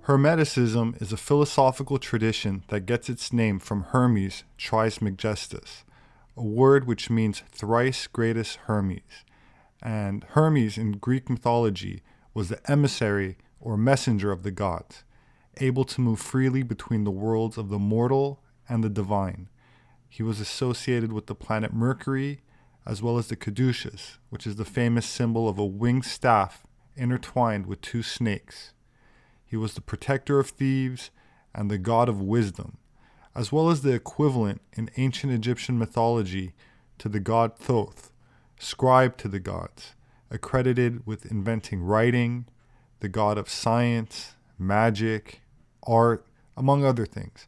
Hermeticism is a philosophical tradition that gets its name from Hermes Trismegistus, a word which means thrice greatest Hermes. And Hermes in Greek mythology was the emissary or messenger of the gods, able to move freely between the worlds of the mortal and the divine. He was associated with the planet Mercury, as well as the caduceus, which is the famous symbol of a winged staff intertwined with two snakes. He was the protector of thieves and the god of wisdom, as well as the equivalent in ancient Egyptian mythology to the god Thoth, scribe to the gods, accredited with inventing writing, the god of science, magic, art, among other things.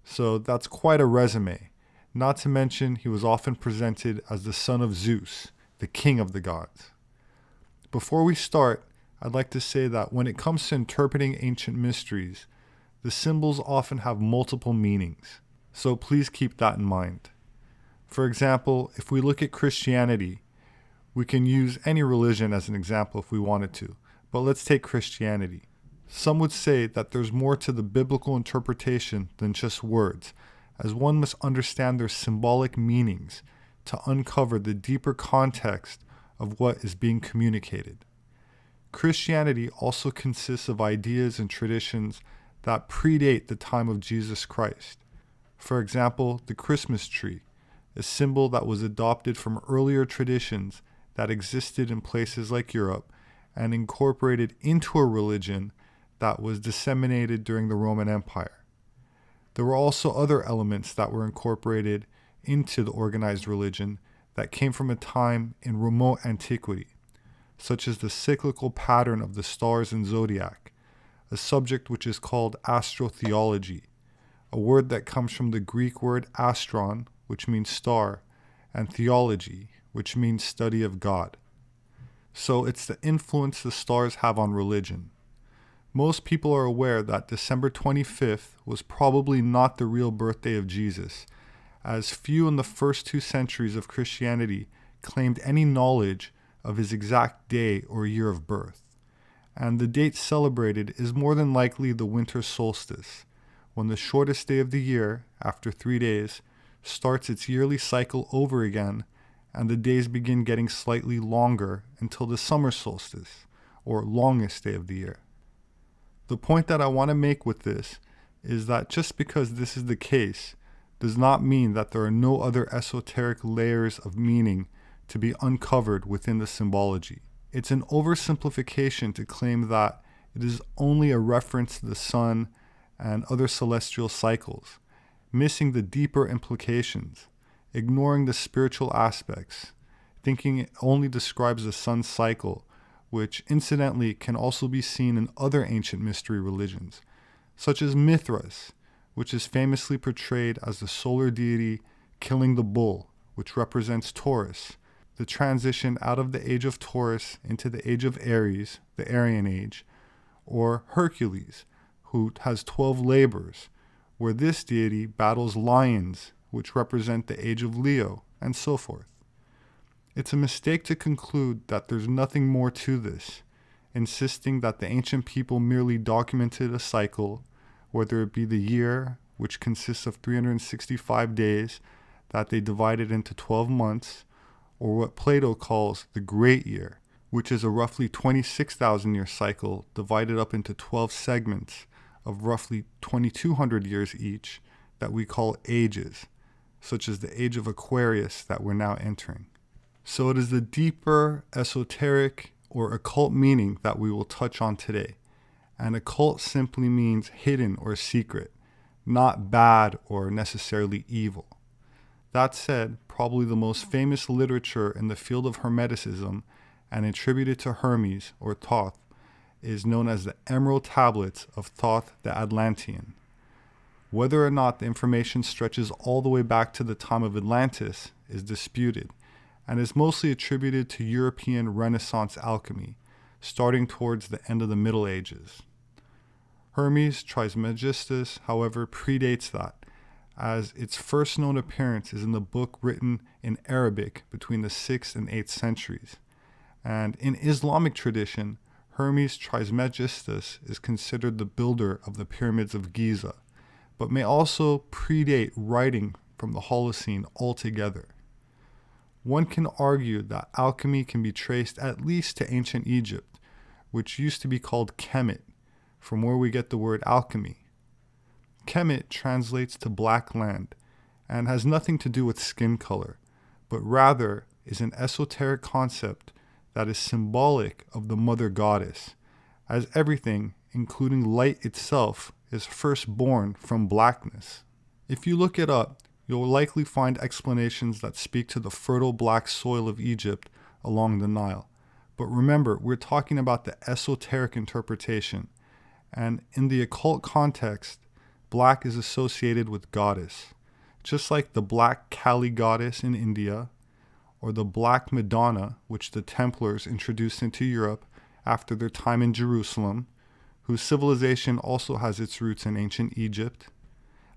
So that's quite a resume. Not to mention, he was often presented as the son of Zeus, the king of the gods. Before we start, I'd like to say that when it comes to interpreting ancient mysteries, the symbols often have multiple meanings, so please keep that in mind. For example, if we look at Christianity, we can use any religion as an example if we wanted to, but let's take Christianity. Some would say that there's more to the biblical interpretation than just words, as one must understand their symbolic meanings to uncover the deeper context of what is being communicated. Christianity also consists of ideas and traditions that predate the time of Jesus Christ. For example, the Christmas tree, a symbol that was adopted from earlier traditions that existed in places like Europe and incorporated into a religion that was disseminated during the Roman Empire. There were also other elements that were incorporated into the organized religion that came from a time in remote antiquity, such as the cyclical pattern of the stars and zodiac, a subject which is called astrotheology, a word that comes from the Greek word astron, which means star, and theology, which means study of God. So it's the influence the stars have on religion. Most people are aware that December 25th was probably not the real birthday of Jesus, as few in the first 2 centuries of Christianity claimed any knowledge of his exact day or year of birth. And the date celebrated is more than likely the winter solstice, when the shortest day of the year, after 3 days, starts its yearly cycle over again, and the days begin getting slightly longer until the summer solstice, or longest day of the year. The point that I want to make with this is that just because this is the case does not mean that there are no other esoteric layers of meaning to be uncovered within the symbology. It's an oversimplification to claim that it is only a reference to the sun and other celestial cycles, missing the deeper implications, ignoring the spiritual aspects, thinking it only describes the sun's cycle, which incidentally can also be seen in other ancient mystery religions, such as Mithras, which is famously portrayed as the solar deity killing the bull, which represents Taurus, the transition out of the age of Taurus into the age of Aries, the Aryan age, or Hercules, who has 12 labors, where this deity battles lions, which represent the age of Leo, and so forth. It's a mistake to conclude that there's nothing more to this, insisting that the ancient people merely documented a cycle, whether it be the year, which consists of 365 days that they divided into 12 months, or what Plato calls the Great Year, which is a roughly 26,000 year cycle divided up into 12 segments of roughly 2,200 years each that we call ages, such as the age of Aquarius that we're now entering. So it is the deeper, esoteric, or occult meaning that we will touch on today. And occult simply means hidden or secret, not bad or necessarily evil. That said, probably the most famous literature in the field of Hermeticism and attributed to Hermes or Thoth is known as the Emerald Tablets of Thoth the Atlantean. Whether or not the information stretches all the way back to the time of Atlantis is disputed, and is mostly attributed to European Renaissance alchemy, starting towards the end of the Middle Ages. Hermes Trismegistus, however, predates that, as its first known appearance is in the book written in Arabic between the 6th and 8th centuries. And in Islamic tradition, Hermes Trismegistus is considered the builder of the pyramids of Giza, but may also predate writing from the Holocene altogether. One can argue that alchemy can be traced at least to ancient Egypt, which used to be called Kemet, from where we get the word alchemy. Kemet translates to black land and has nothing to do with skin color, but rather is an esoteric concept that is symbolic of the mother goddess, as everything, including light itself, is first born from blackness. If you look it up, you'll likely find explanations that speak to the fertile black soil of Egypt along the Nile. But remember, we're talking about the esoteric interpretation, and in the occult context, black is associated with goddess, just like the black Kali goddess in India, or the Black Madonna, which the Templars introduced into Europe after their time in Jerusalem, whose civilization also has its roots in ancient Egypt.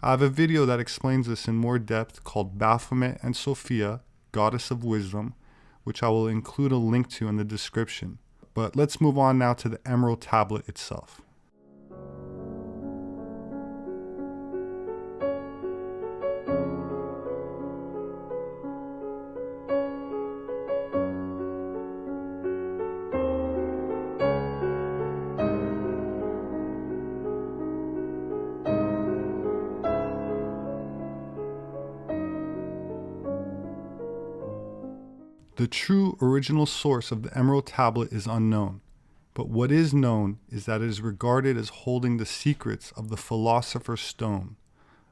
I have a video that explains this in more depth called Baphomet and Sophia, Goddess of Wisdom, which I will include a link to in the description. But let's move on now to the Emerald Tablet itself. The true original source of the Emerald Tablet is unknown, but what is known is that it is regarded as holding the secrets of the Philosopher's Stone,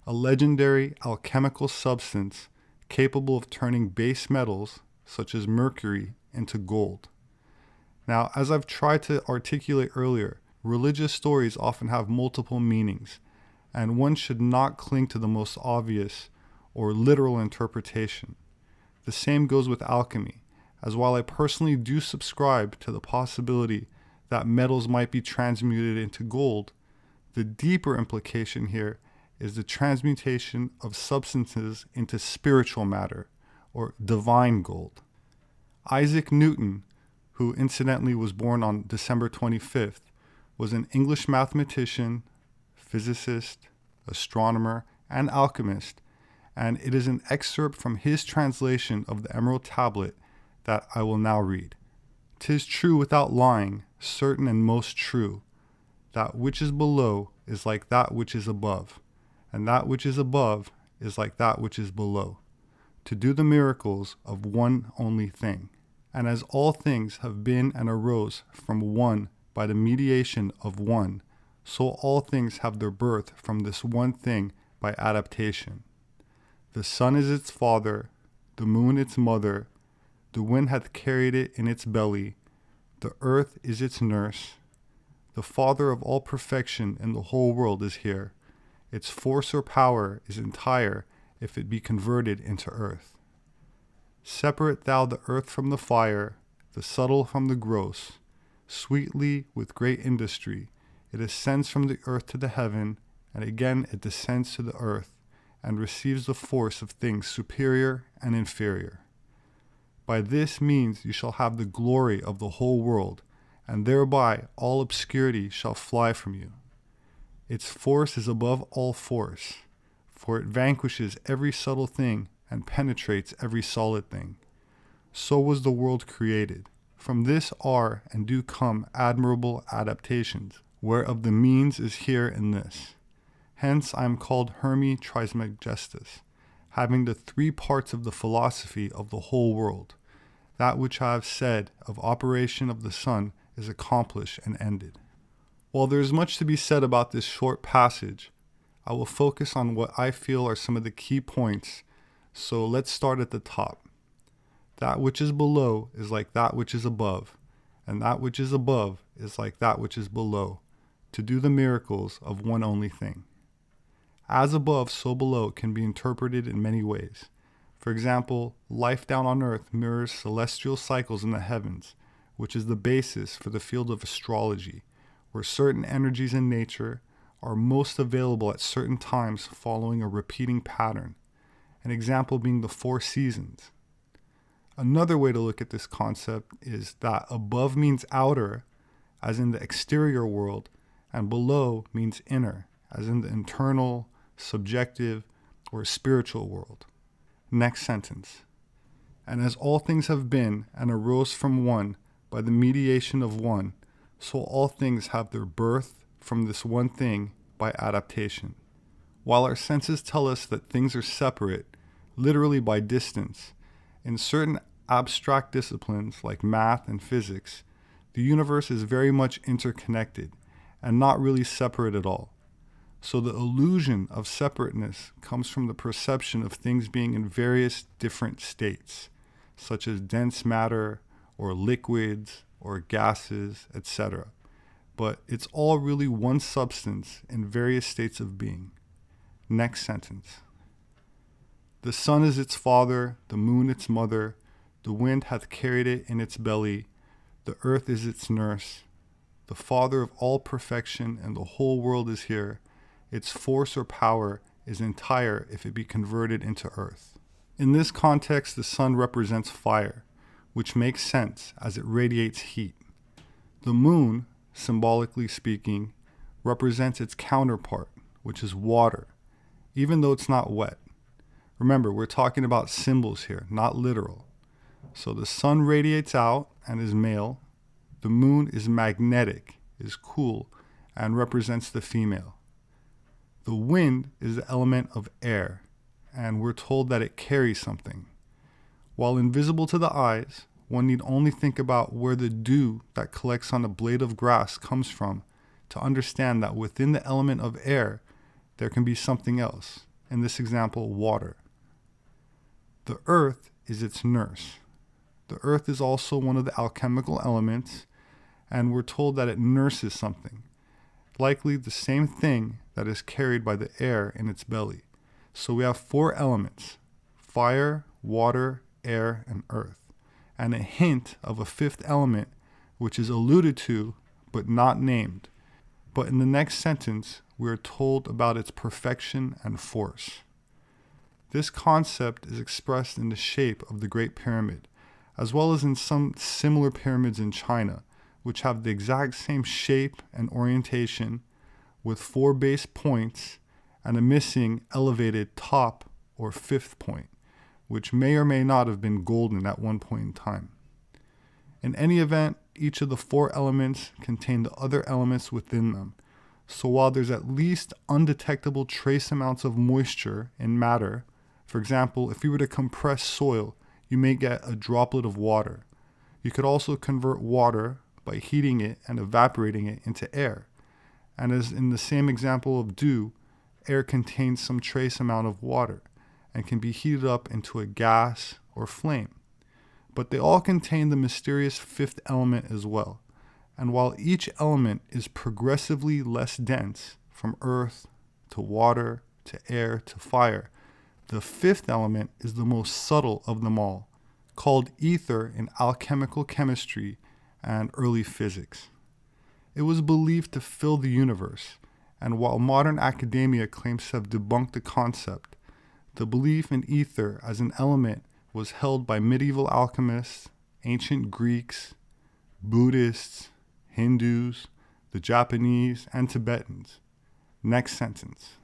a legendary alchemical substance capable of turning base metals, such as mercury, into gold. Now, as I've tried to articulate earlier, religious stories often have multiple meanings, and one should not cling to the most obvious or literal interpretation. The same goes with alchemy, as while I personally do subscribe to the possibility that metals might be transmuted into gold, the deeper implication here is the transmutation of substances into spiritual matter, or divine gold. Isaac Newton, who incidentally was born on December 25th, was an English mathematician, physicist, astronomer, and alchemist, and it is an excerpt from his translation of the Emerald Tablet that I will now read. "'Tis true without lying, certain and most true, that which is below is like that which is above, and that which is above is like that which is below, to do the miracles of one only thing. And as all things have been and arose from one by the mediation of one, so all things have their birth from this one thing by adaptation. The sun is its father, the moon its mother, the wind hath carried it in its belly, the earth is its nurse. The father of all perfection in the whole world is here. Its force or power is entire if it be converted into earth. Separate thou the earth from the fire, the subtle from the gross. Sweetly, with great industry, it ascends from the earth to the heaven, and again it descends to the earth, and receives the force of things superior and inferior. By this means you shall have the glory of the whole world, and thereby all obscurity shall fly from you. Its force is above all force, for it vanquishes every subtle thing and penetrates every solid thing. So was the world created. From this are and do come admirable adaptations, whereof the means is here in this. Hence I am called Hermes Trismegistus, having the three parts of the philosophy of the whole world. That which I have said of operation of the sun is accomplished and ended." While there is much to be said about this short passage, I will focus on what I feel are some of the key points, so let's start at the top. That which is below is like that which is above, and that which is above is like that which is below, to do the miracles of one only thing. As above, so below can be interpreted in many ways. For example, life down on earth mirrors celestial cycles in the heavens, which is the basis for the field of astrology, where certain energies in nature are most available at certain times following a repeating pattern, an example being the 4 seasons. Another way to look at this concept is that above means outer, as in the exterior world, and below means inner, as in the internal, subjective, or spiritual world. Next sentence. And as all things have been and arose from one by the mediation of one, so all things have their birth from this one thing by adaptation. While our senses tell us that things are separate, literally by distance, in certain abstract disciplines like math and physics, the universe is very much interconnected and not really separate at all. So the illusion of separateness comes from the perception of things being in various different states, such as dense matter or liquids or gases, etc. But it's all really one substance in various states of being. Next sentence. The sun is its father, the moon its mother, the wind hath carried it in its belly, the earth is its nurse, the father of all perfection, and the whole world is here. Its force or power is entire if it be converted into earth. In this context, the sun represents fire, which makes sense as it radiates heat. The moon, symbolically speaking, represents its counterpart, which is water, even though it's not wet. Remember, we're talking about symbols here, not literal. So the sun radiates out and is male. The moon is magnetic, is cool, and represents the female. The wind is the element of air, and we're told that it carries something. While invisible to the eyes, one need only think about where the dew that collects on a blade of grass comes from to understand that within the element of air, there can be something else, in this example, water. The earth is its nurse. The earth is also one of the alchemical elements, and we're told that it nurses something, likely the same thing that is carried by the air in its belly. So we have 4 elements: fire, water, air, and earth, and a hint of a 5th element, which is alluded to but not named. But in the next sentence, we are told about its perfection and force. This concept is expressed in the shape of the Great Pyramid, as well as in some similar pyramids in China, which have the exact same shape and orientation, with 4 base points and a missing elevated top or 5th point, which may or may not have been golden at one point in time. In any event, each of the 4 elements contain the other elements within them. So while there's at least undetectable trace amounts of moisture in matter, for example, if you were to compress soil, you may get a droplet of water. You could also convert water by heating it and evaporating it into air. And as in the same example of dew, air contains some trace amount of water and can be heated up into a gas or flame. But they all contain the mysterious 5th element as well. And while each element is progressively less dense, from earth to water to air to fire, the 5th element is the most subtle of them all, called ether in alchemical chemistry and early physics. It was believed to fill the universe, and while modern academia claims to have debunked the concept, the belief in ether as an element was held by medieval alchemists, ancient Greeks, Buddhists, Hindus, the Japanese, and Tibetans. Next sentence.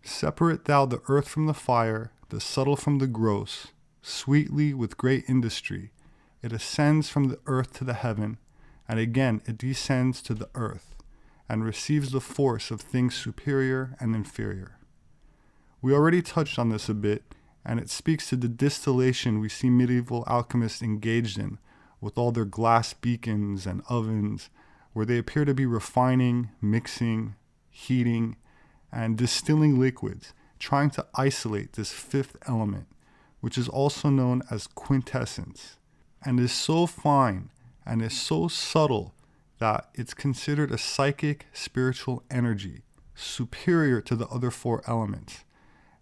Separate thou the earth from the fire, the subtle from the gross, sweetly with great industry. It ascends from the earth to the heaven, and again it descends to the earth, and receives the force of things superior and inferior. We already touched on this a bit, and it speaks to the distillation we see medieval alchemists engaged in, with all their glass beacons and ovens, where they appear to be refining, mixing, heating, and distilling liquids, trying to isolate this 5th element, which is also known as quintessence, and is so fine and is so subtle that it's considered a psychic, spiritual energy, superior to the other 4 elements,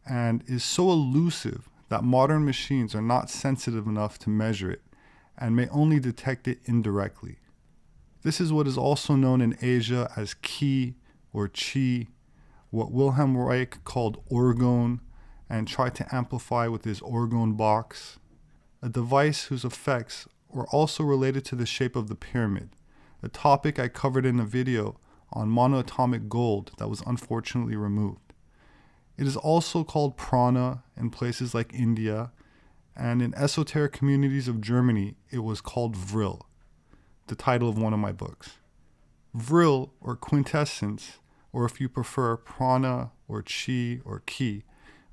and is so elusive that modern machines are not sensitive enough to measure it, and may only detect it indirectly. This is what is also known in Asia as Qi or Qi, what Wilhelm Reich called orgone, and tried to amplify with his orgone box, a device whose effects were also related to the shape of the pyramid, a topic I covered in a video on monoatomic gold that was unfortunately removed. It is also called prana in places like India, and in esoteric communities of Germany, it was called vril, the title of one of my books. Vril, or quintessence, or if you prefer prana or chi or ki,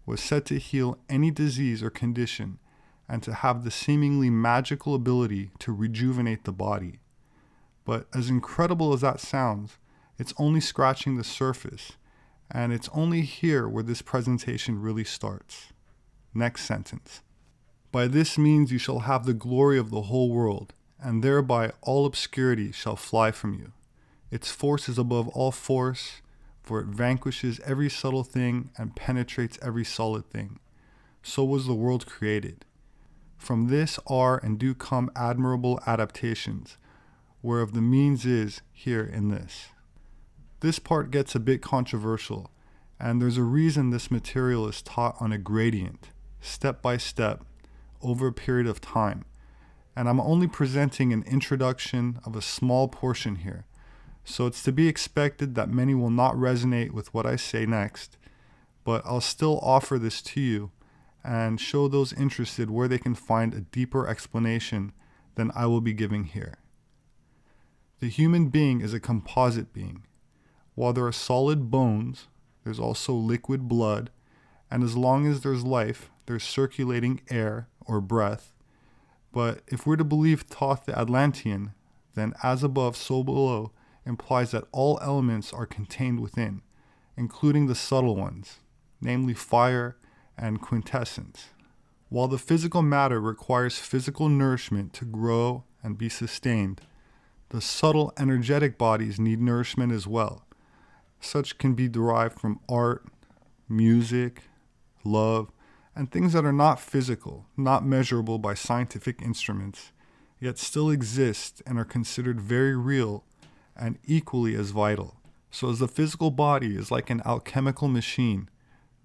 was said to heal any disease or condition and to have the seemingly magical ability to rejuvenate the body. But as incredible as that sounds, it's only scratching the surface, and it's only here where this presentation really starts. Next sentence. By this means you shall have the glory of the whole world, and thereby all obscurity shall fly from you. Its force is above all force, for it vanquishes every subtle thing and penetrates every solid thing. So was the world created. From this are and do come admirable adaptations, whereof the means is here in this. This part gets a bit controversial, and there's a reason this material is taught on a gradient, step by step, over a period of time, and I'm only presenting an introduction of a small portion here, so it's to be expected that many will not resonate with what I say next, but I'll still offer this to you and show those interested where they can find a deeper explanation than I will be giving here. The human being is a composite being. While there are solid bones, there's also liquid blood, and as long as there's life, there's circulating air or breath. But if we're to believe Thoth the Atlantean, then as above, so below implies that all elements are contained within, including the subtle ones, namely fire and quintessence. While the physical matter requires physical nourishment to grow and be sustained, the subtle energetic bodies need nourishment as well. Such can be derived from art, music, love, and things that are not physical, not measurable by scientific instruments, yet still exist and are considered very real and equally as vital. So as the physical body is like an alchemical machine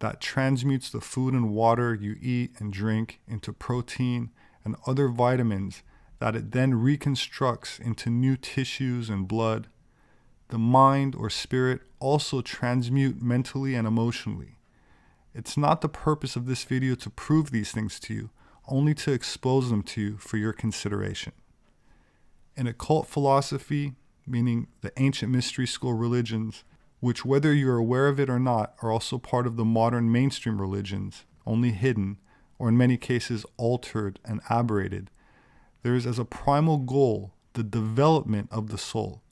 that transmutes the food and water you eat and drink into protein and other vitamins that it then reconstructs into new tissues and blood, the mind or spirit also transmute mentally and emotionally. It's not the purpose of this video to prove these things to you, only to expose them to you for your consideration. In occult philosophy, meaning the ancient mystery school religions, which whether you're aware of it or not are also part of the modern mainstream religions, only hidden, or in many cases altered and aberrated, there is as a primal goal the development of the soul.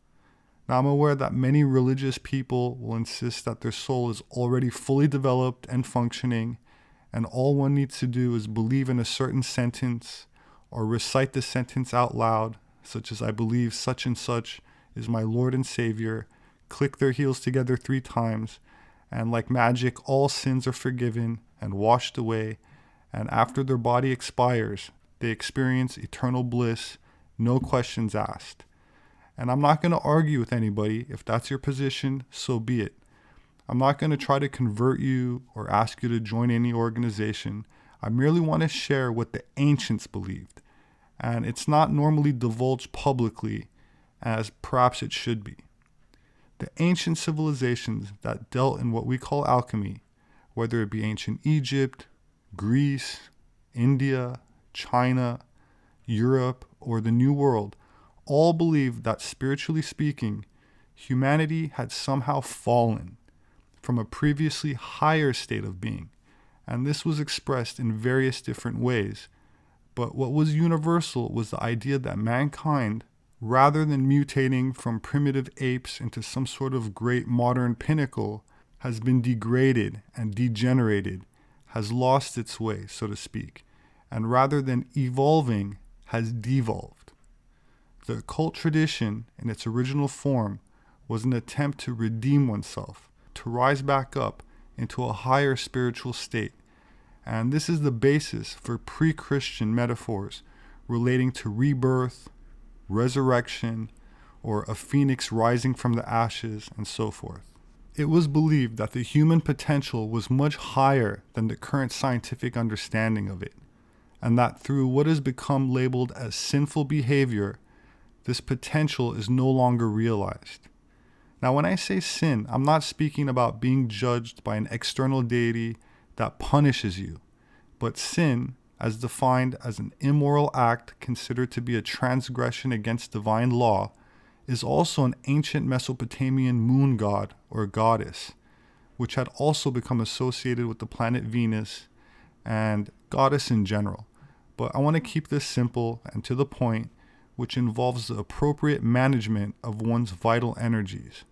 Now I'm aware that many religious people will insist that their soul is already fully developed and functioning, and all one needs to do is believe in a certain sentence or recite the sentence out loud, such as I believe such and such is my Lord and Savior, click their heels together 3 times, and like magic all sins are forgiven and washed away, and after their body expires, they experience eternal bliss, no questions asked. And I'm not going to argue with anybody. If that's your position, so be it. I'm not going to try to convert you or ask you to join any organization. I merely want to share what the ancients believed, and it's not normally divulged publicly as perhaps it should be. The ancient civilizations that dealt in what we call alchemy, whether it be ancient Egypt, Greece, India, China, Europe, or the New World, all believed that spiritually speaking, humanity had somehow fallen from a previously higher state of being, and this was expressed in various different ways. But what was universal was the idea that mankind, rather than mutating from primitive apes into some sort of great modern pinnacle, has been degraded and degenerated, has lost its way, so to speak, and rather than evolving, has devolved. The occult tradition, in its original form, was an attempt to redeem oneself, to rise back up into a higher spiritual state, and this is the basis for pre-Christian metaphors relating to rebirth, resurrection, or a phoenix rising from the ashes, and so forth. It was believed that the human potential was much higher than the current scientific understanding of it, and that through what has become labeled as sinful behavior, this potential is no longer realized. Now, when I say sin, I'm not speaking about being judged by an external deity that punishes you, but sin, as defined as an immoral act considered to be a transgression against divine law, is also an ancient Mesopotamian moon god or goddess, which had also become associated with the planet Venus and goddess in general. But I want to keep this simple and to the point, which involves the appropriate management of one's vital energies,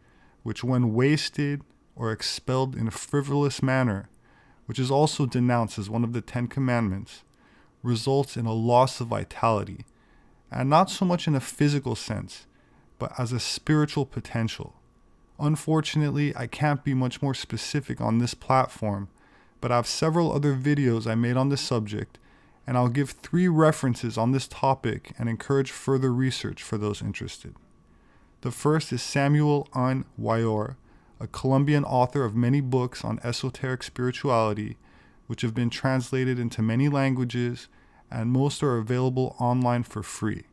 which when wasted or expelled in a frivolous manner, which is also denounced as one of the 10 Commandments, results in a loss of vitality, and not so much in a physical sense, but as a spiritual potential. Unfortunately, I can't be much more specific on this platform, but I have several other videos I made on this subject, and I'll give 3 references on this topic and encourage further research for those interested. The first is Samuel N. Oera, a Colombian author of many books on esoteric spirituality, which have been translated into many languages, and most are available online for free.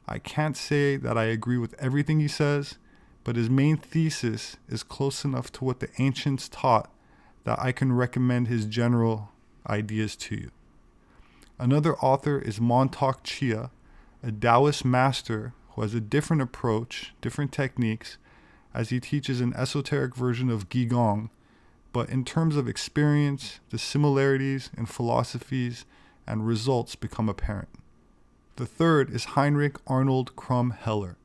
I can't say that I agree with everything he says, but his main thesis is close enough to what the ancients taught that I can recommend his general ideas to you. Another author is Montauk Chia, a Taoist master who has a different approach, different techniques, as he teaches an esoteric version of Qigong, but in terms of experience, the similarities in philosophies and results become apparent. The third is Heinrich Arnold Krumm Heller,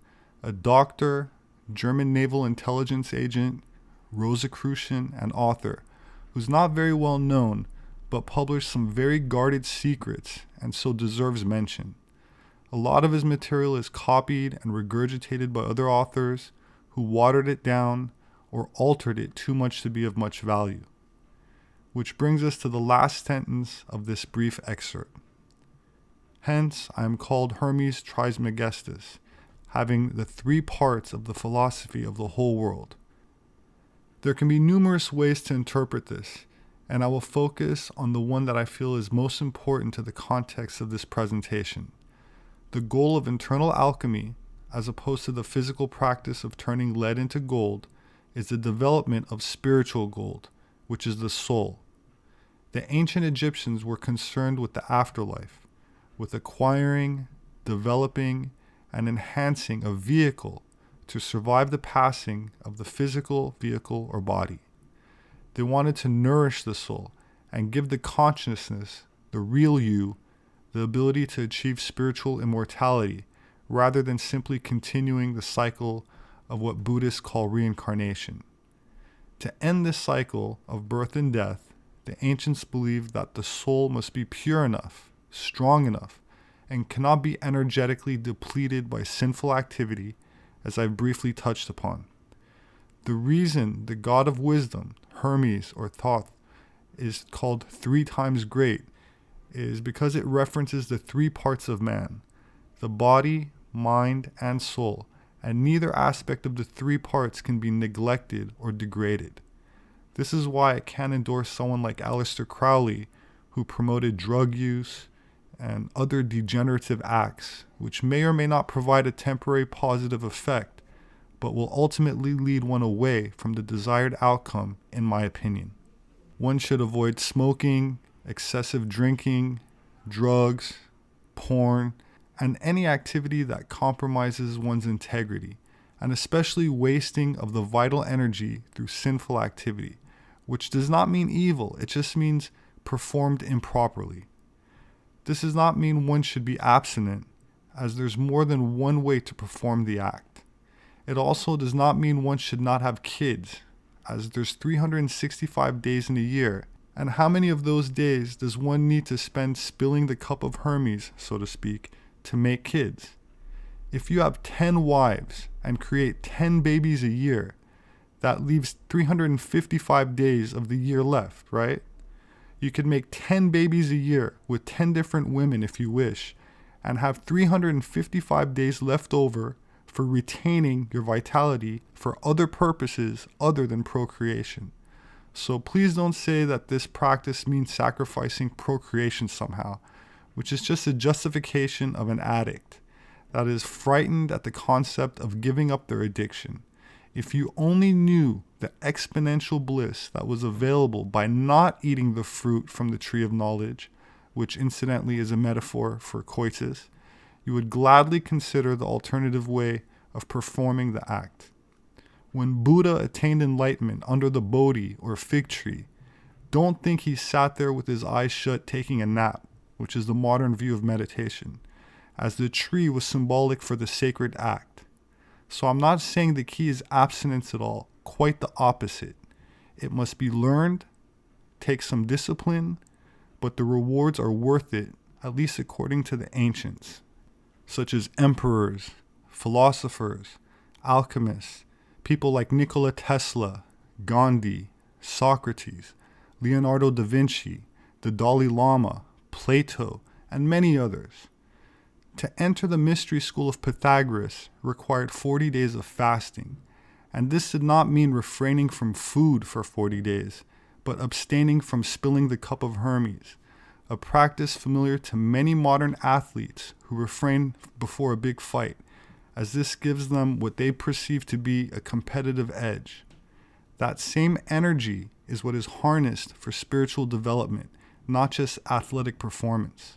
a doctor, German naval intelligence agent, Rosicrucian, and author, who's not very well known, but published some very guarded secrets and so deserves mention. A lot of his material is copied and regurgitated by other authors who watered it down or altered it too much to be of much value. Which brings us to the last sentence of this brief excerpt. Hence, I am called Hermes Trismegistus, having the 3 parts of the philosophy of the whole world. There can be numerous ways to interpret this, and I will focus on the one that I feel is most important to the context of this presentation. The goal of internal alchemy, as opposed to the physical practice of turning lead into gold, is the development of spiritual gold, which is the soul. The ancient Egyptians were concerned with the afterlife, with acquiring, developing, and enhancing a vehicle to survive the passing of the physical vehicle or body. They wanted to nourish the soul and give the consciousness, the real you, the ability to achieve spiritual immortality, rather than simply continuing the cycle of what Buddhists call reincarnation. To end this cycle of birth and death, the ancients believed that the soul must be pure enough, strong enough, and cannot be energetically depleted by sinful activity, as I've briefly touched upon. The reason the god of wisdom, Hermes or Thoth, is called 3 times great is because it references the 3 parts of man, the body, mind, and soul, and neither aspect of the 3 parts can be neglected or degraded. This is why I can't endorse someone like Aleister Crowley, who promoted drug use and other degenerative acts, which may or may not provide a temporary positive effect, but will ultimately lead one away from the desired outcome, in my opinion. One should avoid smoking, excessive drinking, drugs, porn, and any activity that compromises one's integrity, and especially wasting of the vital energy through sinful activity, which does not mean evil, it just means performed improperly. This does not mean one should be abstinent, as there's more than one way to perform the act. It also does not mean one should not have kids, as there's 365 days in a year, and how many of those days does one need to spend spilling the cup of Hermes, so to speak, to make kids? If you have 10 wives and create 10 babies a year, that leaves 355 days of the year left, right? You could make 10 babies a year with 10 different women if you wish, and have 355 days left over for retaining your vitality for other purposes other than procreation. So please don't say that this practice means sacrificing procreation somehow, which is just a justification of an addict. that is frightened at the concept of giving up their addiction. If you only knew the exponential bliss that was available by not eating the fruit from the tree of knowledge, which incidentally is a metaphor for coitus, you would gladly consider the alternative way of performing the act. When Buddha attained enlightenment under the Bodhi or fig tree, don't think he sat there with his eyes shut taking a nap, which is the modern view of meditation, as the tree was symbolic for the sacred act. So I'm not saying the key is abstinence at all, quite the opposite. It must be learned, take some discipline, but the rewards are worth it, at least according to the ancients, such as emperors, philosophers, alchemists, people like Nikola Tesla, Gandhi, Socrates, Leonardo da Vinci, the Dalai Lama, Plato, and many others. To enter the mystery school of Pythagoras required 40 days of fasting, and this did not mean refraining from food for 40 days, but abstaining from spilling the cup of Hermes, a practice familiar to many modern athletes who refrain before a big fight, as this gives them what they perceive to be a competitive edge. That same energy is what is harnessed for spiritual development, not just athletic performance.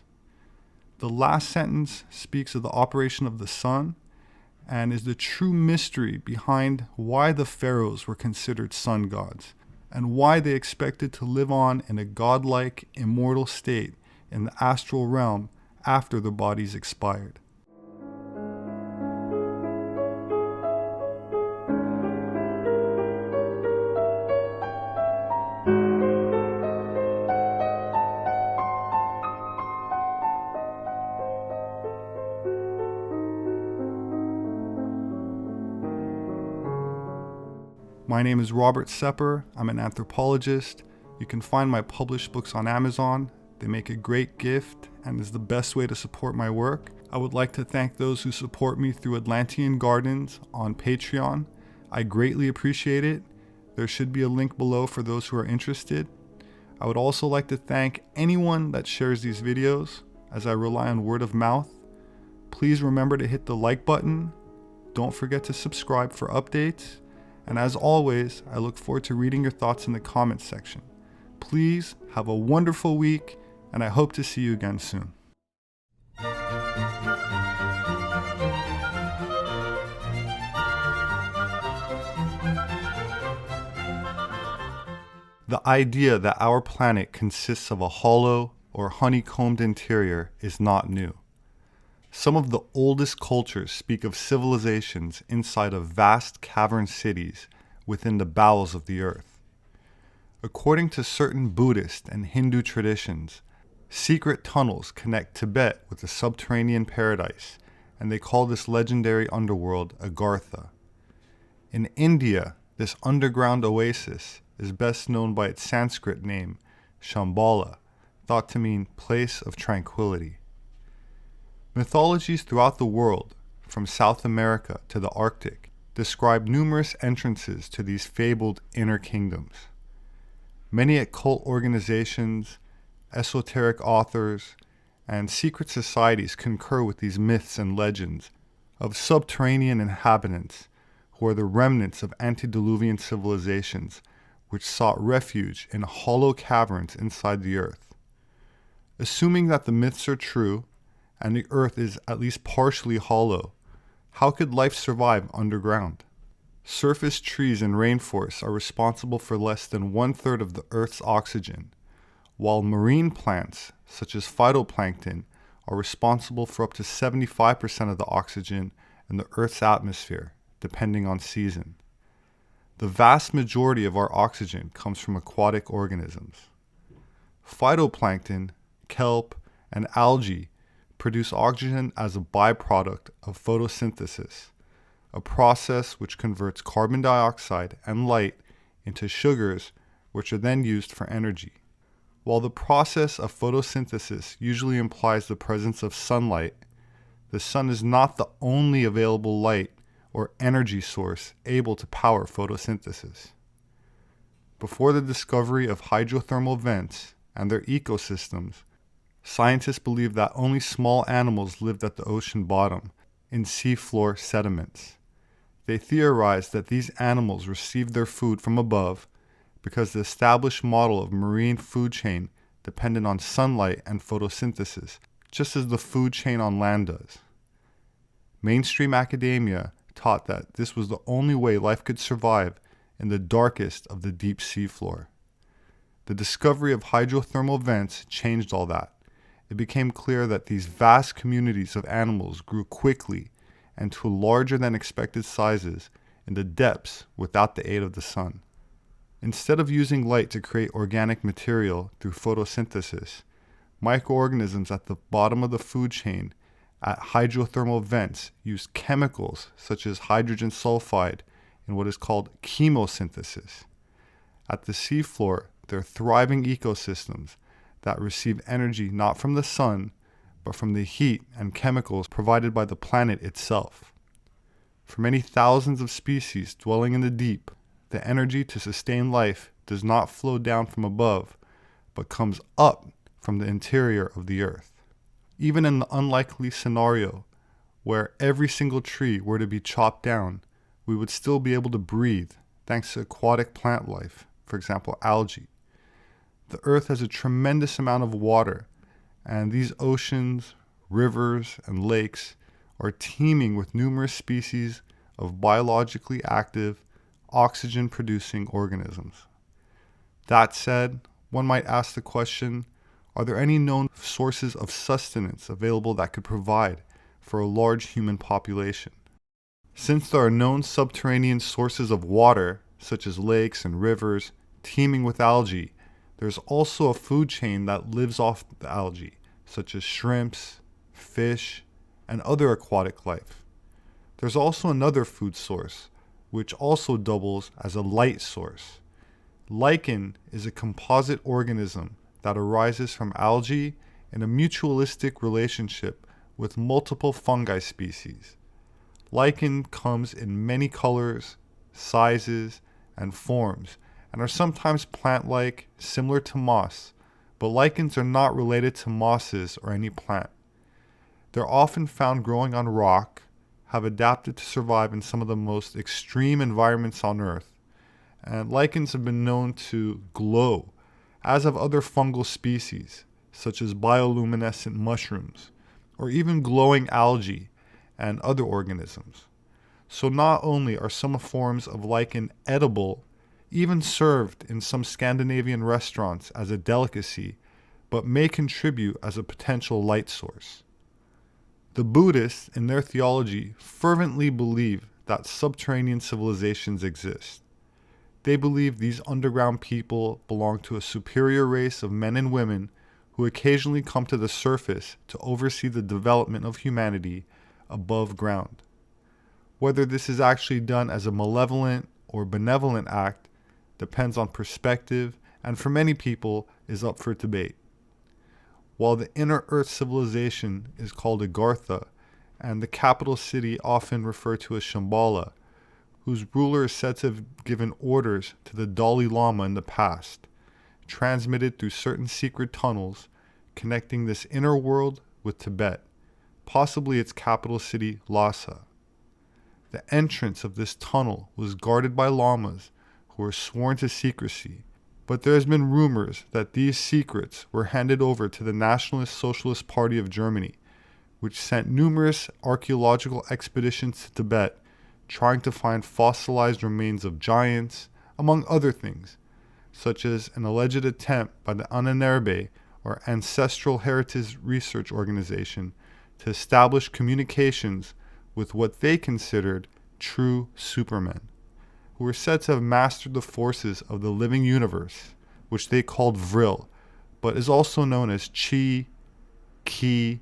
The last sentence speaks of the operation of the sun and is the true mystery behind why the pharaohs were considered sun gods and why they expected to live on in a godlike, immortal state in the astral realm after their bodies expired. My name is Robert Sepehr. I'm an anthropologist. You can find my published books on Amazon. They make a great gift and is the best way to support my work. I would like to thank those who support me through Atlantean Gardens on Patreon. I greatly appreciate it. There should be a link below for those who are interested. I would also like to thank anyone that shares these videos, as I rely on word of mouth. Please remember to hit the like button. Don't forget to subscribe for updates. And as always, I look forward to reading your thoughts in the comments section. Please have a wonderful week, and I hope to see you again soon. The idea that our planet consists of a hollow or honeycombed interior is not new. Some of the oldest cultures speak of civilizations inside of vast cavern cities within the bowels of the earth. According to certain Buddhist and Hindu traditions, secret tunnels connect Tibet with the subterranean paradise, and they call this legendary underworld Agartha. In India, this underground oasis is best known by its Sanskrit name, Shambhala, thought to mean place of tranquility. Mythologies throughout the world, from South America to the Arctic, describe numerous entrances to these fabled inner kingdoms. Many occult organizations, esoteric authors, and secret societies concur with these myths and legends of subterranean inhabitants who are the remnants of antediluvian civilizations which sought refuge in hollow caverns inside the earth. Assuming that the myths are true, and the earth is at least partially hollow, how could life survive underground? Surface trees and rainforests are responsible for less than 1/3 of the earth's oxygen, while marine plants, such as phytoplankton, are responsible for up to 75% of the oxygen in the earth's atmosphere, depending on season. The vast majority of our oxygen comes from aquatic organisms. Phytoplankton, kelp, and algae produce oxygen as a byproduct of photosynthesis, a process which converts carbon dioxide and light into sugars, which are then used for energy. While the process of photosynthesis usually implies the presence of sunlight, the sun is not the only available light or energy source able to power photosynthesis. Before the discovery of hydrothermal vents and their ecosystems, scientists believed that only small animals lived at the ocean bottom, in seafloor sediments. They theorized that these animals received their food from above because the established model of marine food chain depended on sunlight and photosynthesis, just as the food chain on land does. Mainstream academia taught that this was the only way life could survive in the darkest of the deep seafloor. The discovery of hydrothermal vents changed all that. It became clear that these vast communities of animals grew quickly and to larger than expected sizes in the depths without the aid of the sun. Instead of using light to create organic material through photosynthesis, microorganisms at the bottom of the food chain at hydrothermal vents use chemicals such as hydrogen sulfide in what is called chemosynthesis. At the seafloor, there are thriving ecosystems that receive energy not from the sun, but from the heat and chemicals provided by the planet itself. For many thousands of species dwelling in the deep, the energy to sustain life does not flow down from above, but comes up from the interior of the earth. Even in the unlikely scenario where every single tree were to be chopped down, we would still be able to breathe thanks to aquatic plant life, for example, algae. The earth has a tremendous amount of water, and these oceans, rivers, and lakes are teeming with numerous species of biologically active, oxygen-producing organisms. That said, one might ask the question, are there any known sources of sustenance available that could provide for a large human population? Since there are known subterranean sources of water, such as lakes and rivers, teeming with algae, there's also a food chain that lives off the algae, such as shrimps, fish, and other aquatic life. There's also another food source, which also doubles as a light source. Lichen is a composite organism that arises from algae in a mutualistic relationship with multiple fungi species. Lichen comes in many colors, sizes, and forms, and are sometimes plant-like, similar to moss, but lichens are not related to mosses or any plant. They're often found growing on rock, have adapted to survive in some of the most extreme environments on Earth, and lichens have been known to glow, as have other fungal species, such as bioluminescent mushrooms, or even glowing algae and other organisms. So not only are some forms of lichen edible, even served in some Scandinavian restaurants as a delicacy, but may contribute as a potential light source. The Buddhists, in their theology, fervently believe that subterranean civilizations exist. They believe these underground people belong to a superior race of men and women who occasionally come to the surface to oversee the development of humanity above ground. Whether this is actually done as a malevolent or benevolent act depends on perspective, and for many people is up for debate. While the inner earth civilization is called Agartha, and the capital city often referred to as Shambhala, whose ruler is said to have given orders to the Dalai Lama in the past, transmitted through certain secret tunnels connecting this inner world with Tibet, possibly its capital city Lhasa. The entrance of this tunnel was guarded by lamas who were sworn to secrecy, but there has been rumors that these secrets were handed over to the Nationalist Socialist Party of Germany, which sent numerous archaeological expeditions to Tibet trying to find fossilized remains of giants, among other things, such as an alleged attempt by the Ahnenerbe, or Ancestral Heritage Research Organization, to establish communications with what they considered true supermen, who were said to have mastered the forces of the living universe, which they called Vril, but is also known as Chi, Ki,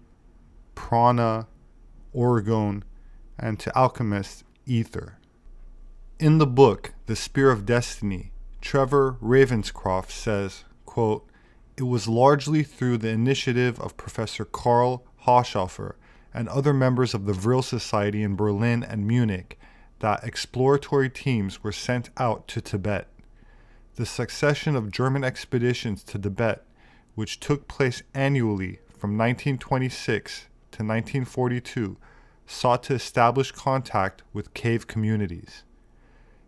Prana, Orgone, and to alchemists, Ether. In the book, The Spear of Destiny, Trevor Ravenscroft says, quote, "It was largely through the initiative of Professor Karl Hochhofer and other members of the Vril Society in Berlin and Munich that exploratory teams were sent out to Tibet. The succession of German expeditions to Tibet, which took place annually from 1926 to 1942, sought to establish contact with cave communities.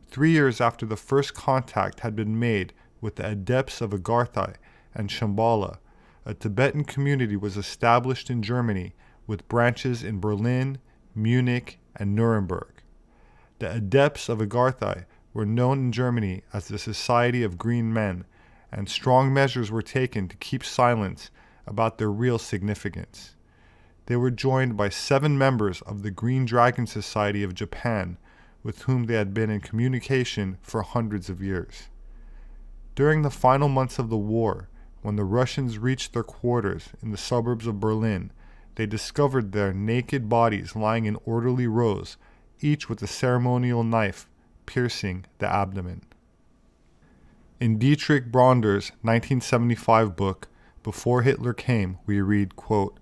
3 years after the first contact had been made with the adepts of Agartha and Shambhala, a Tibetan community was established in Germany with branches in Berlin, Munich, and Nuremberg. The adepts of Agartha were known in Germany as the Society of Green Men, and strong measures were taken to keep silence about their real significance. They were joined by 7 members of the Green Dragon Society of Japan, with whom they had been in communication for hundreds of years. During the final months of the war, when the Russians reached their quarters in the suburbs of Berlin, they discovered their naked bodies lying in orderly rows, each with a ceremonial knife piercing the abdomen. In Dietrich Bronder's 1975 book, Before Hitler Came, we read, quote,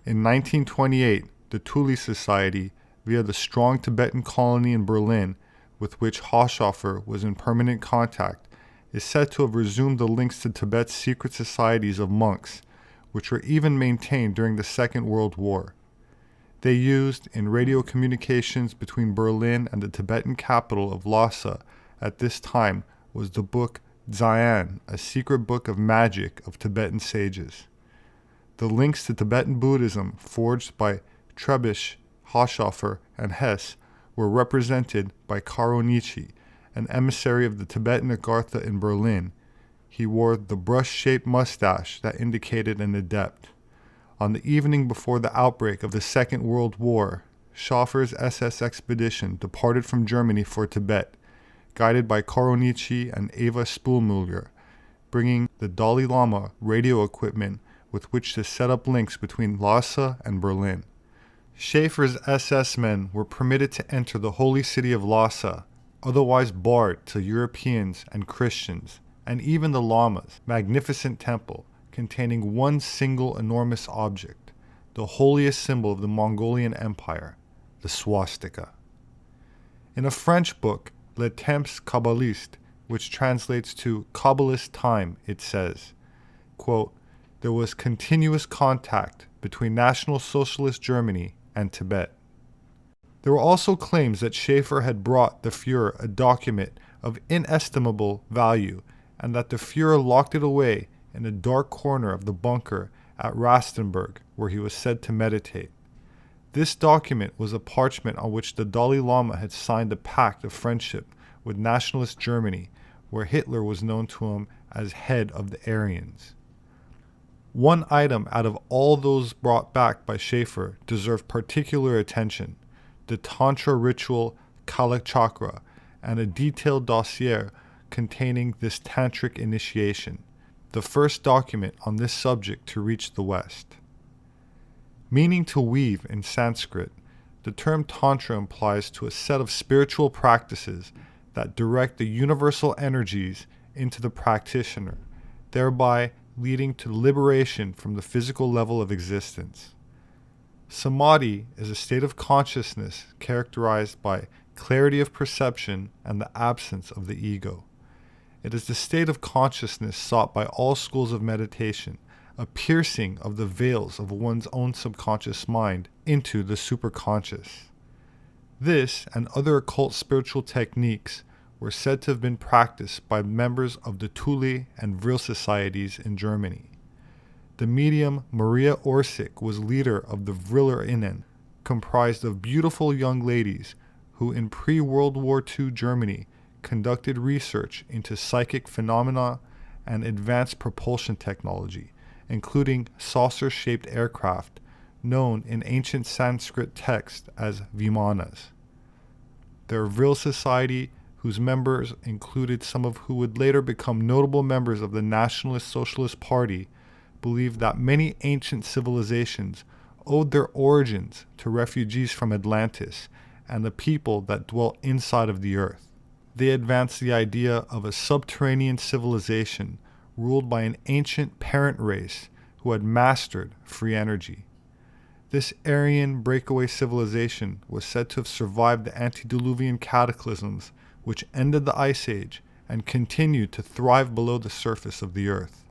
"In 1928, the Thule Society, via the strong Tibetan colony in Berlin, with which Haushofer was in permanent contact, is said to have resumed the links to Tibet's secret societies of monks, which were even maintained during the Second World War. They used, in radio communications between Berlin and the Tibetan capital of Lhasa at this time, was the book Dzyan, a secret book of magic of Tibetan sages. The links to Tibetan Buddhism forged by Trebisch, Haushofer, and Hess were represented by Karo Nietzsche, an emissary of the Tibetan Agartha in Berlin. He wore the brush-shaped mustache that indicated an adept. On the evening before the outbreak of the Second World War, Schoffer's SS expedition departed from Germany for Tibet, guided by Karo Nietzsche and Eva Spoelmüller, bringing the Dalai Lama radio equipment with which to set up links between Lhasa and Berlin. Schaefer's SS men were permitted to enter the holy city of Lhasa, otherwise barred to Europeans and Christians, and even the Lama's magnificent temple, containing one single enormous object, the holiest symbol of the Mongolian Empire, the swastika. In a French book, Le Temps Kabbaliste, which translates to Kabbalist time, it says, quote, "There was continuous contact between National Socialist Germany and Tibet." There were also claims that Schaefer had brought the Fuhrer a document of inestimable value, and that the Fuhrer locked it away in a dark corner of the bunker at Rastenburg, where he was said to meditate. This document was a parchment on which the Dalai Lama had signed a pact of friendship with nationalist Germany, where Hitler was known to him as head of the Aryans. One item out of all those brought back by Schaefer deserved particular attention: the Tantra ritual Kalachakra, and a detailed dossier containing this tantric initiation, the first document on this subject to reach the West. Meaning to weave in Sanskrit, the term Tantra implies to a set of spiritual practices that direct the universal energies into the practitioner, thereby leading to liberation from the physical level of existence. Samadhi is a state of consciousness characterized by clarity of perception and the absence of the ego. It is the state of consciousness sought by all schools of meditation, a piercing of the veils of one's own subconscious mind into the superconscious. This and other occult spiritual techniques were said to have been practiced by members of the Thule and Vril societies in Germany. The medium Maria Orsic was leader of the Vrillerinnen, comprised of beautiful young ladies who in pre-World War II Germany conducted research into psychic phenomena and advanced propulsion technology, including saucer-shaped aircraft known in ancient Sanskrit texts as vimanas. Their Vril Society, whose members included some of who would later become notable members of the Nationalist Socialist Party, believed that many ancient civilizations owed their origins to refugees from Atlantis and the people that dwelt inside of the earth. They advanced the idea of a subterranean civilization ruled by an ancient parent race who had mastered free energy. This Aryan breakaway civilization was said to have survived the antediluvian cataclysms which ended the Ice Age and continued to thrive below the surface of the earth.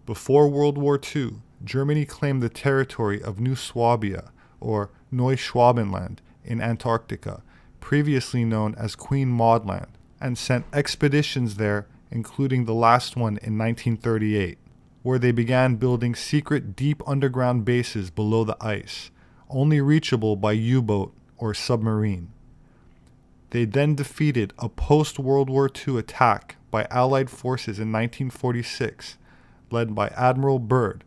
Before World War II, Germany claimed the territory of New Swabia, or Neuschwabenland in Antarctica, previously known as Queen Maud Land, and sent expeditions there, including the last one in 1938, where they began building secret deep underground bases below the ice, only reachable by U-boat or submarine. They then defeated a post-World War II attack by Allied forces in 1946, led by Admiral Byrd,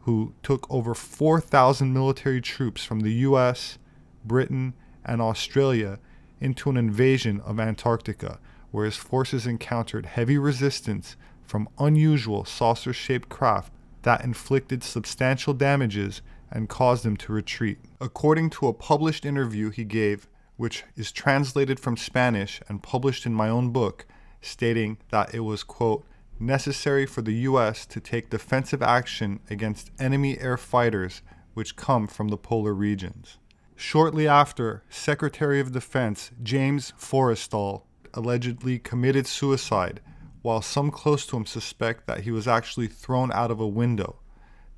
who took over 4,000 military troops from the US, Britain, and Australia into an invasion of Antarctica, where his forces encountered heavy resistance from unusual saucer-shaped craft that inflicted substantial damages and caused him to retreat. According to a published interview he gave, which is translated from Spanish and published in my own book, stating that it was, quote, necessary for the U.S. to take defensive action against enemy air fighters which come from the polar regions. Shortly after, Secretary of Defense James Forrestal allegedly committed suicide, while some close to him suspect that he was actually thrown out of a window.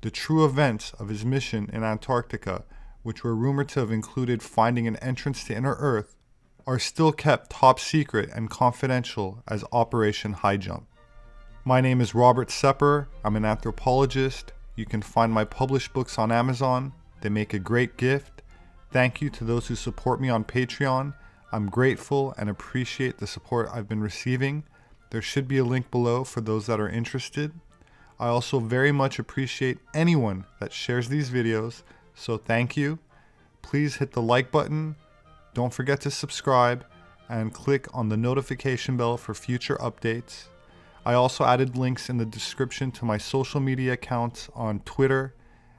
The true events of his mission in Antarctica, which were rumored to have included finding an entrance to inner Earth, are still kept top secret and confidential as Operation High Jump. My name is Robert Sepehr. I'm an anthropologist. You can find my published books on Amazon. They make a great gift. Thank you to those who support me on Patreon. I'm grateful and appreciate the support I've been receiving. There should be a link below for those that are interested. I also very much appreciate anyone that shares these videos, so thank you. Please hit the like button, don't forget to subscribe, and click on the notification bell for future updates. I also added links in the description to my social media accounts on Twitter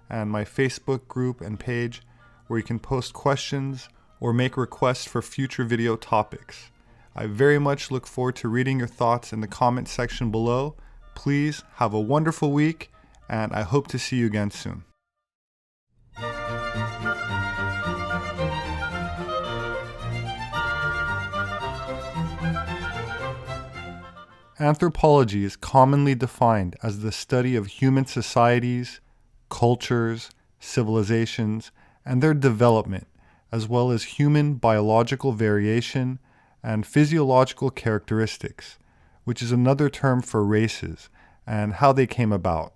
and my Facebook group and page, where you can post questions or make requests for future video topics. I very much look forward to reading your thoughts in the comment section below. Please have a wonderful week, and I hope to see you again soon. Anthropology is commonly defined as the study of human societies, cultures, civilizations, and their development, as well as human biological variation and physiological characteristics, which is another term for races, and how they came about.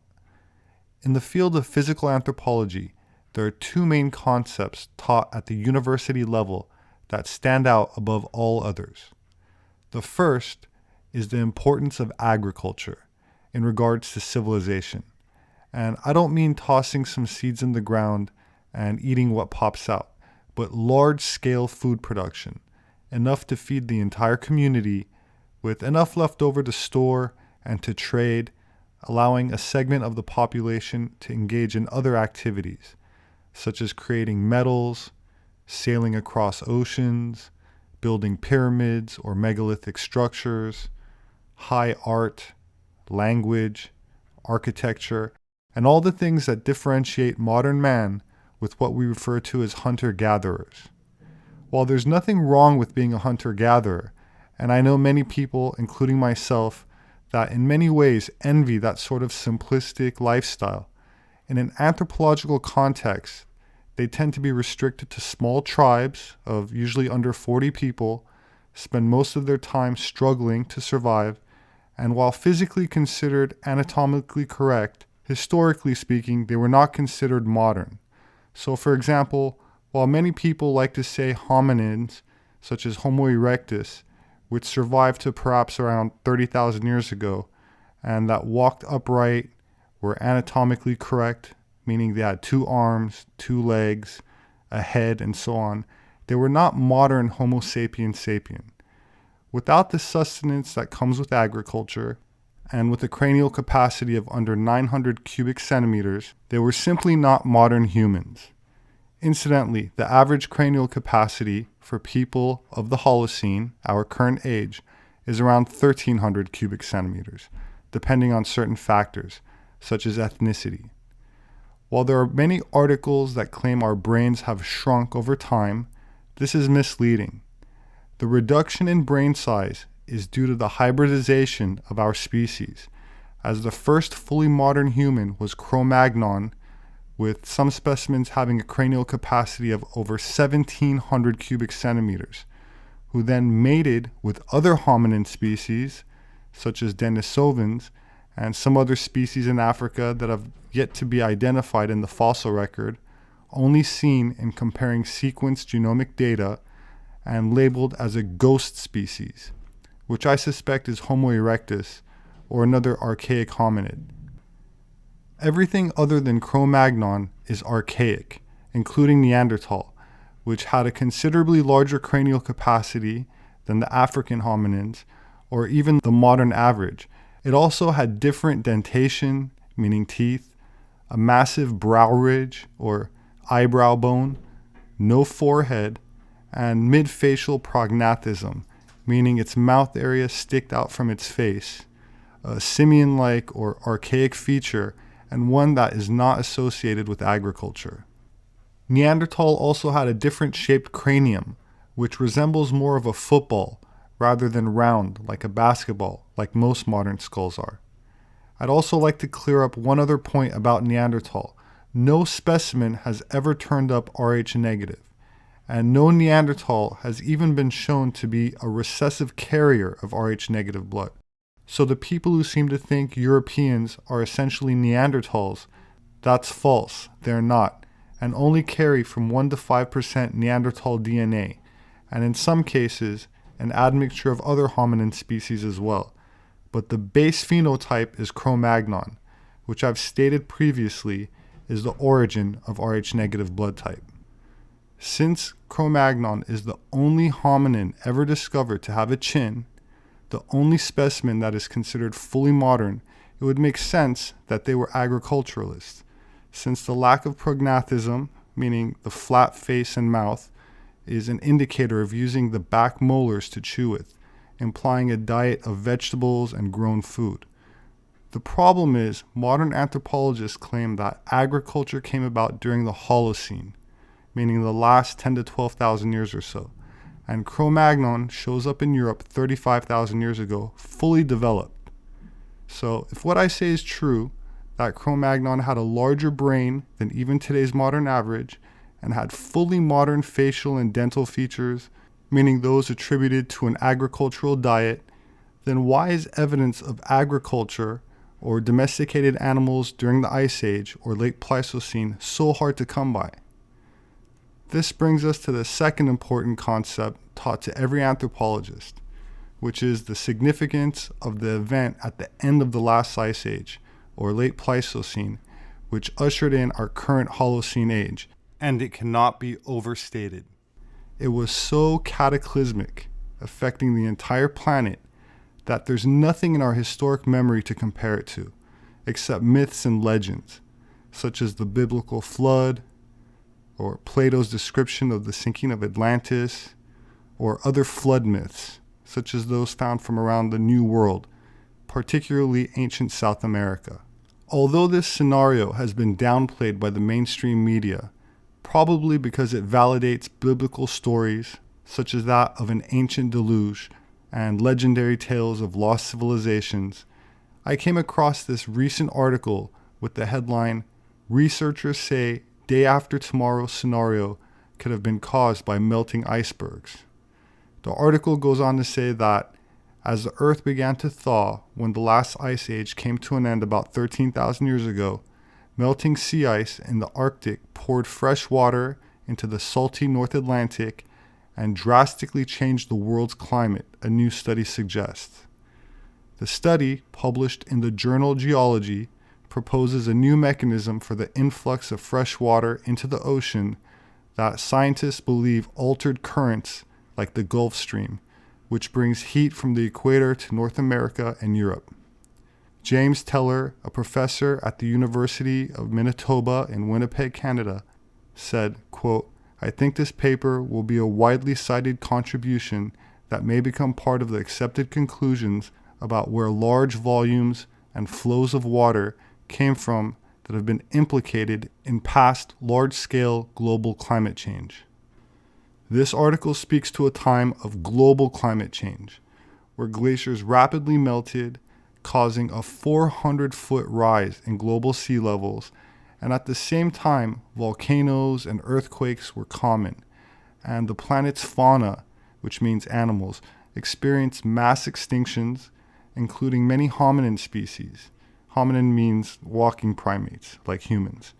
In the field of physical anthropology, there are two main concepts taught at the university level that stand out above all others. The first is the importance of agriculture in regards to civilization. And I don't mean tossing some seeds in the ground and eating what pops out, but large-scale food production, enough to feed the entire community, with enough left over to store and to trade, allowing a segment of the population to engage in other activities, such as creating metals, sailing across oceans, building pyramids or megalithic structures, high art, language, architecture, and all the things that differentiate modern man with what we refer to as hunter-gatherers. While there's nothing wrong with being a hunter-gatherer, and I know many people, including myself, that in many ways envy that sort of simplistic lifestyle, in an anthropological context, they tend to be restricted to small tribes of usually under 40 people, spend most of their time struggling to survive, and while physically considered anatomically correct, historically speaking, they were not considered modern. So for example, while many people like to say hominins, such as Homo erectus, which survived to perhaps around 30,000 years ago, and that walked upright, were anatomically correct, meaning they had 2 arms, 2 legs, a head, and so on, they were not modern Homo sapiens sapien. Without the sustenance that comes with agriculture, and with a cranial capacity of under 900 cubic centimeters, they were simply not modern humans. Incidentally, the average cranial capacity for people of the Holocene, our current age, is around 1,300 cubic centimeters, depending on certain factors, such as ethnicity. While there are many articles that claim our brains have shrunk over time, this is misleading. The reduction in brain size is due to the hybridization of our species, as the first fully modern human was Cro-Magnon, with some specimens having a cranial capacity of over 1,700 cubic centimeters, who then mated with other hominin species, such as Denisovans, and some other species in Africa that have yet to be identified in the fossil record, only seen in comparing sequenced genomic data and labeled as a ghost species, which I suspect is Homo erectus or another archaic hominid. Everything other than Cro-Magnon is archaic, including Neanderthal, which had a considerably larger cranial capacity than the African hominins, or even the modern average. It also had different dentation, meaning teeth, a massive brow ridge, or eyebrow bone, no forehead, and mid-facial prognathism, meaning its mouth area sticked out from its face, a simian-like or archaic feature, and one that is not associated with agriculture. Neanderthal also had a different shaped cranium, which resembles more of a football rather than round like a basketball, like most modern skulls are. I'd also like to clear up one other point about Neanderthal. No specimen has ever turned up Rh negative, and no Neanderthal has even been shown to be a recessive carrier of Rh negative blood. So the people who seem to think Europeans are essentially Neanderthals, that's false. They're not, and only carry from 1 to 5% Neanderthal DNA, and in some cases, an admixture of other hominin species as well. But the base phenotype is Cro-Magnon, which I've stated previously is the origin of Rh negative blood type. Since Cro-Magnon is the only hominin ever discovered to have a chin, the only specimen that is considered fully modern, it would make sense that they were agriculturalists, since the lack of prognathism, meaning the flat face and mouth, is an indicator of using the back molars to chew with, implying a diet of vegetables and grown food. The problem is, modern anthropologists claim that agriculture came about during the Holocene, meaning the last 10 to 12,000 years or so, and Cro-Magnon shows up in Europe 35,000 years ago, fully developed. So if what I say is true, that Cro-Magnon had a larger brain than even today's modern average, and had fully modern facial and dental features, meaning those attributed to an agricultural diet, then why is evidence of agriculture or domesticated animals during the Ice Age or late Pleistocene so hard to come by? This brings us to the second important concept taught to every anthropologist, which is the significance of the event at the end of the last Ice Age, or late Pleistocene, which ushered in our current Holocene age, and it cannot be overstated. It was so cataclysmic, affecting the entire planet, that there's nothing in our historic memory to compare it to, except myths and legends, such as the biblical flood, or Plato's description of the sinking of Atlantis, or other flood myths, such as those found from around the New World, particularly ancient South America. Although this scenario has been downplayed by the mainstream media, probably because it validates biblical stories, such as that of an ancient deluge and legendary tales of lost civilizations, I came across this recent article with the headline, "Researchers Say Day After Tomorrow Scenario Could Have Been Caused by Melting Icebergs." The article goes on to say that as the Earth began to thaw when the last ice age came to an end about 13,000 years ago, melting sea ice in the Arctic poured fresh water into the salty North Atlantic and drastically changed the world's climate, a new study suggests. The study, published in the journal Geology, proposes a new mechanism for the influx of fresh water into the ocean that scientists believe altered currents like the Gulf Stream, which brings heat from the equator to North America and Europe. James Teller, a professor at the University of Manitoba in Winnipeg, Canada, said, quote, "I think this paper will be a widely cited contribution that may become part of the accepted conclusions about where large volumes and flows of water came from that have been implicated in past large-scale global climate change." This article speaks to a time of global climate change, where glaciers rapidly melted, causing a 400-foot rise in global sea levels, And at the same time, volcanoes and earthquakes were common, and the planet's fauna, which means animals, experienced mass extinctions, including many hominin species. Hominin means walking primates, like humans,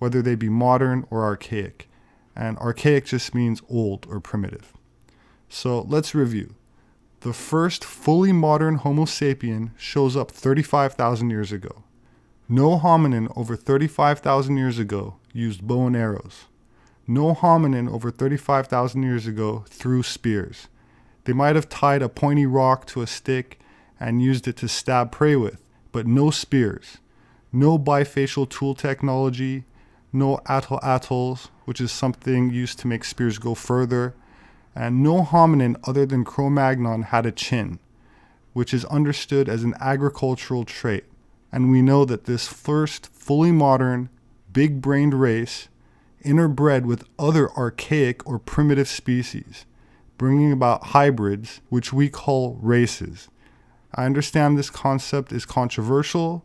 whether they be modern or archaic. And archaic just means old or primitive. So let's review. The first fully modern Homo sapien shows up 35,000 years ago. No hominin over 35,000 years ago used bow and arrows. No hominin over 35,000 years ago threw spears. They might have tied a pointy rock to a stick and used it to stab prey with, but no spears. No bifacial tool technology, no atolls, which is something used to make spears go further, and no hominin other than Cro-Magnon had a chin, which is understood as an agricultural trait. And we know that this first fully modern, big-brained race interbred with other archaic or primitive species, bringing about hybrids, which we call races. I understand this concept is controversial,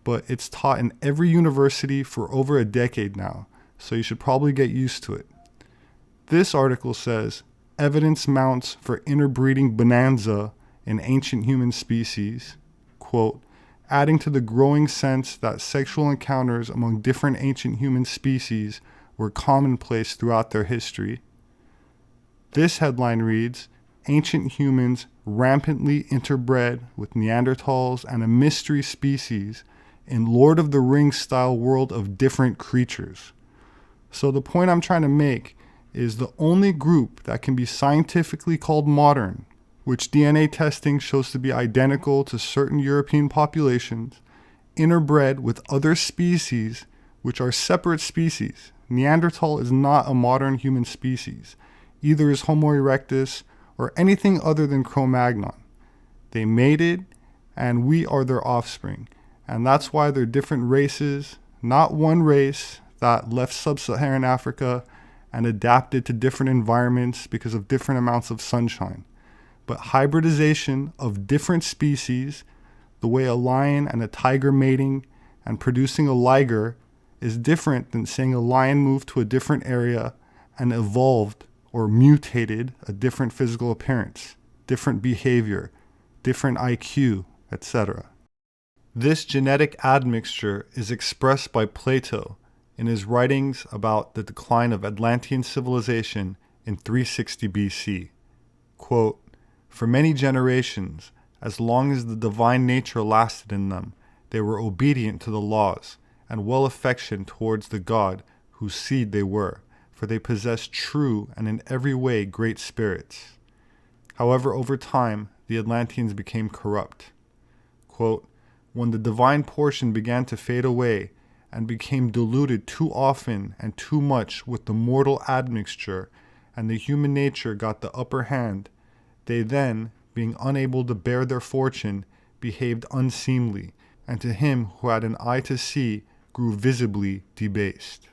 but it's taught in every university for over a decade now, so you should probably get used to it. This article says, evidence mounts for interbreeding bonanza in ancient human species, quote, adding to the growing sense that sexual encounters among different ancient human species were commonplace throughout their history. This headline reads, ancient humans rampantly interbred with Neanderthals and a mystery species in Lord of the Rings style world of different creatures. So the point I'm trying to make is the only group that can be scientifically called modern, which DNA testing shows to be identical to certain European populations, interbred with other species which are separate species. Neanderthal is not a modern human species. Either is Homo erectus or anything other than Cro-Magnon. They mated, and we are their offspring. And that's why they're different races, not one race that left sub-Saharan Africa and adapted to different environments because of different amounts of sunshine. But hybridization of different species, the way a lion and a tiger mating and producing a liger, is different than saying a lion moved to a different area and evolved or mutated a different physical appearance, different behavior, different IQ, etc. This genetic admixture is expressed by Plato in his writings about the decline of Atlantean civilization in 360 BC. Quote, for many generations, as long as the divine nature lasted in them, they were obedient to the laws and well affectioned towards the God whose seed they were, for they possessed true and in every way great spirits. However, over time, the Atlanteans became corrupt. Quote, when the divine portion began to fade away and became diluted too often and too much with the mortal admixture, and the human nature got the upper hand, they then, being unable to bear their fortune, behaved unseemly, and to him who had an eye to see, grew visibly debased.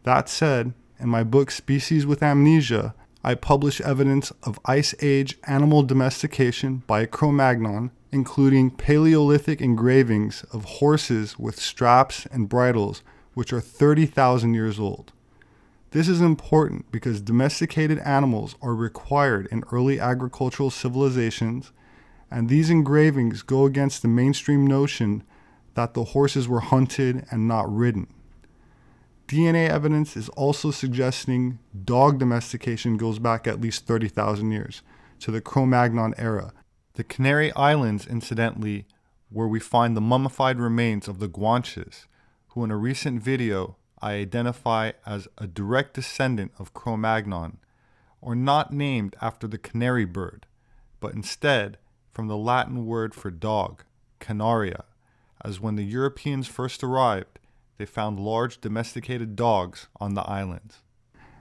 That said, in my book Species with Amnesia, I publish evidence of Ice Age animal domestication by Cro-Magnon, including Paleolithic engravings of horses with straps and bridles which are 30,000 years old. This is important because domesticated animals are required in early agricultural civilizations, and these engravings go against the mainstream notion that the horses were hunted and not ridden. DNA evidence is also suggesting dog domestication goes back at least 30,000 years, to the Cro-Magnon era. The Canary Islands, incidentally, where we find the mummified remains of the Guanches, who in a recent video I identify as a direct descendant of Cro-Magnon, are not named after the canary bird, but instead from the Latin word for dog, canaria, as when the Europeans first arrived, they found large domesticated dogs on the islands.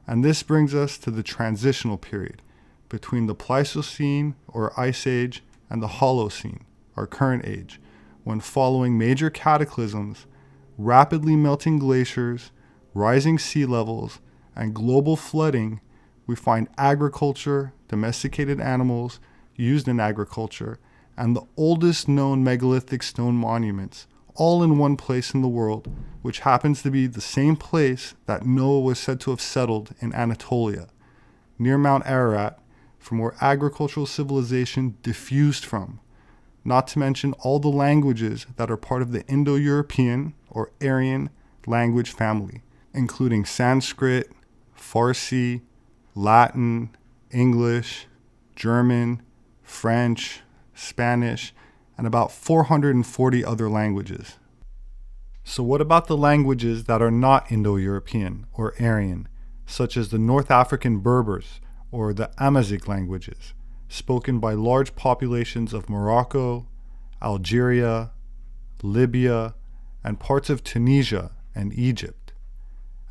And this brings us to the transitional period between the Pleistocene or Ice Age and the Holocene, our current age, when following major cataclysms, rapidly melting glaciers, rising sea levels, and global flooding, we find agriculture, domesticated animals used in agriculture, and the oldest known megalithic stone monuments, all in one place in the world, which happens to be the same place that Noah was said to have settled in Anatolia, near Mount Ararat, from where agricultural civilization diffused from, not to mention all the languages that are part of the Indo-European or Aryan language family, including Sanskrit, Farsi, Latin, English, German, French, Spanish, and about 440 other languages. So what about the languages that are not Indo-European or Aryan, such as the North African Berbers or the Amazigh languages, spoken by large populations of Morocco, Algeria, Libya, and parts of Tunisia and Egypt?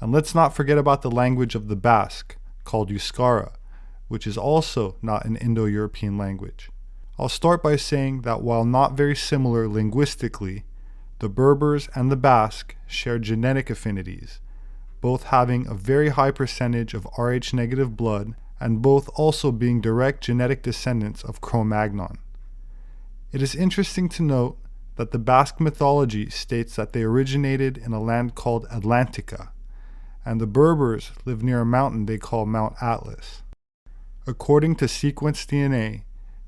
And let's not forget about the language of the Basque, called Euskara, which is also not an Indo-European language. I'll start by saying that while not very similar linguistically, the Berbers and the Basque share genetic affinities, both having a very high percentage of Rh-negative blood and both also being direct genetic descendants of Cro-Magnon. It is interesting to note that the Basque mythology states that they originated in a land called Atlantica, and the Berbers live near a mountain they call Mount Atlas. According to sequenced DNA,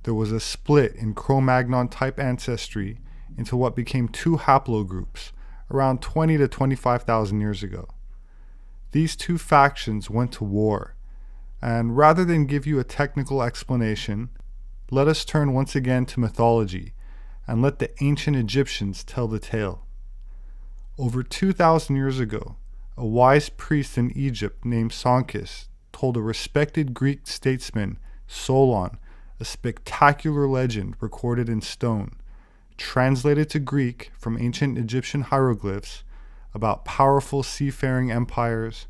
there was a split in Cro-Magnon type ancestry into what became two haplogroups around 20 to 25,000 years ago. These two factions went to war, and rather than give you a technical explanation, let us turn once again to mythology and let the ancient Egyptians tell the tale. Over 2,000 years ago, a wise priest in Egypt named Sankis told a respected Greek statesman, Solon, a spectacular legend recorded in stone, translated to Greek from ancient Egyptian hieroglyphs, about powerful seafaring empires,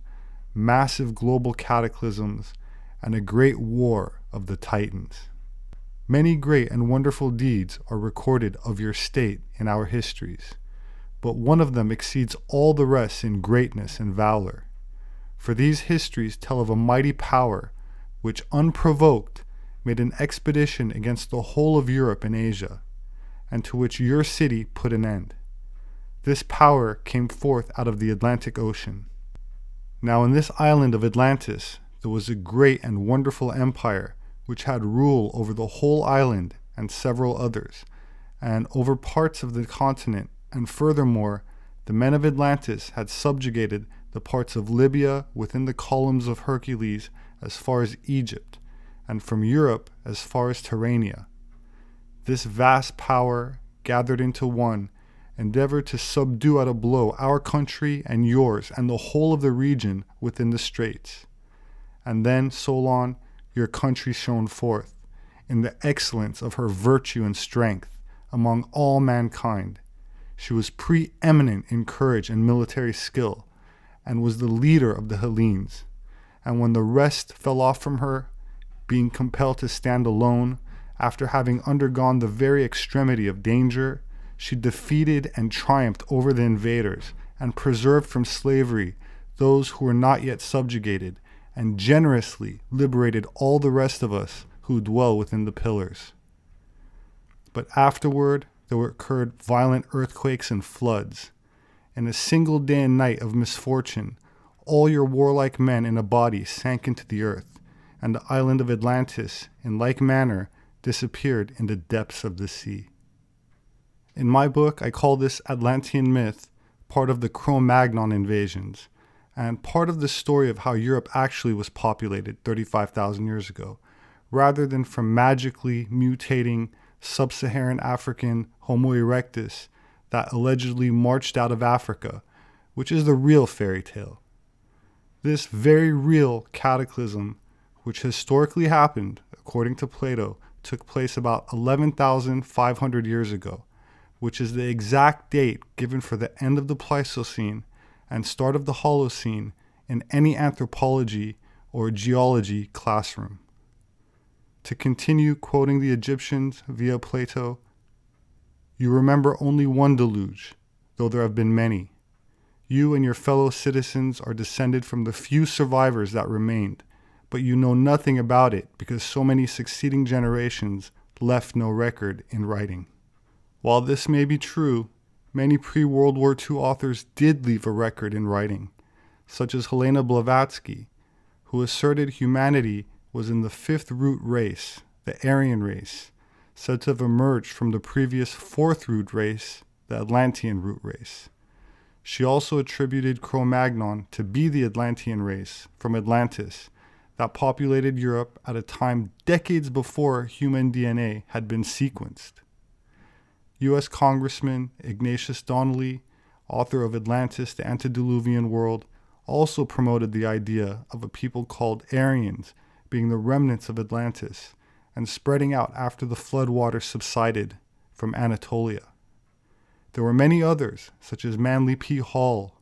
massive global cataclysms, and a great war of the Titans. Many great and wonderful deeds are recorded of your state in our histories, but one of them exceeds all the rest in greatness and valor. For these histories tell of a mighty power which, unprovoked, made an expedition against the whole of Europe and Asia, and to which your city put an end. This power came forth out of the Atlantic Ocean. Now in this island of Atlantis, there was a great and wonderful empire which had rule over the whole island and several others, and over parts of the continent, and furthermore, the men of Atlantis had subjugated the parts of Libya within the columns of Hercules as far as Egypt, and from Europe as far as Tyrrhenia. This vast power, gathered into one, endeavored to subdue at a blow our country and yours and the whole of the region within the straits. And then, Solon, your country shone forth, in the excellence of her virtue and strength, among all mankind. She was preeminent in courage and military skill, and was the leader of the Hellenes. And when the rest fell off from her, being compelled to stand alone, after having undergone the very extremity of danger, she defeated and triumphed over the invaders, and preserved from slavery those who were not yet subjugated, and generously liberated all the rest of us who dwell within the pillars. But afterward there occurred violent earthquakes and floods. In a single day and night of misfortune, all your warlike men in a body sank into the earth, and the island of Atlantis, in like manner, disappeared in the depths of the sea. In my book, I call this Atlantean myth part of the Cro-Magnon invasions, and part of the story of how Europe actually was populated 35,000 years ago, rather than from magically mutating sub-Saharan African Homo erectus that allegedly marched out of Africa, which is the real fairy tale. This very real cataclysm, which historically happened, according to Plato, took place about 11,500 years ago, which is the exact date given for the end of the Pleistocene and start of the Holocene in any anthropology or geology classroom. To continue quoting the Egyptians via Plato, you remember only one deluge, though there have been many. You and your fellow citizens are descended from the few survivors that remained, but you know nothing about it because so many succeeding generations left no record in writing. While this may be true, Many pre-World War II authors did leave a record in writing, such as Helena Blavatsky, who asserted humanity was in the fifth root race, the Aryan race, said to have emerged from the previous fourth root race, the Atlantean root race. She also attributed Cro-Magnon to be the Atlantean race from Atlantis that populated Europe at a time decades before human DNA had been sequenced. U.S. Congressman Ignatius Donnelly, author of Atlantis, the Antediluvian World, also promoted the idea of a people called Aryans being the remnants of Atlantis and spreading out after the floodwaters subsided from Anatolia. There were many others, such as Manly P. Hall,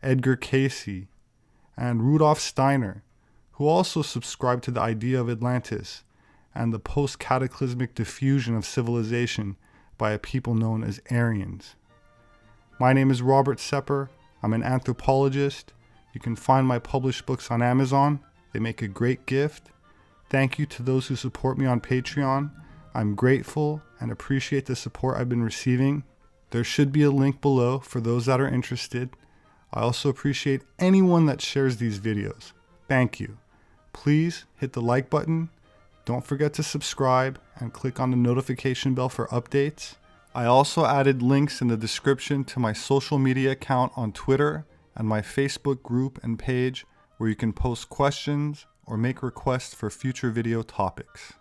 Edgar Cayce, and Rudolf Steiner, who also subscribed to the idea of Atlantis and the post-cataclysmic diffusion of civilization by a people known as Aryans. My name is Robert Sepehr. I'm an anthropologist. You can find my published books on Amazon. They make a great gift. Thank you to those who support me on Patreon. I'm grateful and appreciate the support I've been receiving. There should be a link below for those that are interested. I also appreciate anyone that shares these videos. Thank you. Please hit the like button. Don't forget to subscribe and click on the notification bell for updates. I also added links in the description to my social media account on Twitter and my Facebook group and page where you can post questions or make requests for future video topics.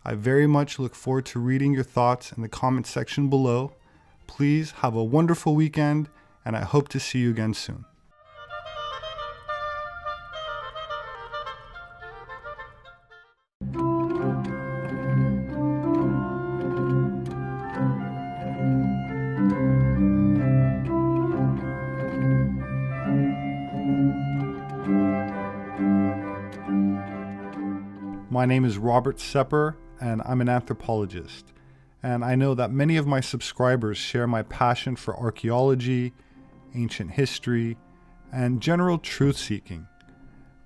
I very much look forward to reading your thoughts in the comment section below. Please have a wonderful weekend, and I hope to see you again soon. My name is Robert Sepehr, and I'm an anthropologist. And I know that many of my subscribers share my passion for archaeology, ancient history, and general truth-seeking.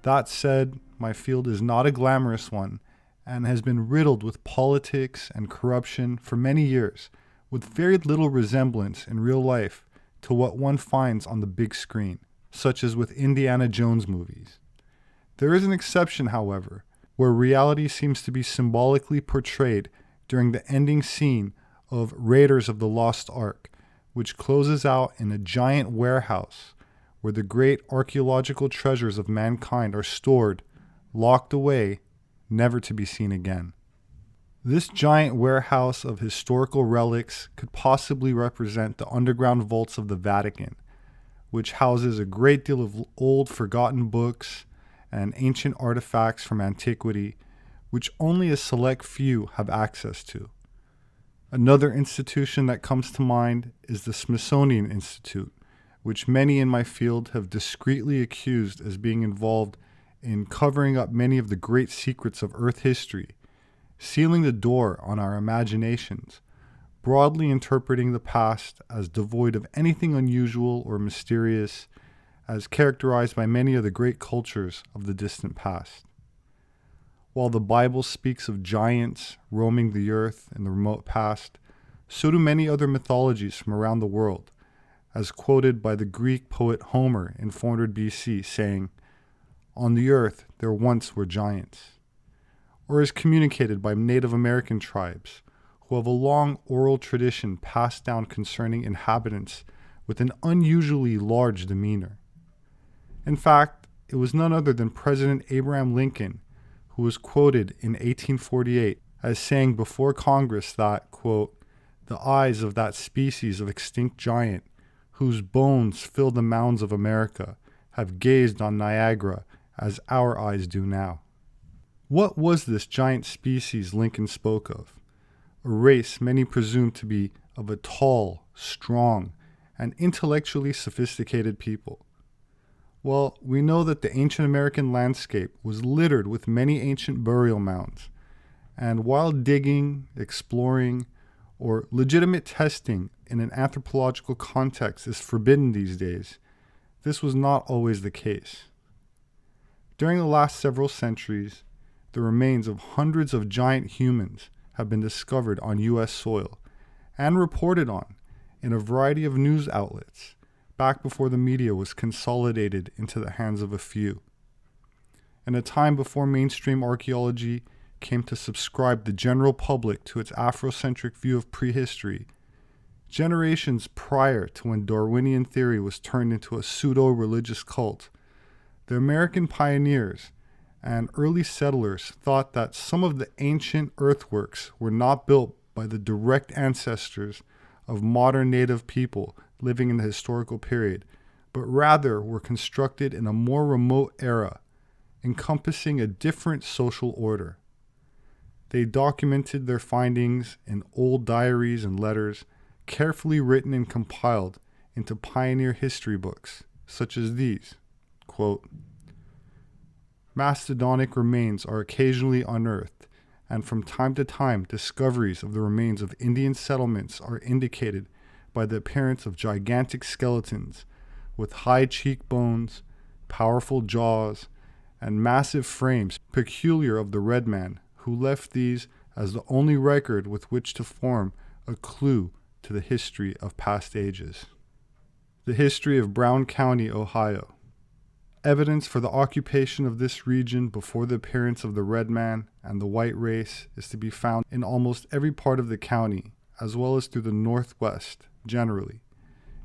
That said, my field is not a glamorous one and has been riddled with politics and corruption for many years, with very little resemblance in real life to what one finds on the big screen, such as with Indiana Jones movies. There is an exception, however, where reality seems to be symbolically portrayed during the ending scene of Raiders of the Lost Ark, which closes out in a giant warehouse where the great archaeological treasures of mankind are stored, locked away, never to be seen again. This giant warehouse of historical relics could possibly represent the underground vaults of the Vatican, which houses a great deal of old forgotten books and ancient artifacts from antiquity, which only a select few have access to. Another institution that comes to mind is the Smithsonian Institute, which many in my field have discreetly accused as being involved in covering up many of the great secrets of Earth history, sealing the door on our imaginations, broadly interpreting the past as devoid of anything unusual or mysterious, as characterized by many of the great cultures of the distant past. While the Bible speaks of giants roaming the earth in the remote past, so do many other mythologies from around the world, as quoted by the Greek poet Homer in 400 BC, saying, "On the earth there once were giants," or as communicated by Native American tribes, who have a long oral tradition passed down concerning inhabitants with an unusually large demeanor. In fact, it was none other than President Abraham Lincoln who was quoted in 1848 as saying before Congress that, quote, "the eyes of that species of extinct giant, whose bones fill the mounds of America, have gazed on Niagara as our eyes do now." What was this giant species Lincoln spoke of? A race many presume to be of a tall, strong, and intellectually sophisticated people. Well, we know that the ancient American landscape was littered with many ancient burial mounds, and while digging, exploring, or legitimate testing in an anthropological context is forbidden these days, this was not always the case. During the last several centuries, the remains of hundreds of giant humans have been discovered on U.S. soil and reported on in a variety of news outlets, back before the media was consolidated into the hands of a few. In a time before mainstream archaeology came to subscribe the general public to its Afrocentric view of prehistory, generations prior to when Darwinian theory was turned into a pseudo-religious cult, the American pioneers and early settlers thought that some of the ancient earthworks were not built by the direct ancestors of modern native people living in the historical period, but rather were constructed in a more remote era, encompassing a different social order. They documented their findings in old diaries and letters, carefully written and compiled into pioneer history books, such as these. Quote, "Mastodonic remains are occasionally unearthed, and from time to time discoveries of the remains of Indian settlements are indicated by the appearance of gigantic skeletons with high cheekbones, powerful jaws, and massive frames peculiar of the red man, who left these as the only record with which to form a clue to the history of past ages." The history of Brown County, Ohio. Evidence for the occupation of this region before the appearance of the red man and the white race is to be found in almost every part of the county, as well as through the northwest generally,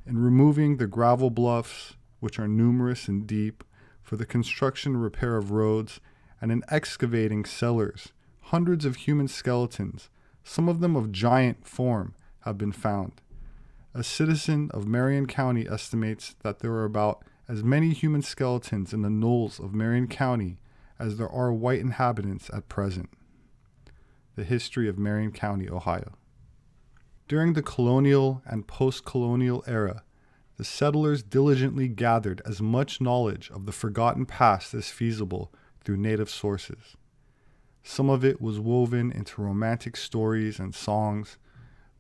in removing the gravel bluffs, which are numerous and deep, for the construction and repair of roads, and in excavating cellars. Hundreds of human skeletons, some of them of giant form, have been found. A citizen of Marion County estimates that there are about as many human skeletons in the knolls of Marion County as there are white inhabitants at present. The history of Marion County, Ohio. During the colonial and post-colonial era, the settlers diligently gathered as much knowledge of the forgotten past as feasible through native sources. Some of it was woven into romantic stories and songs,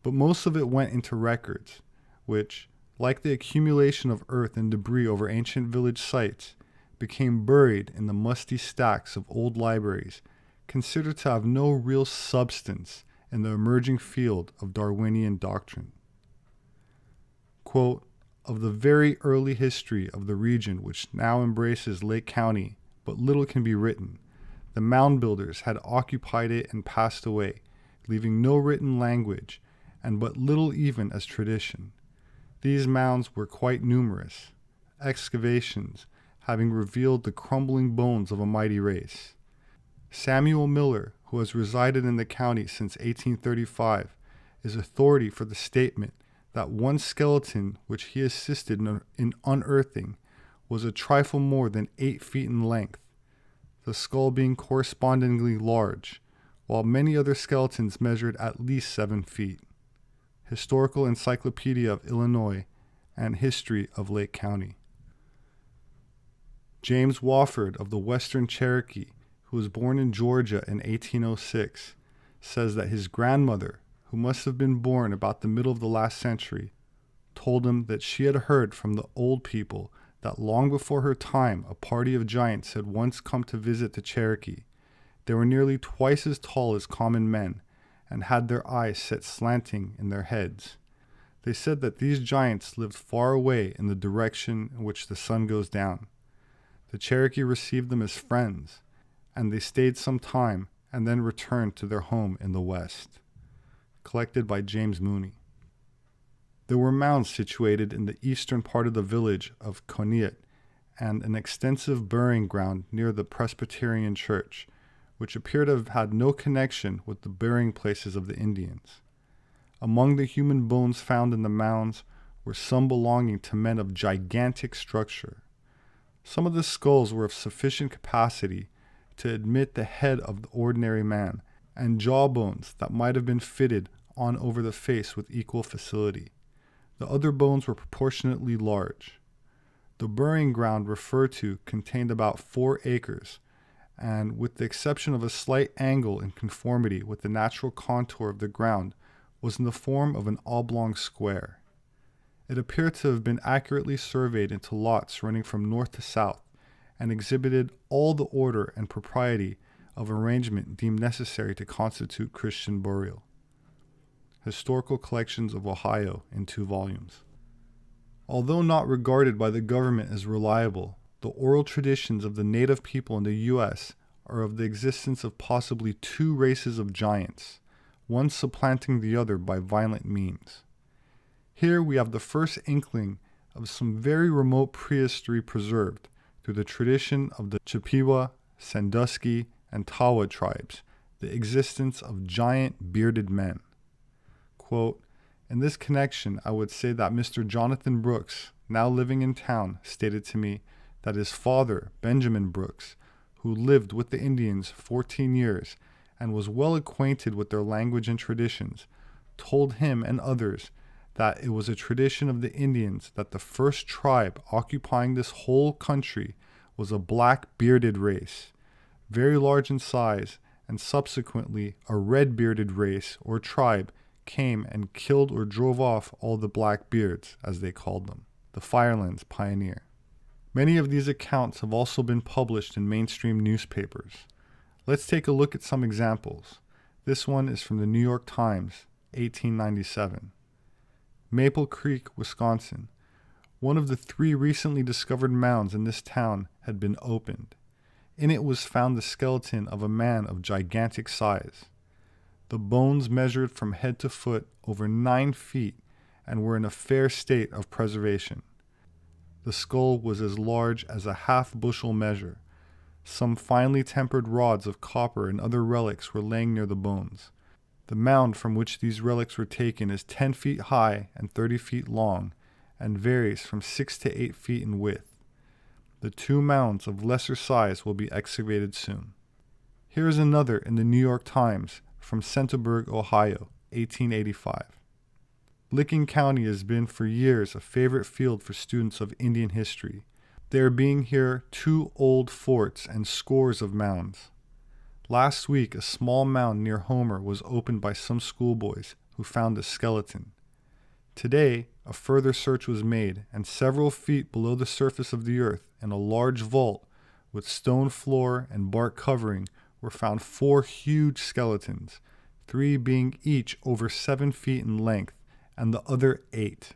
but most of it went into records, which, like the accumulation of earth and debris over ancient village sites, became buried in the musty stacks of old libraries, considered to have no real substance in the emerging field of Darwinian doctrine. Quote, "Of the very early history of the region which now embraces Lake County, but little can be written. The mound builders had occupied it and passed away, leaving no written language, and but little even as tradition. These mounds were quite numerous, excavations having revealed the crumbling bones of a mighty race. Samuel Miller, who has resided in the county since 1835, is authority for the statement that one skeleton which he assisted in unearthing was a trifle more than 8 feet in length, the skull being correspondingly large, while many other skeletons measured at least 7 feet. Historical Encyclopedia of Illinois and History of Lake County." James Wofford of the Western Cherokee, who was born in Georgia in 1806, says that his grandmother, who must have been born about the middle of the last century, told him that she had heard from the old people that long before her time a party of giants had once come to visit the Cherokee. They were nearly twice as tall as common men, and had their eyes set slanting in their heads. They said that these giants lived far away in the direction in which the sun goes down. The Cherokee received them as friends, and they stayed some time and then returned to their home in the west. Collected by James Mooney. There were mounds situated in the eastern part of the village of Conneaut, and an extensive burying ground near the Presbyterian church, which appear to have had no connection with the burying places of the Indians. Among the human bones found in the mounds were some belonging to men of gigantic structure. Some of the skulls were of sufficient capacity to admit the head of the ordinary man, and jawbones that might have been fitted on over the face with equal facility. The other bones were proportionately large. The burying ground referred to contained about 4 acres, and with the exception of a slight angle in conformity with the natural contour of the ground, was in the form of an oblong square. It appeared to have been accurately surveyed into lots running from north to south, and exhibited all the order and propriety of arrangement deemed necessary to constitute Christian burial. Historical Collections of Ohio in 2 volumes. Although not regarded by the government as reliable, the oral traditions of the native people in the U.S. are of the existence of possibly 2 races of giants, one supplanting the other by violent means. Here we have the first inkling of some very remote prehistory preserved through the tradition of the Chippewa, Sandusky, and Tawa tribes, the existence of giant bearded men. Quote, "In this connection, I would say that Mr. Jonathan Brooks, now living in town, stated to me that his father, Benjamin Brooks, who lived with the Indians 14 years and was well acquainted with their language and traditions, told him and others that it was a tradition of the Indians that the first tribe occupying this whole country was a black bearded race, very large in size, and subsequently a red bearded race or tribe came and killed or drove off all the black beards, as they called them, the Firelands pioneer." Many of these accounts have also been published in mainstream newspapers. Let's take a look at some examples. This one is from the New York Times, 1897. Maple Creek, Wisconsin. One of the 3 recently discovered mounds in this town had been opened. In it was found the skeleton of a man of gigantic size. The bones measured from head to foot over 9 feet and were in a fair state of preservation. The skull was as large as a half-bushel measure. Some finely tempered rods of copper and other relics were laying near the bones. The mound from which these relics were taken is 10 feet high and 30 feet long, and varies from 6 to 8 feet in width. The 2 mounds of lesser size will be excavated soon. Here is another in the New York Times from Centerburg, Ohio, 1885. Licking County has been for years a favorite field for students of Indian history, there being here 2 old forts and scores of mounds. Last week, a small mound near Homer was opened by some schoolboys who found a skeleton. Today, a further search was made, and several feet below the surface of the earth, in a large vault with stone floor and bark covering, were found 4 huge skeletons, 3 being each over 7 feet in length, and the other 8.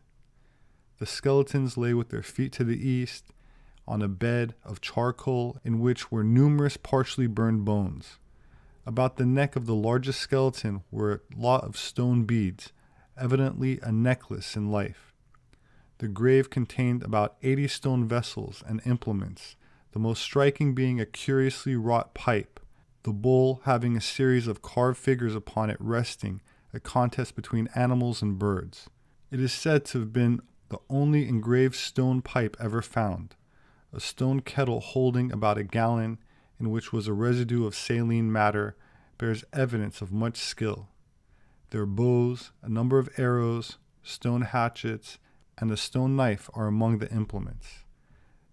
The skeletons lay with their feet to the east, on a bed of charcoal in which were numerous partially burned bones. About the neck of the largest skeleton were a lot of stone beads, evidently a necklace in life. The grave contained about 80 stone vessels and implements, the most striking being a curiously wrought pipe, the bowl having a series of carved figures upon it resting, a contest between animals and birds. It is said to have been the only engraved stone pipe ever found, a stone kettle holding about a gallon, in which was a residue of saline matter, bears evidence of much skill. Their bows, a number of arrows, stone hatchets, and a stone knife are among the implements.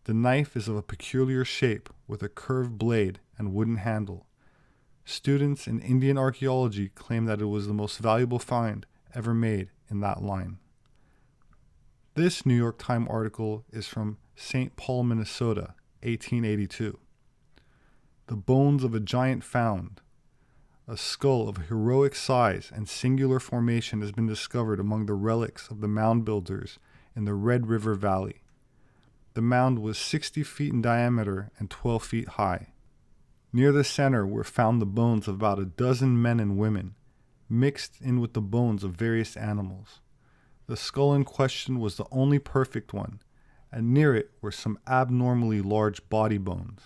The knife is of a peculiar shape, with a curved blade and wooden handle. Students in Indian archaeology claim that it was the most valuable find ever made in that line. This New York Times article is from St. Paul, Minnesota, 1882. The bones of a giant found. A skull of heroic size and singular formation has been discovered among the relics of the mound builders in the Red River Valley. The mound was 60 feet in diameter and 12 feet high. Near the center were found the bones of about a dozen men and women, mixed in with the bones of various animals. The skull in question was the only perfect one, and near it were some abnormally large body bones.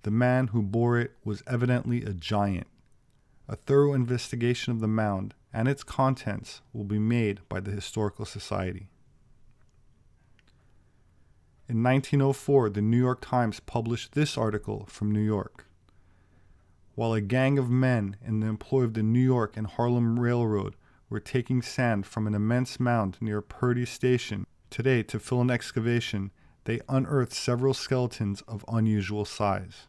The man who bore it was evidently a giant. A thorough investigation of the mound and its contents will be made by the Historical Society. In 1904, the New York Times published this article from New York. While a gang of men in the employ of the New York and Harlem Railroad were taking sand from an immense mound near Purdy Station today to fill an excavation, they unearthed several skeletons of unusual size.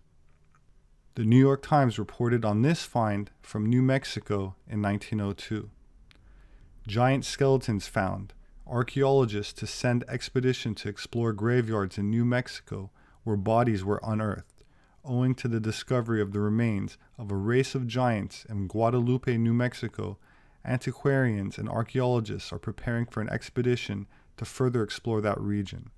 The New York Times reported on this find from New Mexico in 1902. Giant skeletons found. Archaeologists to send expedition to explore graveyards in New Mexico where bodies were unearthed, owing to the discovery of the remains of a race of giants in Guadalupe, New Mexico, antiquarians and archaeologists are preparing for an expedition to further explore that region.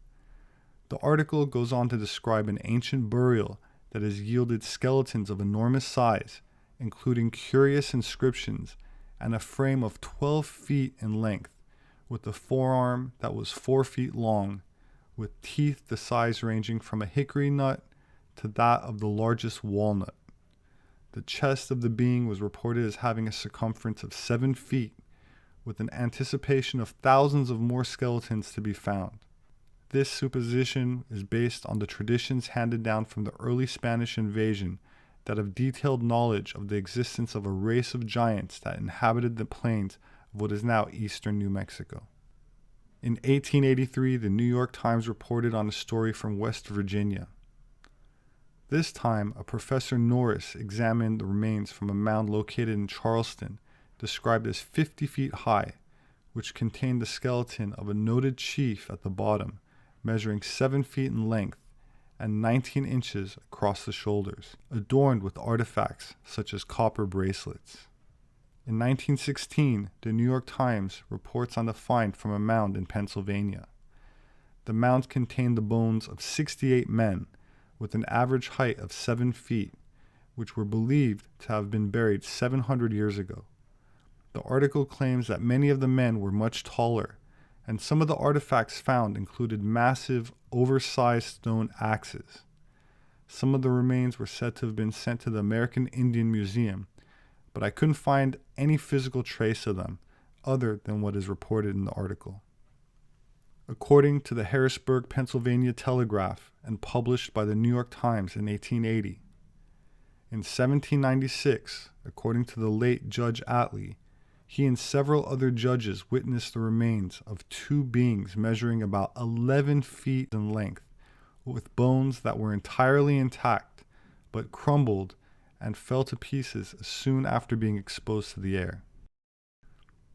The article goes on to describe an ancient burial that has yielded skeletons of enormous size, including curious inscriptions and a frame of 12 feet in length, with a forearm that was 4 feet long, with teeth the size ranging from a hickory nut to that of the largest walnut. The chest of the being was reported as having a circumference of 7 feet, with an anticipation of thousands of more skeletons to be found. This supposition is based on the traditions handed down from the early Spanish invasion that have detailed knowledge of the existence of a race of giants that inhabited the plains of what is now eastern New Mexico. In 1883, the New York Times reported on a story from West Virginia. This time, a Professor Norris examined the remains from a mound located in Charleston, described as 50 feet high, which contained the skeleton of a noted chief at the bottom, measuring 7 feet in length and 19 inches across the shoulders, adorned with artifacts such as copper bracelets. In 1916, the New York Times reports on the find from a mound in Pennsylvania. The mound contained the bones of 68 men, with an average height of 7 feet, which were believed to have been buried 700 years ago. The article claims that many of the men were much taller, and some of the artifacts found included massive, oversized stone axes. Some of the remains were said to have been sent to the American Indian Museum, but I couldn't find any physical trace of them other than what is reported in the article. According to the Harrisburg, Pennsylvania Telegraph and published by the New York Times in 1880, in 1796, according to the late Judge Atlee, he and several other judges witnessed the remains of 2 beings measuring about 11 feet in length, with bones that were entirely intact, but crumbled and fell to pieces soon after being exposed to the air.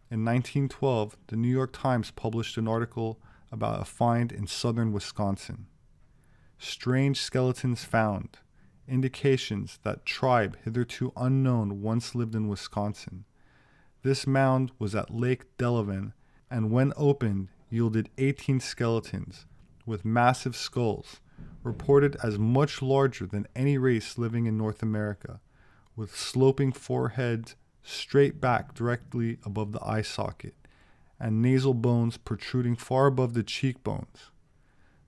In 1912, the New York Times published an article about a find in southern Wisconsin. Strange skeletons found, indications that tribe hitherto unknown once lived in Wisconsin. This mound was at Lake Delavan, and when opened, yielded 18 skeletons, with massive skulls, reported as much larger than any race living in North America, with sloping foreheads straight back directly above the eye socket, and nasal bones protruding far above the cheekbones.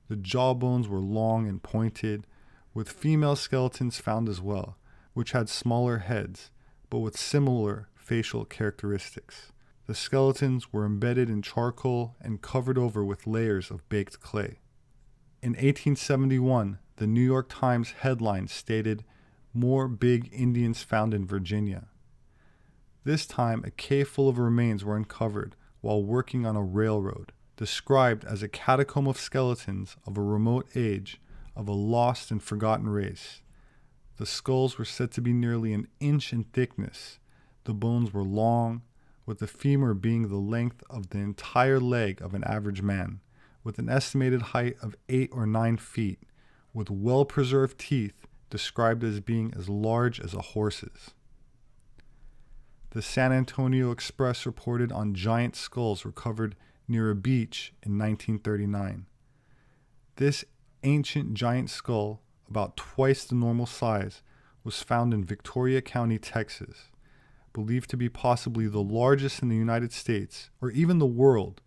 The jawbones were long and pointed, with female skeletons found as well, which had smaller heads, but with similar facial characteristics. The skeletons were embedded in charcoal and covered over with layers of baked clay. In 1871, the New York Times headline stated, "More big Indians found in Virginia." This time, a cave full of remains were uncovered while working on a railroad, described as a catacomb of skeletons of a remote age of a lost and forgotten race. The skulls were said to be nearly an inch in thickness. The bones were long, with the femur being the length of the entire leg of an average man, with an estimated height of 8 or 9 feet, with well-preserved teeth described as being as large as a horse's. The San Antonio Express reported on giant skulls recovered near a beach in 1939. This ancient giant skull, about twice the normal size, was found in Victoria County, Texas, believed to be possibly the largest in the United States, or even the world.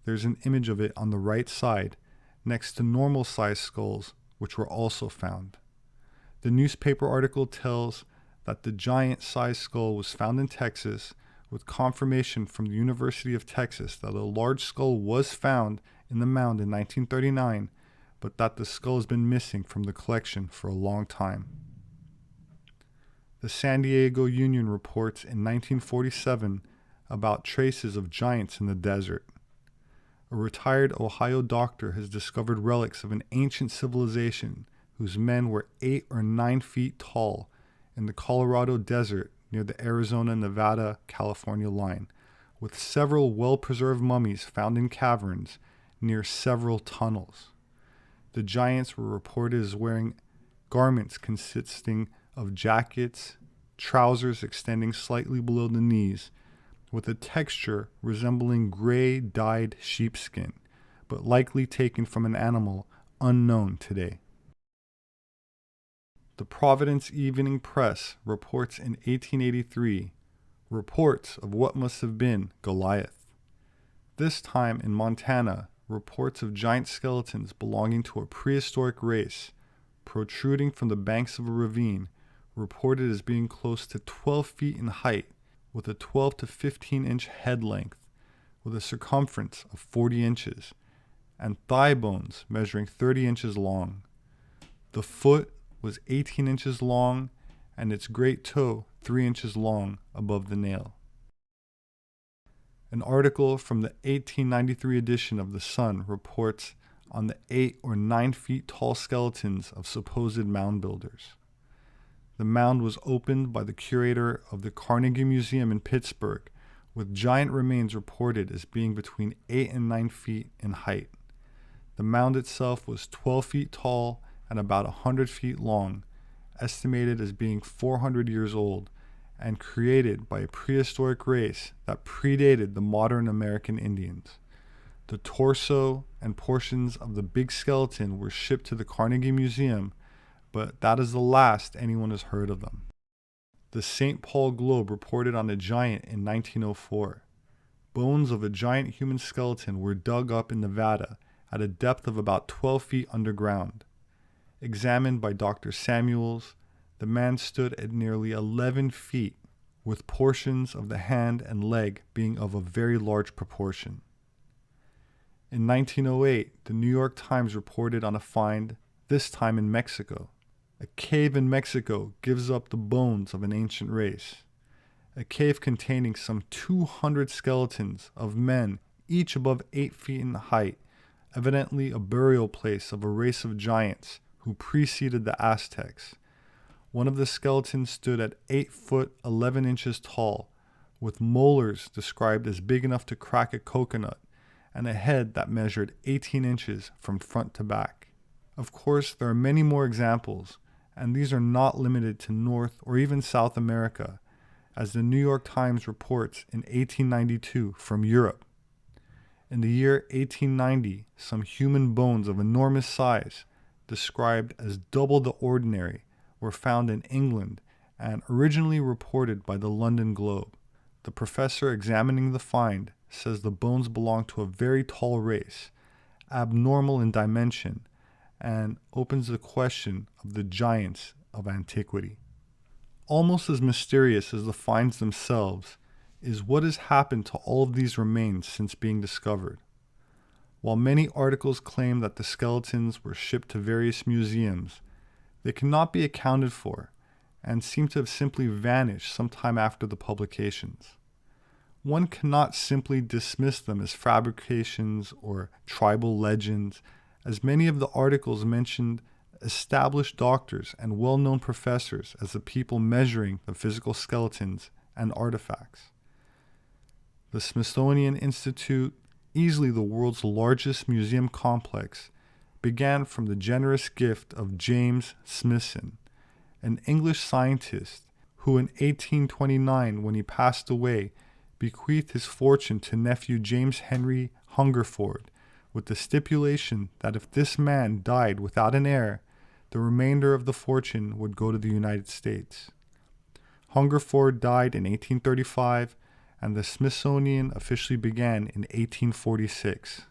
There's an image of it on the right side, next to normal-sized skulls, which were also found. The newspaper article tells that the giant-sized skull was found in Texas, with confirmation from the University of Texas that a large skull was found in the mound in 1939, but that the skull has been missing from the collection for a long time. The San Diego Union reports in 1947 about traces of giants in the desert. A retired Ohio doctor has discovered relics of an ancient civilization whose men were 8 or 9 feet tall in the Colorado desert near the Arizona, Nevada, California line, with several well-preserved mummies found in caverns near several tunnels. The giants were reported as wearing garments consisting of jackets, trousers extending slightly below the knees, with a texture resembling gray dyed sheepskin, but likely taken from an animal unknown today. The Providence Evening Press reports in 1883 reports of what must have been Goliath. This time in Montana, reports of giant skeletons belonging to a prehistoric race protruding from the banks of a ravine, reported as being close to 12 feet in height, with a 12 to 15-inch head length, with a circumference of 40 inches, and thigh bones measuring 30 inches long. The foot was 18 inches long, and its great toe 3 inches long above the nail. An article from the 1893 edition of The Sun reports on the 8 or 9 feet tall skeletons of supposed mound builders. The mound was opened by the curator of the Carnegie Museum in Pittsburgh, with giant remains reported as being between 8 and 9 feet in height. The mound itself was 12 feet tall and about 100 feet long, estimated as being 400 years old, and created by a prehistoric race that predated the modern American Indians. The torso and portions of the big skeleton were shipped to the Carnegie Museum, but that is the last anyone has heard of them. The St. Paul Globe reported on a giant in 1904. Bones of a giant human skeleton were dug up in Nevada at a depth of about 12 feet underground. Examined by Dr. Samuels, the man stood at nearly 11 feet, with portions of the hand and leg being of a very large proportion. In 1908, the New York Times reported on a find, this time in Mexico. A cave in Mexico gives up the bones of an ancient race. A cave containing some 200 skeletons of men, each above 8 feet in height, evidently a burial place of a race of giants who preceded the Aztecs. One of the skeletons stood at 8 foot 11 inches tall, with molars described as big enough to crack a coconut, and a head that measured 18 inches from front to back. Of course, there are many more examples, and these are not limited to North or even South America, as the New York Times reports in 1892 from Europe. In the year 1890, some human bones of enormous size, described as double the ordinary, were found in England and originally reported by the London Globe. The professor examining the find says the bones belong to a very tall race, abnormal in dimension, and opens the question of the giants of antiquity. Almost as mysterious as the finds themselves is what has happened to all of these remains since being discovered. While many articles claim that the skeletons were shipped to various museums, they cannot be accounted for and seem to have simply vanished sometime after the publications. One cannot simply dismiss them as fabrications or tribal legends, as many of the articles mentioned established doctors and well-known professors as the people measuring the physical skeletons and artifacts. The Smithsonian Institute, easily the world's largest museum complex, began from the generous gift of James Smithson, an English scientist who in 1829, when he passed away, bequeathed his fortune to nephew James Henry Hungerford, with the stipulation that if this man died without an heir, the remainder of the fortune would go to the United States. Hungerford died in 1835, and the Smithsonian officially began in 1846.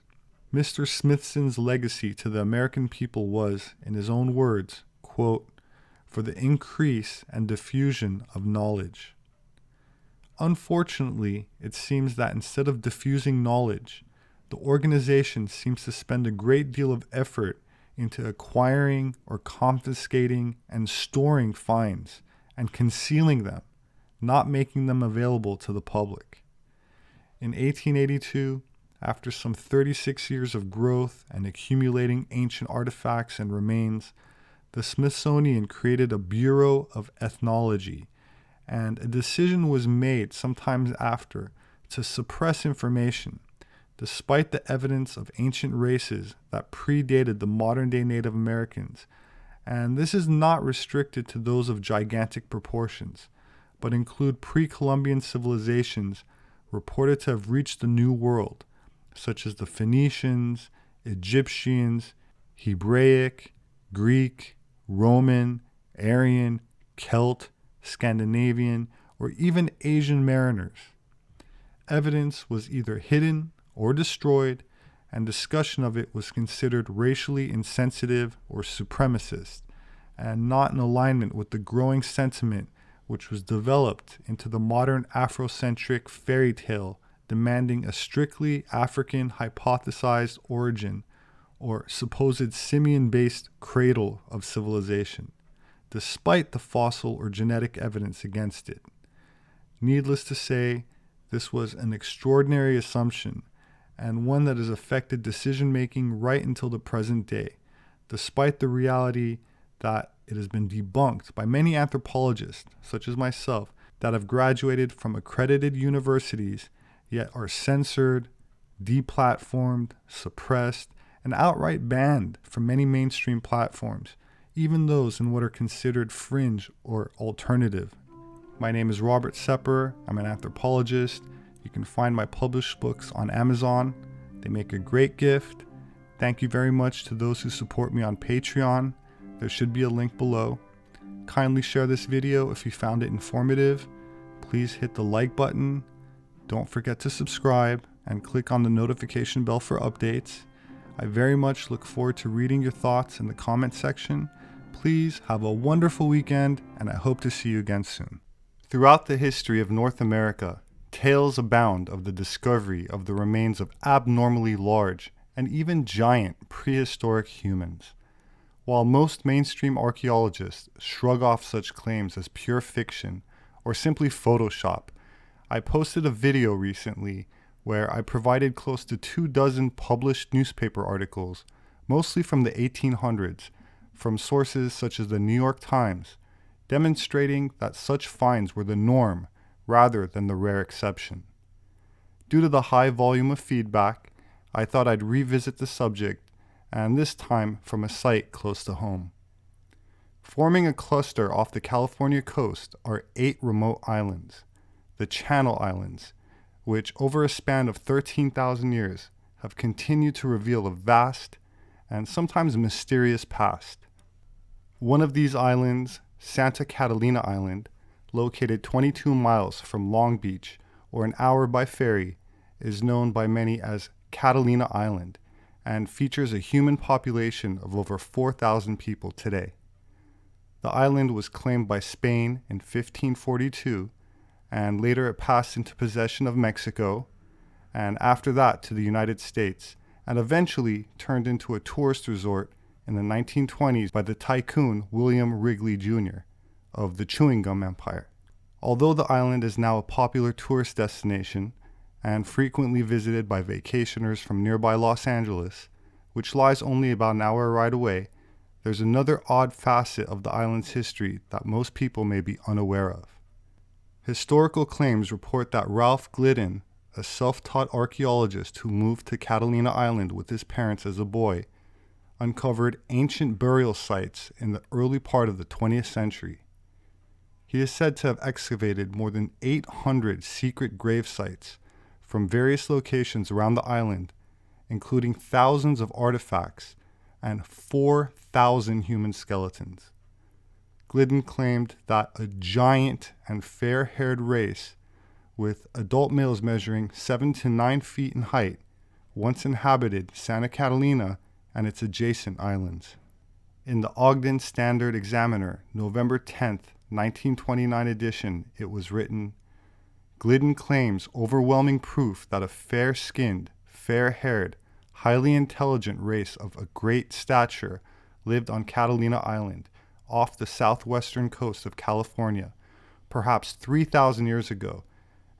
Mr. Smithson's legacy to the American people was, in his own words, quote, "for the increase and diffusion of knowledge." Unfortunately, it seems that instead of diffusing knowledge, the organization seems to spend a great deal of effort into acquiring or confiscating and storing finds and concealing them, not making them available to the public. In 1882, after some 36 years of growth and accumulating ancient artifacts and remains, the Smithsonian created a Bureau of Ethnology, and a decision was made sometimes after to suppress information, despite the evidence of ancient races that predated the modern-day Native Americans. And this is not restricted to those of gigantic proportions, but include pre-Columbian civilizations reported to have reached the New World, such as the Phoenicians, Egyptians, Hebraic, Greek, Roman, Aryan, Celt, Scandinavian, or even Asian mariners. Evidence was either hidden or destroyed, and discussion of it was considered racially insensitive or supremacist, and not in alignment with the growing sentiment which was developed into the modern Afrocentric fairy tale demanding a strictly African hypothesized origin or supposed simian-based cradle of civilization, despite the fossil or genetic evidence against it. Needless to say, this was an extraordinary assumption, and one that has affected decision-making right until the present day, despite the reality that it has been debunked by many anthropologists, such as myself, that have graduated from accredited universities, yet are censored, deplatformed, suppressed, and outright banned from many mainstream platforms, even those in what are considered fringe or alternative. My name is Robert Sepehr. I'm an anthropologist. You can find my published books on Amazon. They make a great gift. Thank you very much to those who support me on Patreon. There should be a link below. Kindly share this video if you found it informative. Please hit the like button. Don't forget to subscribe and click on the notification bell for updates. I very much look forward to reading your thoughts in the comment section. Please have a wonderful weekend, and I hope to see you again soon. Throughout the history of North America, tales abound of the discovery of the remains of abnormally large and even giant prehistoric humans. While most mainstream archaeologists shrug off such claims as pure fiction or simply Photoshop, I posted a video recently where I provided close to 24 published newspaper articles, mostly from the 1800s, from sources such as the New York Times, demonstrating that such finds were the norm rather than the rare exception. Due to the high volume of feedback, I thought I'd revisit the subject, and this time from a site close to home. Forming a cluster off the California coast are 8 remote islands, the Channel Islands, which over a span of 13,000 years have continued to reveal a vast and sometimes mysterious past. One of these islands, Santa Catalina Island, located 22 miles from Long Beach or an hour by ferry, is known by many as Catalina Island and features a human population of over 4,000 people today. The island was claimed by Spain in 1542, and later it passed into possession of Mexico, and after that to the United States, and eventually turned into a tourist resort in the 1920s by the tycoon William Wrigley Jr. of the chewing gum empire. Although the island is now a popular tourist destination and frequently visited by vacationers from nearby Los Angeles, which lies only about an hour ride away, there's another odd facet of the island's history that most people may be unaware of. Historical claims report that Ralph Glidden, a self-taught archaeologist who moved to Catalina Island with his parents as a boy, uncovered ancient burial sites in the early part of the 20th century. He is said to have excavated more than 800 secret grave sites from various locations around the island, including thousands of artifacts and 4,000 human skeletons. Glidden claimed that a giant and fair-haired race with adult males measuring 7 to 9 feet in height once inhabited Santa Catalina and its adjacent islands. In the Ogden Standard Examiner, November 10, 1929 edition, it was written, Glidden claims overwhelming proof that a fair-skinned, fair-haired, highly intelligent race of a great stature lived on Catalina Island, off the southwestern coast of California, perhaps 3,000 years ago,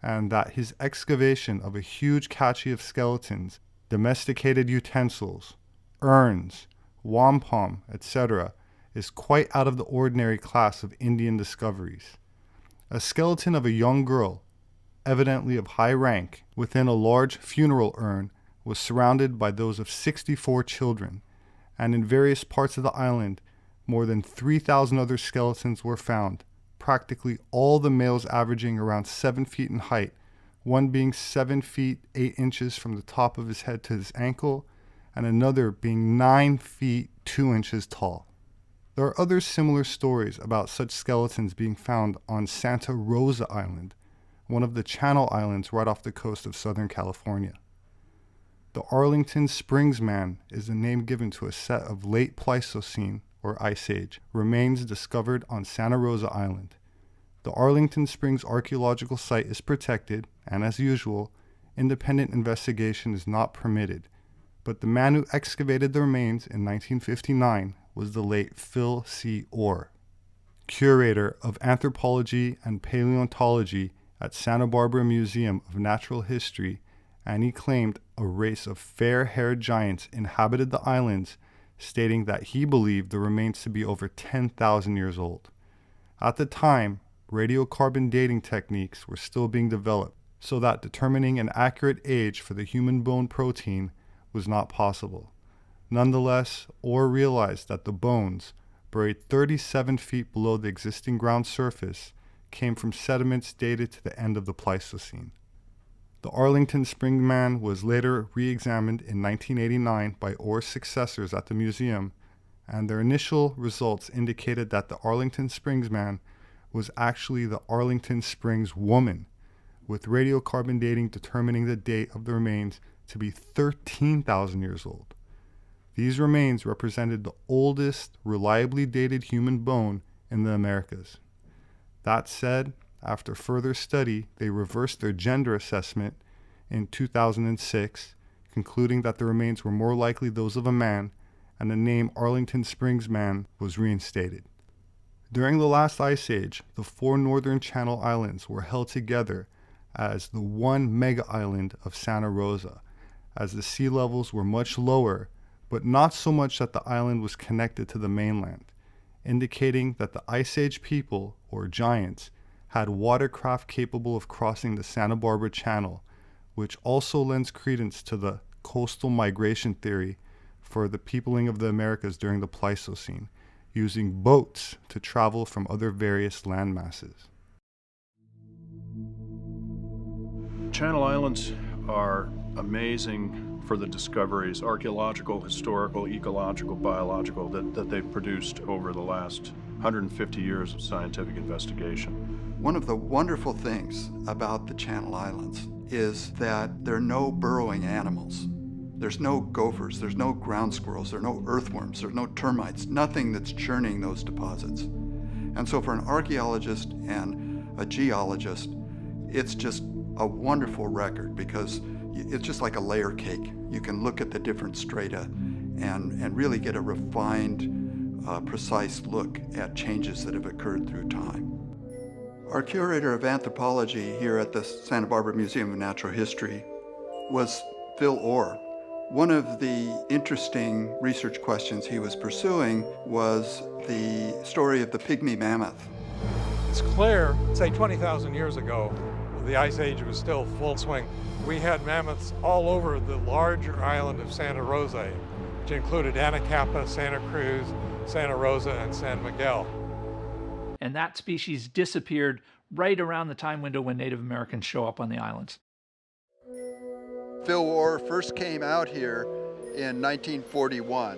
and that his excavation of a huge cache of skeletons, domesticated utensils, urns, wampum, etc., is quite out of the ordinary class of Indian discoveries. A skeleton of a young girl, evidently of high rank, within a large funeral urn, was surrounded by those of 64 children, and in various parts of the island, more than 3,000 other skeletons were found, practically all the males averaging around 7 feet in height, one being 7 feet 8 inches from the top of his head to his ankle, and another being 9 feet 2 inches tall. There are other similar stories about such skeletons being found on Santa Rosa Island, one of the Channel Islands right off the coast of Southern California. The Arlington Springs Man is the name given to a set of late Pleistocene, or Ice Age, remains discovered on Santa Rosa Island. The Arlington Springs archaeological site is protected, and as usual, independent investigation is not permitted, but the man who excavated the remains in 1959 was the late Phil C. Orr, curator of anthropology and paleontology at Santa Barbara Museum of Natural History, and he claimed a race of fair-haired giants inhabited the islands, stating that he believed the remains to be over 10,000 years old. At the time, radiocarbon dating techniques were still being developed, so that determining an accurate age for the human bone protein was not possible. Nonetheless, Orr realized that the bones, buried 37 feet below the existing ground surface, came from sediments dated to the end of the Pleistocene. The Arlington Springs Man was later re-examined in 1989 by Orr's successors at the museum, and their initial results indicated that the Arlington Springs Man was actually the Arlington Springs Woman, with radiocarbon dating determining the date of the remains to be 13,000 years old. These remains represented the oldest reliably dated human bone in the Americas. That said, after further study, they reversed their gender assessment in 2006, concluding that the remains were more likely those of a man, and the name Arlington Springs Man was reinstated. During the last ice age, the 4 northern Channel Islands were held together as the one mega-island of Santa Rosa, as the sea levels were much lower, but not so much that the island was connected to the mainland, indicating that the Ice Age people, or giants, had watercraft capable of crossing the Santa Barbara Channel, which also lends credence to the coastal migration theory for the peopling of the Americas during the Pleistocene, using boats to travel from other various land masses. Channel Islands are amazing for the discoveries, archaeological, historical, ecological, biological, that they've produced over the last 150 years of scientific investigation. One of the wonderful things about the Channel Islands is that there are no burrowing animals. There's no gophers, there's no ground squirrels, there are no earthworms, there's no termites, nothing that's churning those deposits. And so for an archaeologist and a geologist, it's just a wonderful record because it's just like a layer cake. You can look at the different strata and really get a refined, precise look at changes that have occurred through time. Our curator of anthropology here at the Santa Barbara Museum of Natural History was Phil Orr. One of the interesting research questions he was pursuing was the story of the pygmy mammoth. It's clear, say 20,000 years ago, the Ice Age was still full swing. We had mammoths all over the larger island of Santa Rosa, which included Anacapa, Santa Cruz, Santa Rosa, and San Miguel. And that species disappeared right around the time window when Native Americans show up on the islands. Phil Orr first came out here in 1941,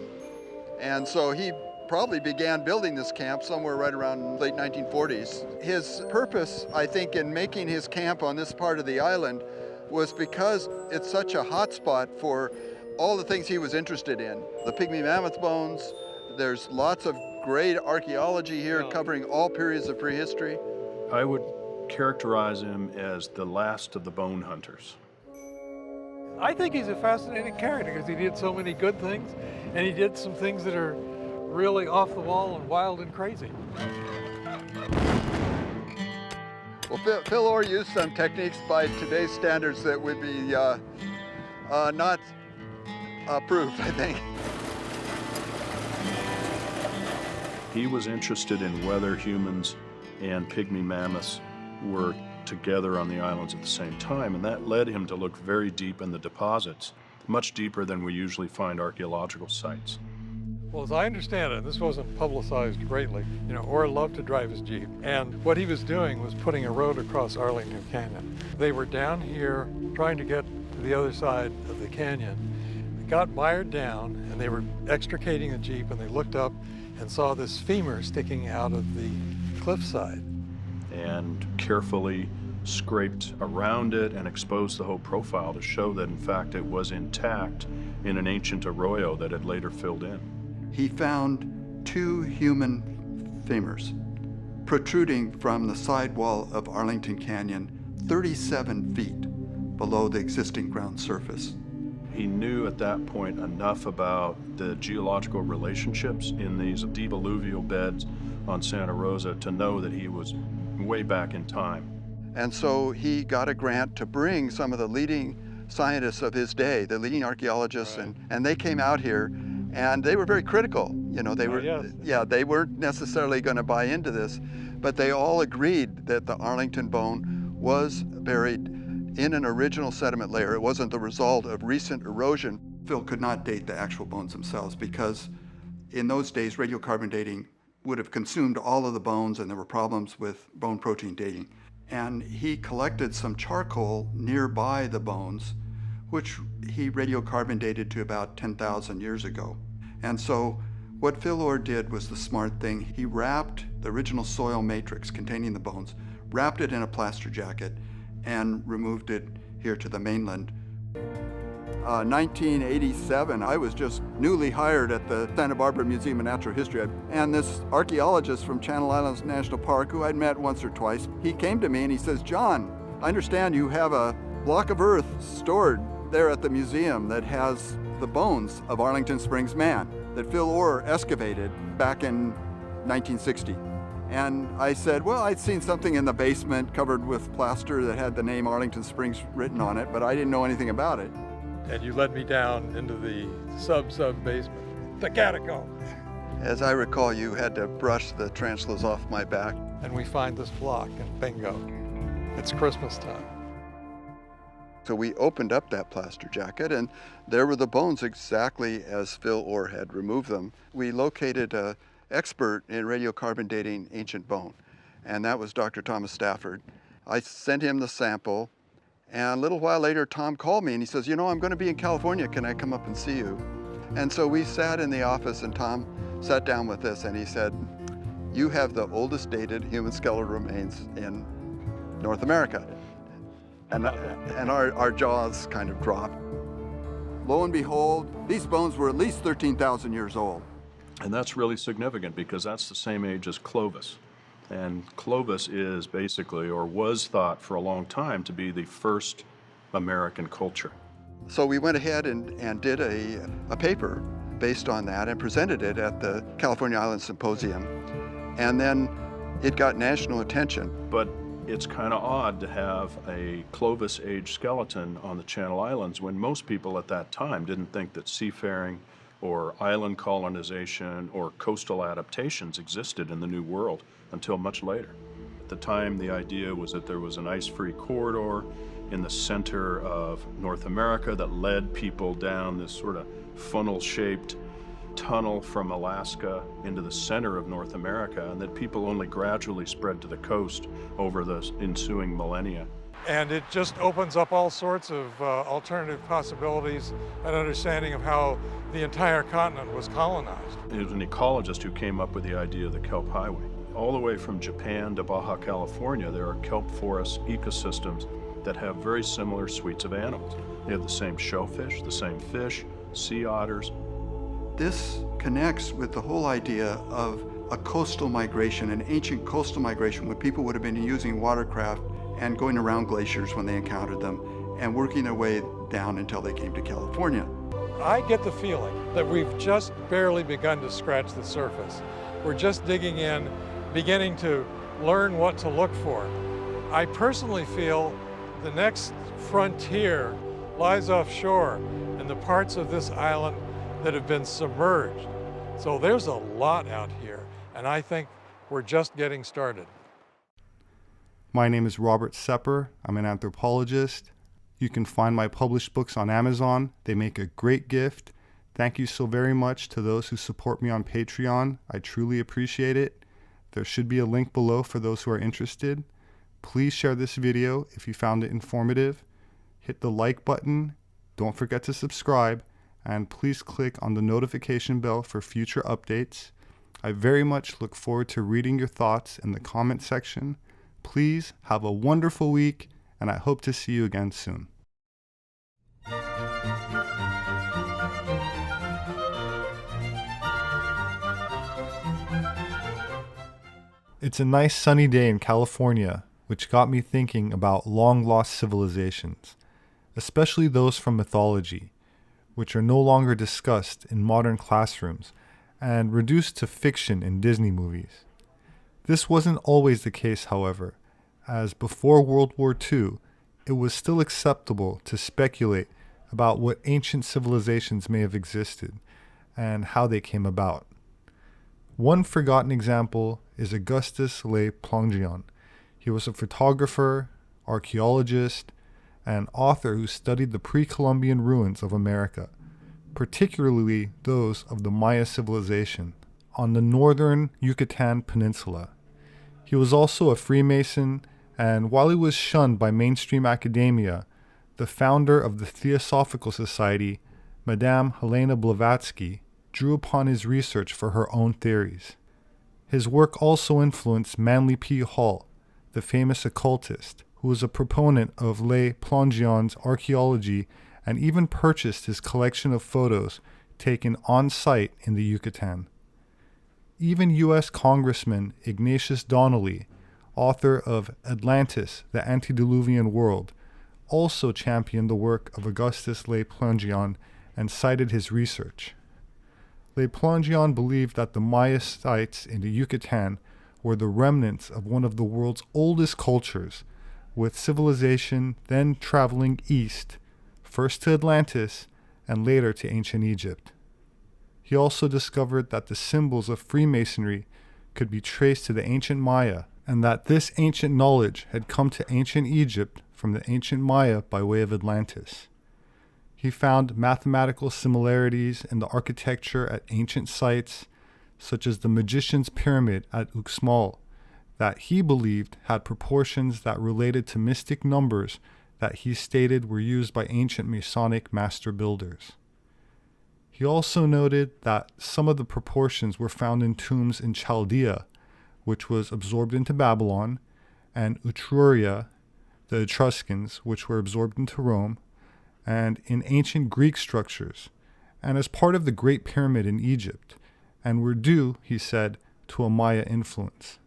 and so he probably began building this camp somewhere right around late 1940s. His purpose, I think, in making his camp on this part of the island was because it's such a hot spot for all the things he was interested in. The pygmy mammoth bones, there's lots of great archaeology here covering all periods of prehistory. I would characterize him as the last of the bone hunters. I think he's a fascinating character because he did so many good things, and he did some things that are really off the wall and wild and crazy. Well, Phil Orr used some techniques by today's standards that would be not approved, I think. He was interested in whether humans and pygmy mammoths were together on the islands at the same time, and that led him to look very deep in the deposits, much deeper than we usually find archaeological sites. Well, as I understand it, this wasn't publicized greatly. Oera loved to drive his Jeep. And what he was doing was putting a road across Arlington Canyon. They were down here trying to get to the other side of the canyon. They got mired down and they were extricating the Jeep, and they looked up and saw this femur sticking out of the cliffside. And carefully scraped around it and exposed the whole profile to show that in fact it was intact in an ancient arroyo that had later filled in. He found 2 human femurs protruding from the sidewall of Arlington Canyon 37 feet below the existing ground surface. He knew at that point enough about the geological relationships in these deep alluvial beds on Santa Rosa to know that he was way back in time. And so he got a grant to bring some of the leading scientists of his day, the leading archaeologists, Right. and they came out here, and they were very critical. They weren't necessarily going to buy into this, but they all agreed that the Arlington bone was buried in an original sediment layer. It wasn't the result of recent erosion. Phil could not date the actual bones themselves because in those days, radiocarbon dating would have consumed all of the bones, and there were problems with bone protein dating. And he collected some charcoal nearby the bones, which he radiocarbon dated to about 10,000 years ago. And so what Phil Oera did was the smart thing. He wrapped the original soil matrix containing the bones, wrapped it in a plaster jacket, and removed it here to the mainland. 1987, I was just newly hired at the Santa Barbara Museum of Natural History, and this archaeologist from Channel Islands National Park, who I'd met once or twice, he came to me and he says, "John, I understand you have a block of earth stored there at the museum that has the bones of Arlington Springs Man that Phil Oera excavated back in 1960. And I said, well, I'd seen something in the basement covered with plaster that had the name Arlington Springs written on it, but I didn't know anything about it. And you led me down into the sub basement, the catacombs. As I recall, you had to brush the tarantulas off my back. And we find this block, and bingo, it's Christmas time. So we opened up that plaster jacket, and there were the bones exactly as Phil Oera had removed them. We located an expert in radiocarbon dating ancient bone, and that was Dr. Thomas Stafford. I sent him the sample, and a little while later, Tom called me, and he says, I'm going to be in California. Can I come up and see you? And so we sat in the office, and Tom sat down with us, and he said, you have the oldest dated human skeletal remains in North America. And our jaws kind of dropped. Lo and behold, these bones were at least 13,000 years old. And that's really significant because that's the same age as Clovis. And Clovis is basically, or was thought for a long time, to be the first American culture. So we went ahead and did a paper based on that and presented it at the California Island Symposium. And then it got national attention. But it's kind of odd to have a Clovis age skeleton on the Channel Islands when most people at that time didn't think that seafaring or island colonization or coastal adaptations existed in the New World until much later. At the time, the idea was that there was an ice-free corridor in the center of North America that led people down this sort of funnel-shaped tunnel from Alaska into the center of North America, and that people only gradually spread to the coast over the ensuing millennia. And it just opens up all sorts of alternative possibilities and understanding of how the entire continent was colonized. It was an ecologist who came up with the idea of the kelp highway. All the way from Japan to Baja California, there are kelp forest ecosystems that have very similar suites of animals. They have the same shellfish, the same fish, sea otters. This connects with the whole idea of a coastal migration, an ancient coastal migration, when people would have been using watercraft and going around glaciers when they encountered them and working their way down until they came to California. I get the feeling that we've just barely begun to scratch the surface. We're just digging in, beginning to learn what to look for. I personally feel the next frontier lies offshore in the parts of this island that have been submerged. So there's a lot out here, and I think we're just getting started. My name is Robert Sepehr. I'm an anthropologist. You can find my published books on Amazon. They make a great gift. Thank you so very much to those who support me on Patreon. I truly appreciate it. There should be a link below for those who are interested. Please share this video if you found it informative. Hit the like button. Don't forget to subscribe. And please click on the notification bell for future updates. I very much look forward to reading your thoughts in the comment section. Please have a wonderful week, and I hope to see you again soon. It's a nice sunny day in California, which got me thinking about long-lost civilizations, especially those from mythology, which are no longer discussed in modern classrooms and reduced to fiction in Disney movies. This wasn't always the case, however, as before World War II, it was still acceptable to speculate about what ancient civilizations may have existed and how they came about. One forgotten example is Augustus Le Plongeon. He was a photographer, archaeologist, and author who studied the pre-Columbian ruins of America, particularly those of the Maya civilization on the northern Yucatan Peninsula. He was also a Freemason, and while he was shunned by mainstream academia, the founder of the Theosophical Society, Madame Helena Blavatsky, drew upon his research for her own theories. His work also influenced Manly P. Hall, the famous occultist, who was a proponent of Le Plongeon's archaeology and even purchased his collection of photos taken on site in the Yucatan. Even U.S. Congressman Ignatius Donnelly, author of Atlantis, the Antediluvian World, also championed the work of Augustus Le Plongeon and cited his research. Le Plongeon believed that the Maya sites in the Yucatan were the remnants of one of the world's oldest cultures, with civilization then traveling east, first to Atlantis and later to ancient Egypt. He also discovered that the symbols of Freemasonry could be traced to the ancient Maya, and that this ancient knowledge had come to ancient Egypt from the ancient Maya by way of Atlantis. He found mathematical similarities in the architecture at ancient sites, such as the Magician's Pyramid at Uxmal, that he believed had proportions that related to mystic numbers that he stated were used by ancient Masonic master builders. He also noted that some of the proportions were found in tombs in Chaldea, which was absorbed into Babylon, and Etruria, the Etruscans, which were absorbed into Rome, and in ancient Greek structures, and as part of the Great Pyramid in Egypt, and were due, he said, to a Maya influence.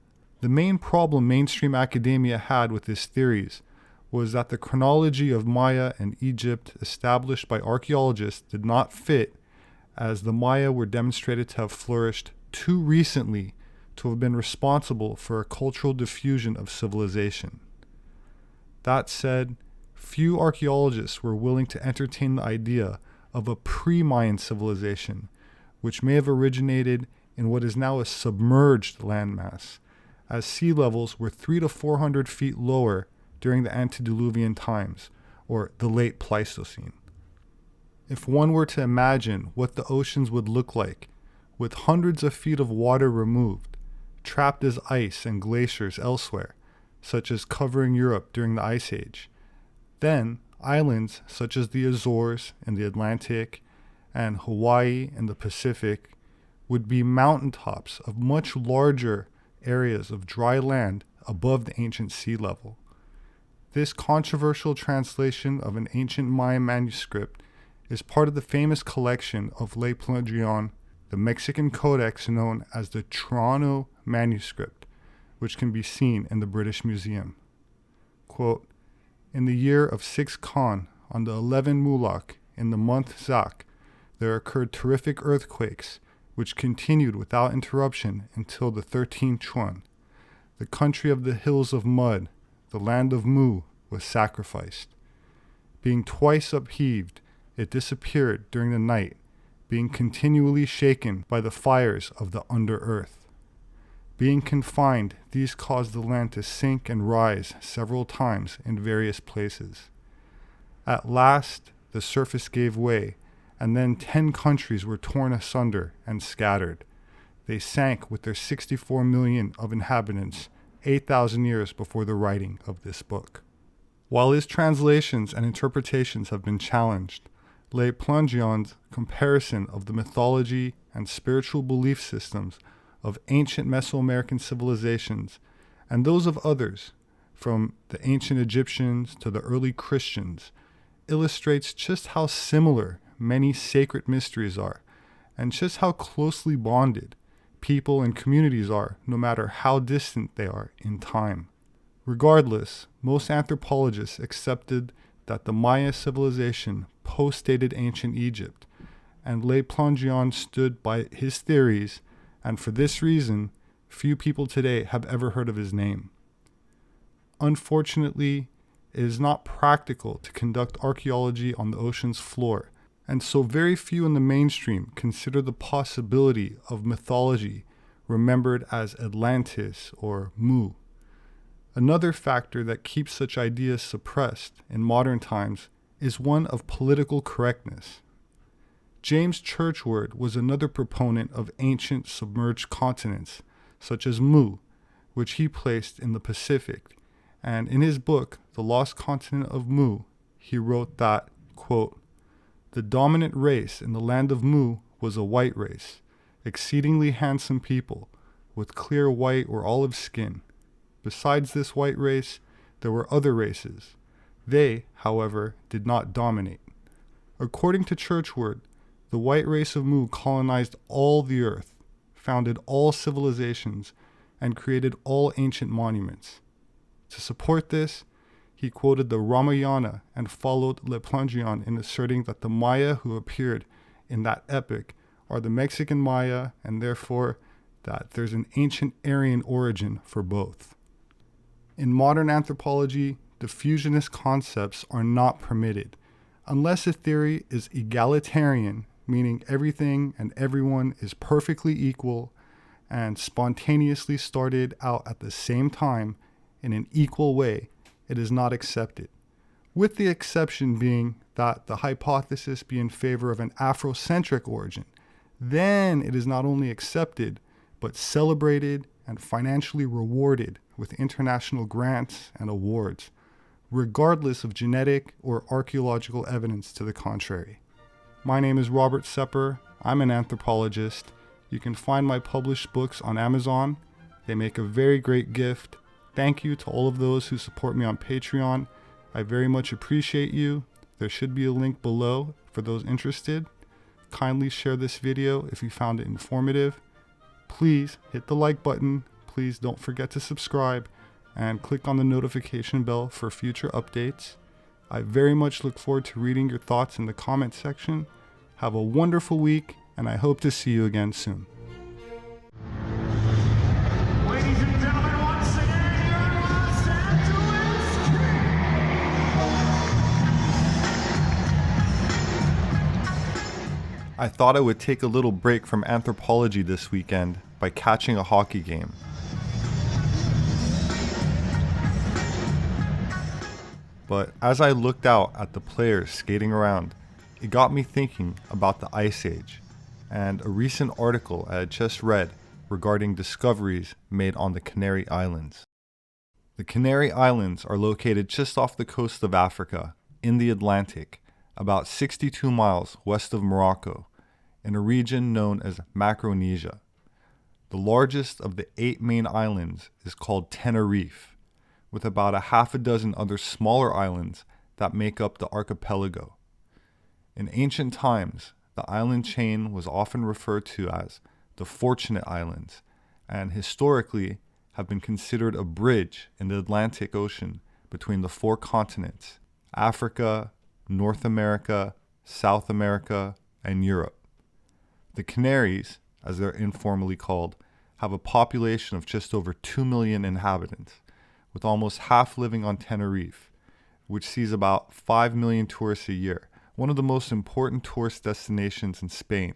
The main problem mainstream academia had with his theories was that the chronology of Maya and Egypt established by archaeologists did not fit, as the Maya were demonstrated to have flourished too recently to have been responsible for a cultural diffusion of civilization. That said, few archaeologists were willing to entertain the idea of a pre-Mayan civilization, which may have originated in what is now a submerged landmass, as sea levels were 300 to 400 feet lower during the Antediluvian times, or the late Pleistocene. If one were to imagine what the oceans would look like, with hundreds of feet of water removed, trapped as ice and glaciers elsewhere, such as covering Europe during the Ice Age, then islands such as the Azores in the Atlantic and Hawaii in the Pacific would be mountaintops of much larger areas of dry land above the ancient sea level. This controversial translation of an ancient Mayan manuscript is part of the famous collection of Le Plongeon, the Mexican codex known as the Toronto manuscript, which can be seen in the British Museum. Quote, "In the year of 6 Khan, on the 11 Mulak, in the month Zak, there occurred terrific earthquakes, which continued without interruption until the 13th Chuan. The country of the hills of mud, the land of Mu, was sacrificed. Being twice upheaved, it disappeared during the night, being continually shaken by the fires of the under earth. Being confined, these caused the land to sink and rise several times in various places. At last, the surface gave way, and then 10 countries were torn asunder and scattered. They sank with their 64 million of inhabitants 8,000 years before the writing of this book. While his translations and interpretations have been challenged, Le Plongion's comparison of the mythology and spiritual belief systems of ancient Mesoamerican civilizations and those of others, from the ancient Egyptians to the early Christians, illustrates just how similar many sacred mysteries are, and just how closely bonded people and communities are, no matter how distant they are in time. Regardless, most anthropologists accepted that the Maya civilization postdated ancient Egypt, and Le Plongeon stood by his theories, and for this reason, few people today have ever heard of his name. Unfortunately, it is not practical to conduct archaeology on the ocean's floor, and so very few in the mainstream consider the possibility of mythology remembered as Atlantis or Mu. Another factor that keeps such ideas suppressed in modern times is one of political correctness. James Churchward was another proponent of ancient submerged continents, such as Mu, which he placed in the Pacific, and in his book, The Lost Continent of Mu, he wrote that, quote, "The dominant race in the land of Mu was a white race, exceedingly handsome people, with clear white or olive skin. Besides this white race, there were other races. They, however, did not dominate." According to Churchward, the white race of Mu colonized all the earth, founded all civilizations, and created all ancient monuments. To support this, he quoted the Ramayana and followed Le Plongeon in asserting that the Maya who appeared in that epic are the Mexican Maya, and therefore that there's an ancient Aryan origin for both. In modern anthropology, diffusionist concepts are not permitted, unless a theory is egalitarian, meaning everything and everyone is perfectly equal and spontaneously started out at the same time in an equal way. It is not accepted, with the exception being that the hypothesis be in favor of an Afrocentric origin. Then it is not only accepted, but celebrated and financially rewarded with international grants and awards, regardless of genetic or archaeological evidence to the contrary. My name is Robert Sepehr. I'm an anthropologist. You can find my published books on Amazon. They make a very great gift. Thank you to all of those who support me on Patreon. I very much appreciate you. There should be a link below for those interested. Kindly share this video if you found it informative. Please hit the like button. Please don't forget to subscribe and click on the notification bell for future updates. I very much look forward to reading your thoughts in the comment section. Have a wonderful week, and I hope to see you again soon. Ladies and gentlemen, once again, your Los Angeles I thought I would take a little break from anthropology this weekend by catching a hockey game. But as I looked out at the players skating around, it got me thinking about the Ice Age and a recent article I had just read regarding discoveries made on the Canary Islands. The Canary Islands are located just off the coast of Africa, in the Atlantic, about 62 miles west of Morocco, in a region known as Macronesia. The largest of the 8 main islands is called Tenerife, with about a half a dozen other smaller islands that make up the archipelago. In ancient times, the island chain was often referred to as the Fortunate Islands, and historically have been considered a bridge in the Atlantic Ocean between the 4 continents: Africa, North America, South America, and Europe. The Canaries, as they're informally called, have a population of just over 2 million inhabitants, with almost half living on Tenerife, which sees about 5 million tourists a year, one of the most important tourist destinations in Spain,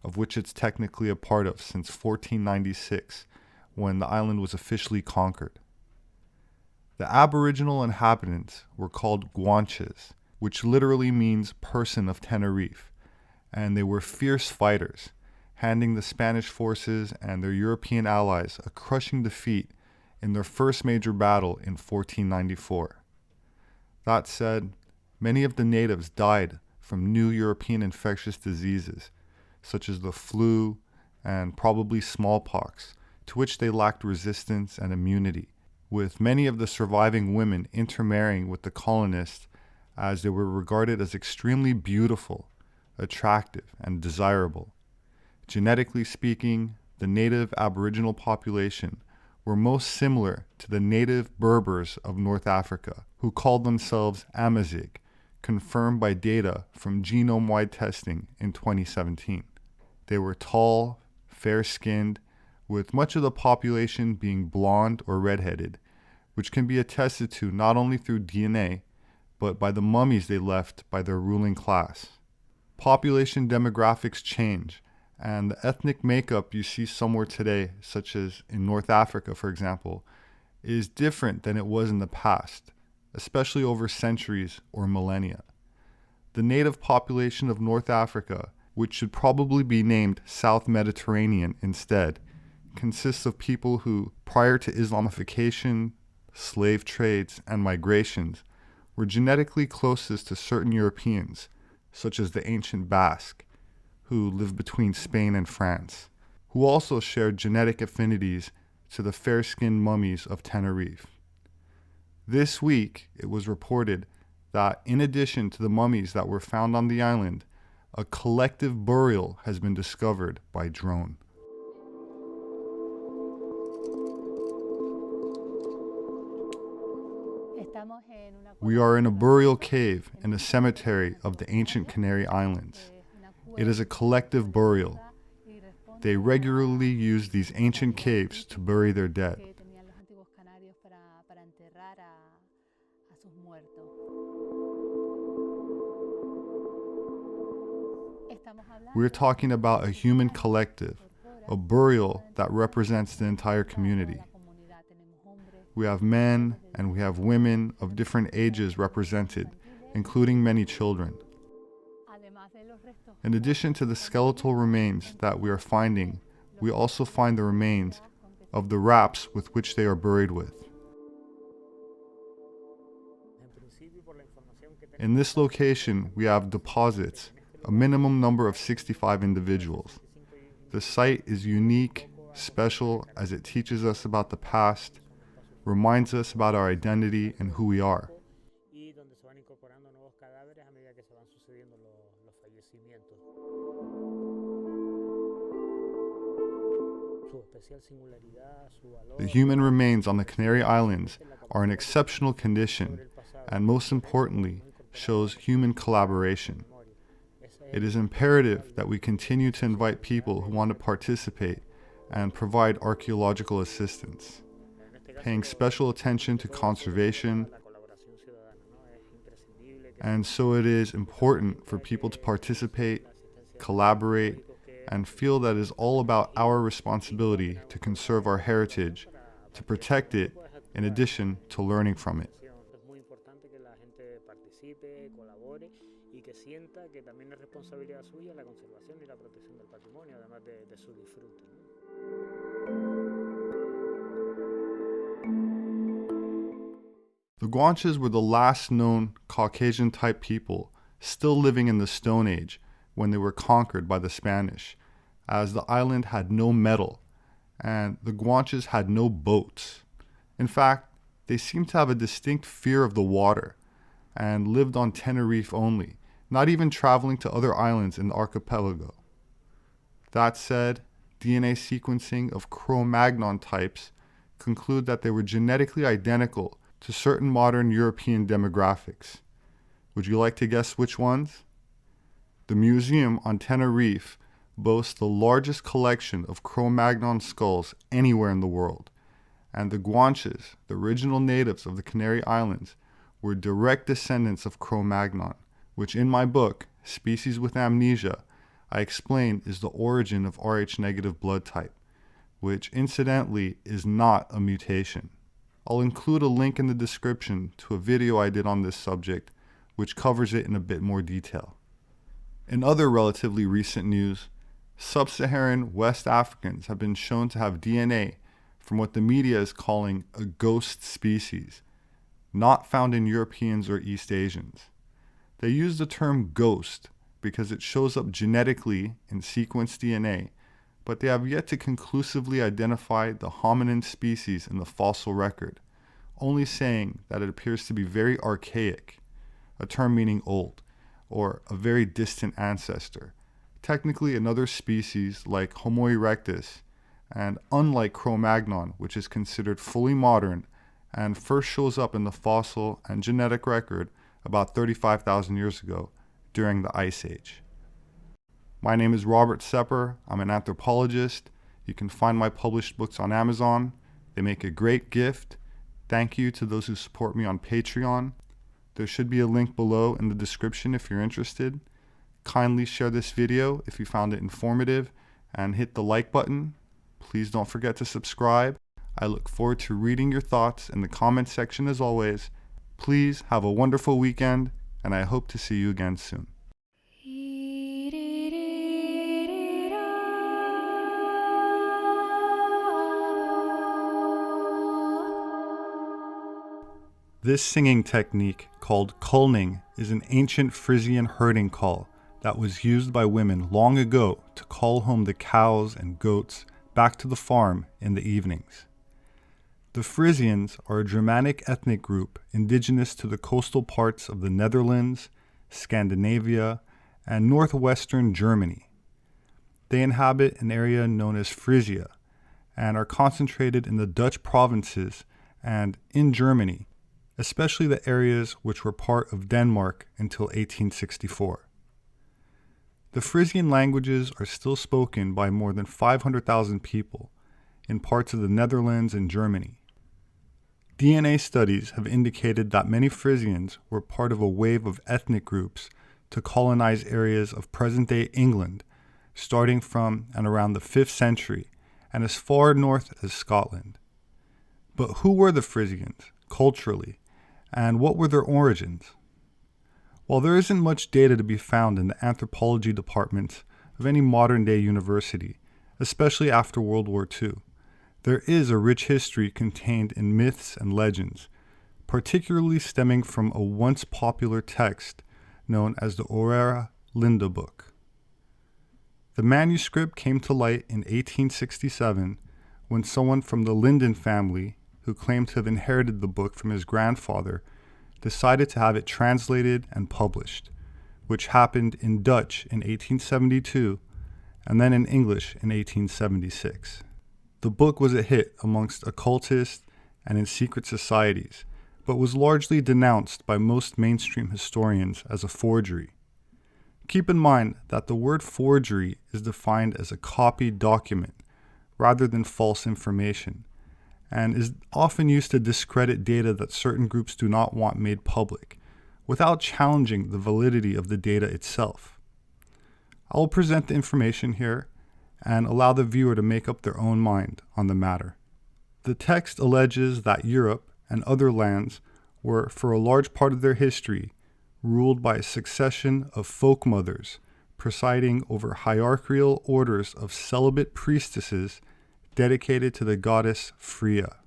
of which it's technically a part of since 1496, when the island was officially conquered. The Aboriginal inhabitants were called Guanches, which literally means person of Tenerife, and they were fierce fighters, handing the Spanish forces and their European allies a crushing defeat in their first major battle in 1494. That said, many of the natives died from new European infectious diseases, such as the flu and probably smallpox, to which they lacked resistance and immunity, with many of the surviving women intermarrying with the colonists as they were regarded as extremely beautiful, attractive, and desirable. Genetically speaking, the native Aboriginal population were most similar to the native Berbers of North Africa, who called themselves Amazigh, confirmed by data from genome-wide testing in 2017. They were tall, fair-skinned, with much of the population being blonde or redheaded, which can be attested to not only through DNA, but by the mummies they left by their ruling class. Population demographics change, and the ethnic makeup you see somewhere today, such as in North Africa, for example, is different than it was in the past, especially over centuries or millennia. The native population of North Africa, which should probably be named South Mediterranean instead, consists of people who, prior to Islamification, slave trades, and migrations, were genetically closest to certain Europeans, such as the ancient Basque, who lived between Spain and France, who also shared genetic affinities to the fair-skinned mummies of Tenerife. This week, it was reported that in addition to the mummies that were found on the island, a collective burial has been discovered by drone. We are in a burial cave in a cemetery of the ancient Canary Islands. It is a collective burial. They regularly use these ancient caves to bury their dead. We're talking about a human collective, a burial that represents the entire community. We have men and we have women of different ages represented, including many children. In addition to the skeletal remains that we are finding, we also find the remains of the wraps with which they are buried with. In this location, we have deposits, a minimum number of 65 individuals. The site is unique, special, as it teaches us about the past, reminds us about our identity and who we are. The human remains on the Canary Islands are in exceptional condition and, most importantly, shows human collaboration. It is imperative that we continue to invite people who want to participate and provide archaeological assistance, paying special attention to conservation, and so it is important for people to participate, collaborate, and feel that it is all about our responsibility to conserve our heritage, to protect it, in addition to learning from it. The Guanches were the last known Caucasian-type people still living in the Stone Age when they were conquered by the Spanish, as the island had no metal, and the Guanches had no boats. In fact, they seemed to have a distinct fear of the water, and lived on Tenerife only, not even traveling to other islands in the archipelago. That said, DNA sequencing of Cro-Magnon types conclude that they were genetically identical to certain modern European demographics. Would you like to guess which ones? The museum on Tenerife boasts the largest collection of Cro-Magnon skulls anywhere in the world, and the Guanches, the original natives of the Canary Islands, were direct descendants of Cro-Magnon, which in my book, Species with Amnesia, I explain is the origin of Rh-negative blood type, which incidentally is not a mutation. I'll include a link in the description to a video I did on this subject, which covers it in a bit more detail. In other relatively recent news, sub-Saharan West Africans have been shown to have DNA from what the media is calling a ghost species, not found in Europeans or East Asians. They use the term ghost because it shows up genetically in sequenced DNA, but they have yet to conclusively identify the hominin species in the fossil record, only saying that it appears to be very archaic, a term meaning old, or a very distant ancestor, technically another species like Homo erectus, and unlike Cro-Magnon, which is considered fully modern and first shows up in the fossil and genetic record about 35,000 years ago during the Ice Age. My name is Robert Sepehr. I'm an anthropologist. You can find my published books on Amazon. They make a great gift. Thank you to those who support me on Patreon. There should be a link below in the description if you're interested. Kindly share this video if you found it informative and hit the like button. Please don't forget to subscribe. I look forward to reading your thoughts in the comment section as always. Please have a wonderful weekend, and I hope to see you again soon. This singing technique, called culling, is an ancient Frisian herding call that was used by women long ago to call home the cows and goats back to the farm in the evenings. The Frisians are a Germanic ethnic group indigenous to the coastal parts of the Netherlands, Scandinavia, and northwestern Germany. They inhabit an area known as Frisia and are concentrated in the Dutch provinces and in Germany, especially the areas which were part of Denmark until 1864. The Frisian languages are still spoken by more than 500,000 people in parts of the Netherlands and Germany. DNA studies have indicated that many Frisians were part of a wave of ethnic groups to colonize areas of present-day England, starting from and around the 5th century and as far north as Scotland. But who were the Frisians, culturally, and what were their origins? While there isn't much data to be found in the anthropology departments of any modern-day university, especially after World War II, there is a rich history contained in myths and legends, particularly stemming from a once popular text known as the Oera book. The manuscript came to light in 1867 when someone from the Linden family, who claimed to have inherited the book from his grandfather, decided to have it translated and published, which happened in Dutch in 1872 and then in English in 1876. The book was a hit amongst occultists and in secret societies, but was largely denounced by most mainstream historians as a forgery. Keep in mind that the word forgery is defined as a copied document rather than false information, and is often used to discredit data that certain groups do not want made public, without challenging the validity of the data itself. I will present the information here and allow the viewer to make up their own mind on the matter. The text alleges that Europe and other lands were, for a large part of their history, ruled by a succession of folk mothers presiding over hierarchical orders of celibate priestesses dedicated to the goddess Freya,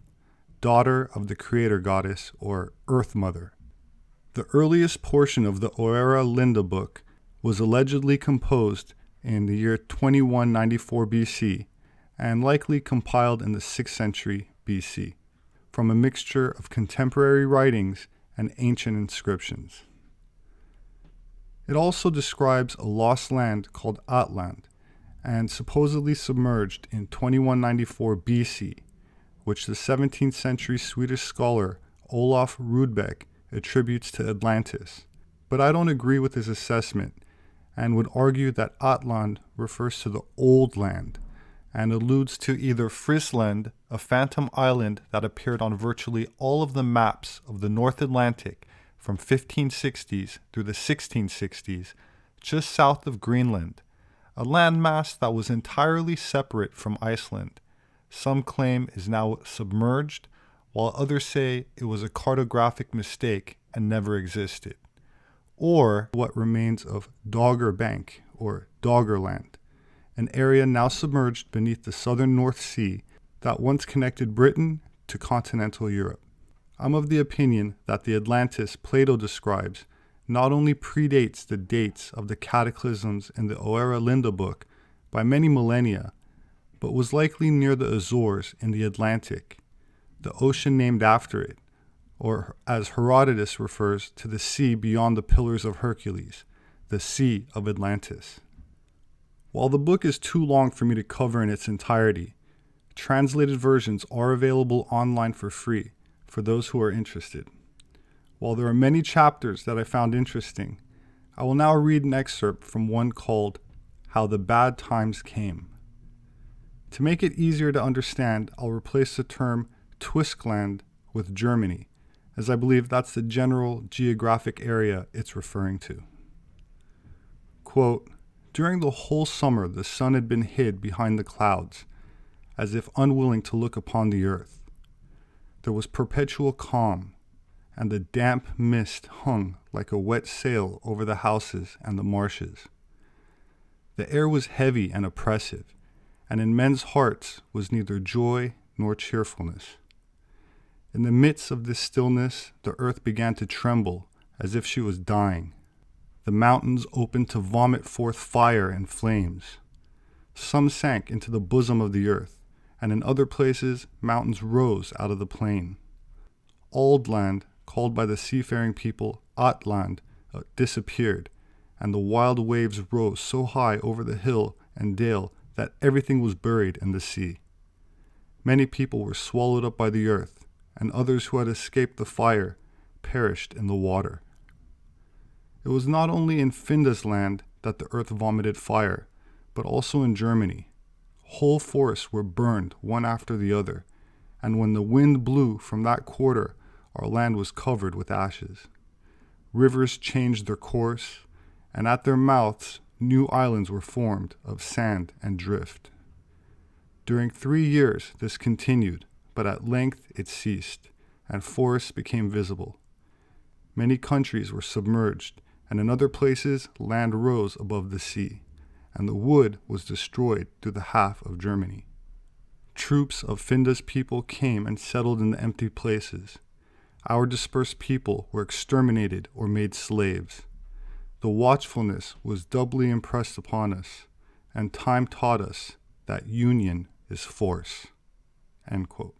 daughter of the creator goddess or Earth Mother. The earliest portion of the Oera book was allegedly composed in the year 2194 BC and likely compiled in the 6th century BC from a mixture of contemporary writings and ancient inscriptions. It also describes a lost land called Atlant, and supposedly submerged in 2194 BC, which the 17th century Swedish scholar Olof Rudbeck attributes to Atlantis. But I don't agree with his assessment and would argue that Atlant refers to the Old Land and alludes to either Frisland, a phantom island that appeared on virtually all of the maps of the North Atlantic from 1560s through the 1660s, just south of Greenland, a landmass that was entirely separate from Iceland. Some claim is now submerged, while others say it was a cartographic mistake and never existed. or what remains of Doggerbank or Doggerland, an area now submerged beneath the southern North Sea that once connected Britain to continental Europe. I'm of the opinion that the Atlantis Plato describes not only predates the dates of the cataclysms in the Oera Linda book by many millennia, but was likely near the Azores in the Atlantic, the ocean named after it, or as Herodotus refers to the sea beyond the Pillars of Hercules, the Sea of Atlantis. While the book is too long for me to cover in its entirety, translated versions are available online for free for those who are interested. While there are many chapters that I found interesting, I will now read an excerpt from one called How the Bad Times Came. To make it easier to understand, I'll replace the term Twiskland with Germany, as I believe that's the general geographic area it's referring to. Quote, during the whole summer the sun had been hid behind the clouds, as if unwilling to look upon the earth. There was perpetual calm, and the damp mist hung like a wet sail over the houses and the marshes. The air was heavy and oppressive, and in men's hearts was neither joy nor cheerfulness. In the midst of this stillness, the earth began to tremble as if she was dying. The mountains opened to vomit forth fire and flames. Some sank into the bosom of the earth, and in other places mountains rose out of the plain. Old land, called by the seafaring people Atland, disappeared, and the wild waves rose so high over the hill and dale that everything was buried in the sea. Many people were swallowed up by the earth, and others who had escaped the fire perished in the water. It was not only in Finda's land that the earth vomited fire, but also in Germany. Whole forests were burned one after the other, and when the wind blew from that quarter, our land was covered with ashes. Rivers changed their course, and at their mouths new islands were formed of sand and drift. During 3 years this continued, but at length it ceased, and forests became visible. Many countries were submerged, and in other places land rose above the sea, and the wood was destroyed through the half of Germany. Troops of Finda's people came and settled in the empty places. Our dispersed people were exterminated or made slaves. The watchfulness was doubly impressed upon us, and time taught us that union is force. End quote.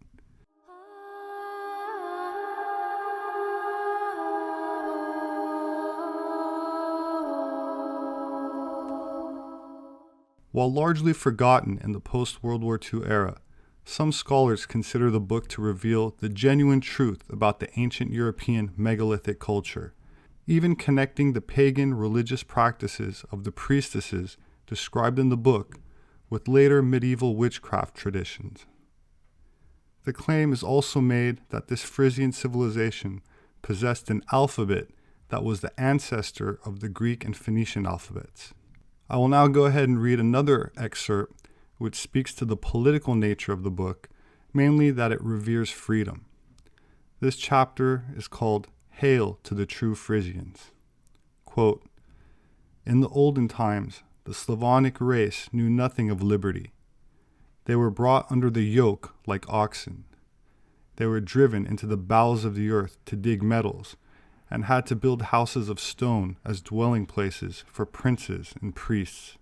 While largely forgotten in the post-World War II era, some scholars consider the book to reveal the genuine truth about the ancient European megalithic culture, even connecting the pagan religious practices of the priestesses described in the book with later medieval witchcraft traditions. The claim is also made that this Frisian civilization possessed an alphabet that was the ancestor of the Greek and Phoenician alphabets. I will now go ahead and read another excerpt which speaks to the political nature of the book, mainly that it reveres freedom. This chapter is called Hail to the True Frisians. Quote, in the olden times, the Slavonic race knew nothing of liberty. They were brought under the yoke like oxen. They were driven into the bowels of the earth to dig metals, and had to build houses of stone as dwelling places for princes and priests.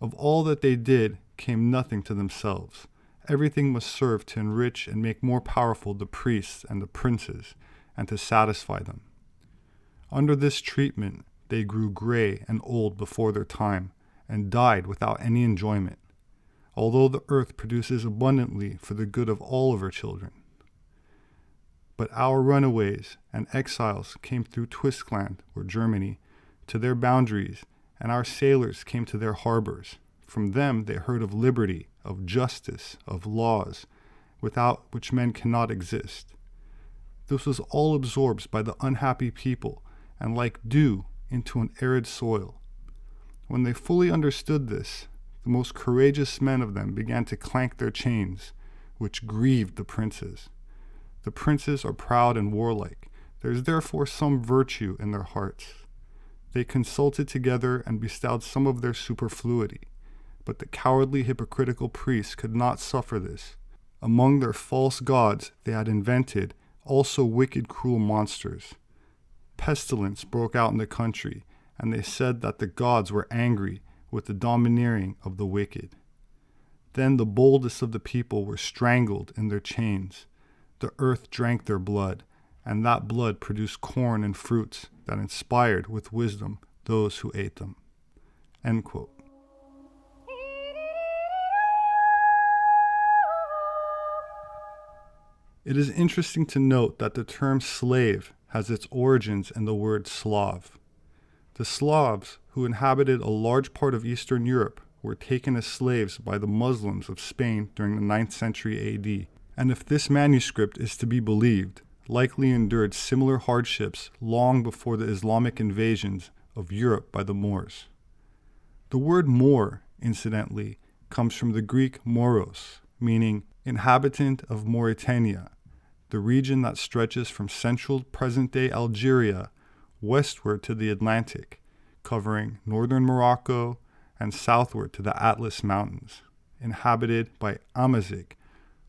Of all that they did came nothing to themselves. Everything must serve to enrich and make more powerful the priests and the princes, and to satisfy them. Under this treatment, they grew gray and old before their time, and died without any enjoyment, although the earth produces abundantly for the good of all of her children. But our runaways and exiles came through Twiskland, or Germany, to their boundaries, and our sailors came to their harbors. From them they heard of liberty, of justice, of laws, without which men cannot exist. This was all absorbed by the unhappy people, and like dew into an arid soil. When they fully understood this, the most courageous men of them began to clank their chains, which grieved the princes. The princes are proud and warlike. There is therefore some virtue in their hearts. They consulted together and bestowed some of their superfluity, but the cowardly hypocritical priests could not suffer this. Among their false gods they had invented also wicked cruel monsters. Pestilence broke out in the country, and they said that the gods were angry with the domineering of the wicked. Then the boldest of the people were strangled in their chains. The earth drank their blood, and that blood produced corn and fruits that inspired with wisdom those who ate them." End quote. It is interesting to note that the term slave has its origins in the word Slav. The Slavs, who inhabited a large part of Eastern Europe, were taken as slaves by the Muslims of Spain during the 9th century AD, and if this manuscript is to be believed, likely endured similar hardships long before the Islamic invasions of Europe by the Moors. The word Moor, incidentally, comes from the Greek moros, meaning inhabitant of Mauritania, the region that stretches from central present-day Algeria westward to the Atlantic, covering northern Morocco and southward to the Atlas Mountains, inhabited by Amazigh,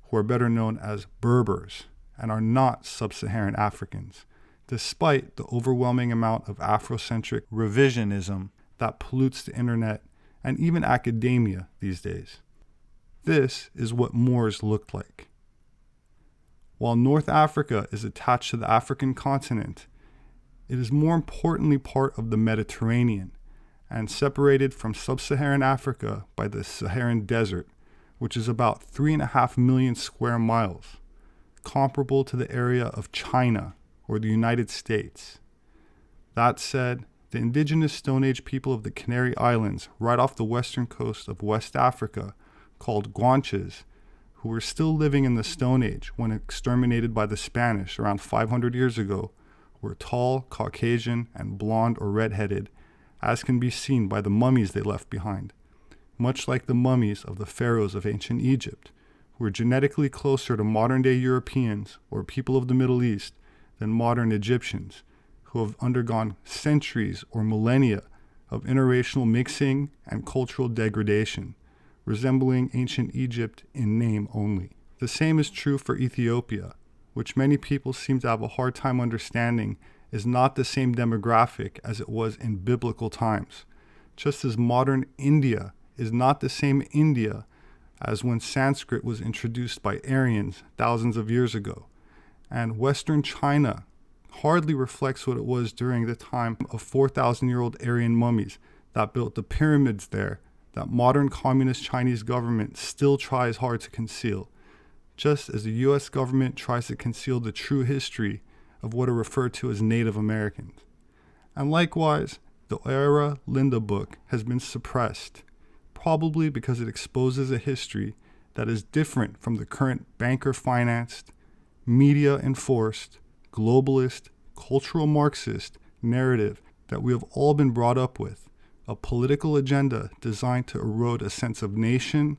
who are better known as Berbers and are not sub-Saharan Africans, despite the overwhelming amount of Afrocentric revisionism that pollutes the internet and even academia these days. This is what Moors looked like. While North Africa is attached to the African continent, it is more importantly part of the Mediterranean and separated from sub-Saharan Africa by the Saharan Desert, which is about 3.5 million square miles, comparable to the area of China or the United States. That said, the indigenous Stone Age people of the Canary Islands right off the western coast of West Africa, called Guanches, who were still living in the Stone Age when exterminated by the Spanish around 500 years ago, were tall, Caucasian, and blonde or red-headed, as can be seen by the mummies they left behind, much like the mummies of the pharaohs of ancient Egypt, who were genetically closer to modern-day Europeans or people of the Middle East than modern Egyptians, who have undergone centuries or millennia of interracial mixing and cultural degradation, resembling ancient Egypt in name only. The same is true for Ethiopia, which many people seem to have a hard time understanding is not the same demographic as it was in biblical times, just as modern India is not the same India as when Sanskrit was introduced by Aryans thousands of years ago, and Western China hardly reflects what it was during the time of 4,000-year-old Aryan mummies that built the pyramids there that modern communist Chinese government still tries hard to conceal, just as the US government tries to conceal the true history of what are referred to as Native Americans. And likewise, the Oera Linda book has been suppressed, probably because it exposes a history that is different from the current banker-financed, media-enforced, globalist, cultural Marxist narrative that we have all been brought up with, a political agenda designed to erode a sense of nation,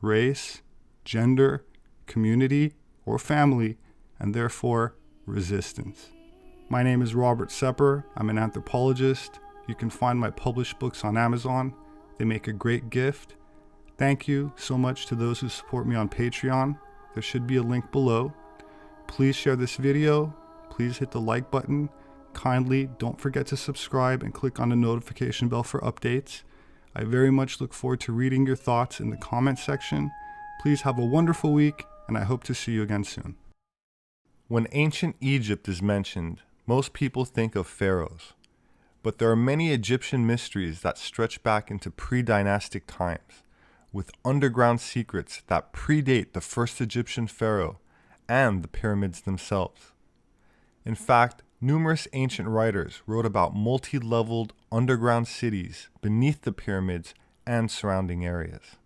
race, gender, community, or family, and therefore resistance. My name is Robert Sepehr. I'm an anthropologist. You can find my published books on Amazon. They make a great gift. Thank you so much to those who support me on Patreon. There should be a link below. Please share this video. Please hit the like button. Kindly don't forget to subscribe and click on the notification bell for updates. I very much look forward to reading your thoughts in the comment section. Please have a wonderful week, and I hope to see you again soon. When ancient Egypt is mentioned, most people think of pharaohs, but there are many Egyptian mysteries that stretch back into pre-dynastic times, with underground secrets that predate the first Egyptian pharaoh and the pyramids themselves. In fact, numerous ancient writers wrote about multi-leveled underground cities beneath the pyramids and surrounding areas.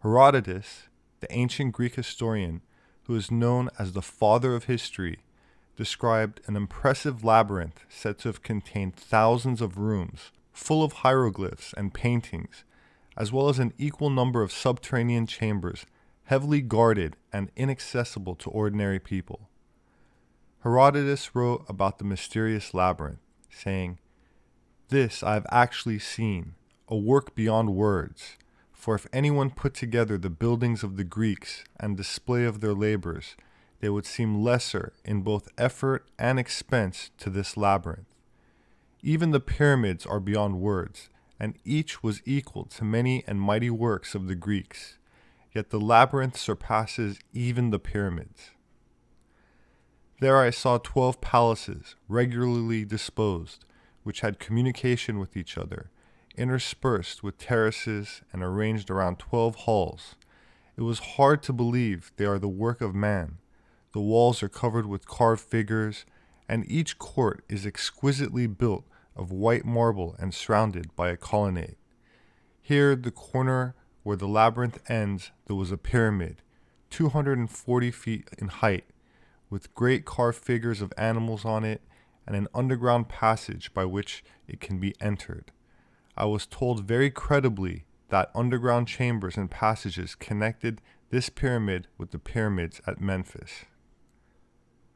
Herodotus, the ancient Greek historian who is known as the father of history, described an impressive labyrinth said to have contained thousands of rooms full of hieroglyphs and paintings, as well as an equal number of subterranean chambers heavily guarded and inaccessible to ordinary people. Herodotus wrote about the mysterious labyrinth, saying, "This I have actually seen, a work beyond words. For if anyone put together the buildings of the Greeks and display of their labors, they would seem lesser in both effort and expense to this labyrinth. Even the pyramids are beyond words, and each was equal to many and mighty works of the Greeks. Yet the labyrinth surpasses even the pyramids. There I saw 12 palaces, regularly disposed, which had communication with each other, interspersed with terraces and arranged around 12 halls. It was hard to believe they are the work of man. The walls are covered with carved figures, and each court is exquisitely built of white marble and surrounded by a colonnade. Here, the corner where the labyrinth ends, there was a pyramid, 240 feet in height, with great carved figures of animals on it, and an underground passage by which it can be entered. I was told very credibly that underground chambers and passages connected this pyramid with the pyramids at Memphis.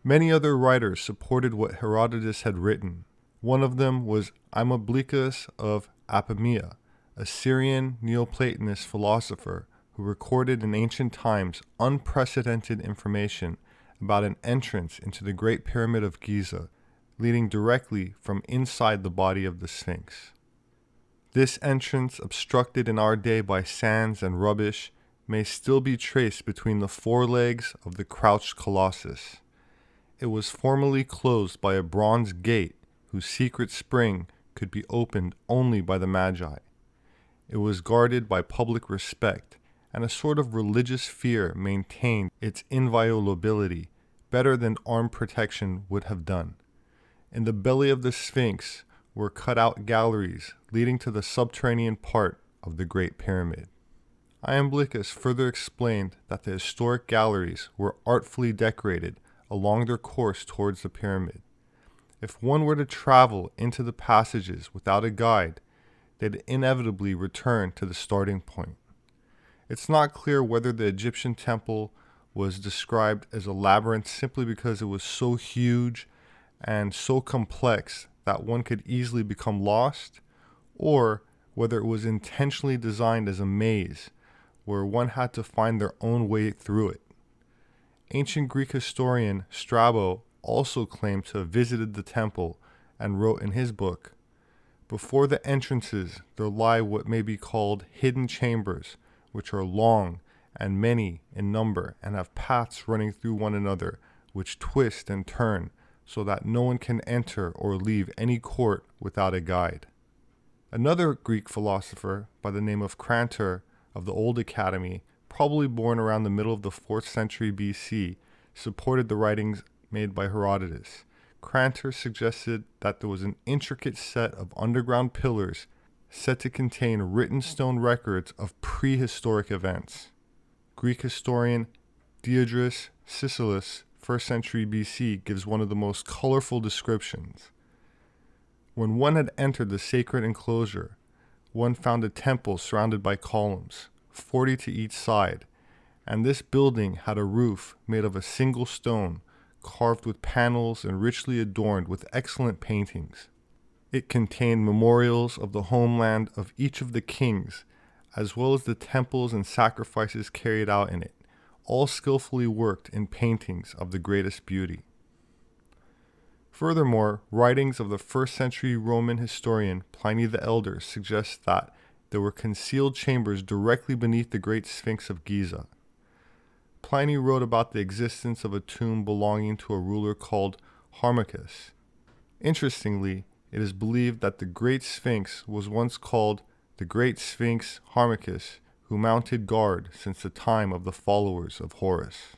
Many other writers supported what Herodotus had written. One of them was Iamblichus of Apamea, a Syrian Neoplatonist philosopher who recorded in ancient times unprecedented information about an entrance into the Great Pyramid of Giza, leading directly from inside the body of the Sphinx. This entrance, obstructed in our day by sands and rubbish, may still be traced between the forelegs of the crouched colossus. It was formerly closed by a bronze gate whose secret spring could be opened only by the Magi. It was guarded by public respect, and a sort of religious fear maintained its inviolability better than armed protection would have done. In the belly of the Sphinx were cut out galleries leading to the subterranean part of the Great Pyramid. Iamblichus further explained that the historic galleries were artfully decorated along their course towards the pyramid. If one were to travel into the passages without a guide, they'd inevitably return to the starting point. It's not clear whether the Egyptian temple was described as a labyrinth simply because it was so huge and so complex that one could easily become lost, or whether it was intentionally designed as a maze where one had to find their own way through it. Ancient Greek historian Strabo also claimed to have visited the temple and wrote in his book, "Before the entrances there lie what may be called hidden chambers, which are long and many in number and have paths running through one another, which twist and turn, so that no one can enter or leave any court without a guide." Another Greek philosopher by the name of Crantor of the Old Academy, probably born around the middle of the 4th century BC, supported the writings made by Herodotus. Crantor suggested that there was an intricate set of underground pillars said to contain written stone records of prehistoric events. Greek historian Diodorus Siculus, 1st century BC, gives one of the most colorful descriptions. When one had entered the sacred enclosure, one found a temple surrounded by columns, 40 to each side, and this building had a roof made of a single stone, carved with panels and richly adorned with excellent paintings. It contained memorials of the homeland of each of the kings, as well as the temples and sacrifices carried out in it, all skillfully worked in paintings of the greatest beauty. Furthermore, writings of the 1st century Roman historian Pliny the Elder suggest that there were concealed chambers directly beneath the Great Sphinx of Giza. Pliny wrote about the existence of a tomb belonging to a ruler called Harmachis. Interestingly, it is believed that the Great Sphinx was once called the Great Sphinx Harmachis, who mounted guard since the time of the followers of Horus.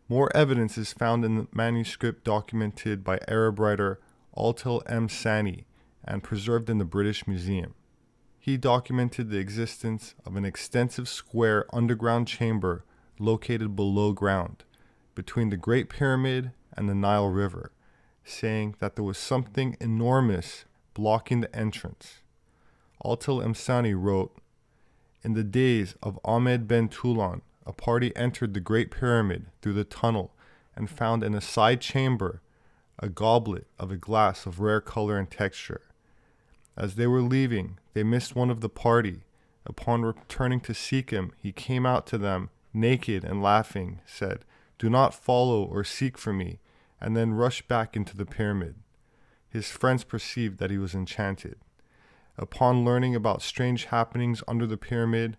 More evidence is found in the manuscript documented by Arab writer Altel M. Sani and preserved in the British Museum. He documented the existence of an extensive square underground chamber located below ground, between the Great Pyramid and the Nile River, saying that there was something enormous blocking the entrance. Altel M. Sani wrote, "In the days of Ahmed ben Tulun, a party entered the Great Pyramid through the tunnel and found in a side chamber a goblet of a glass of rare color and texture. As they were leaving, they missed one of the party. Upon returning to seek him, he came out to them, naked and laughing, said, "Do not follow or seek for me," and then rushed back into the pyramid. His friends perceived that he was enchanted. Upon learning about strange happenings under the pyramid,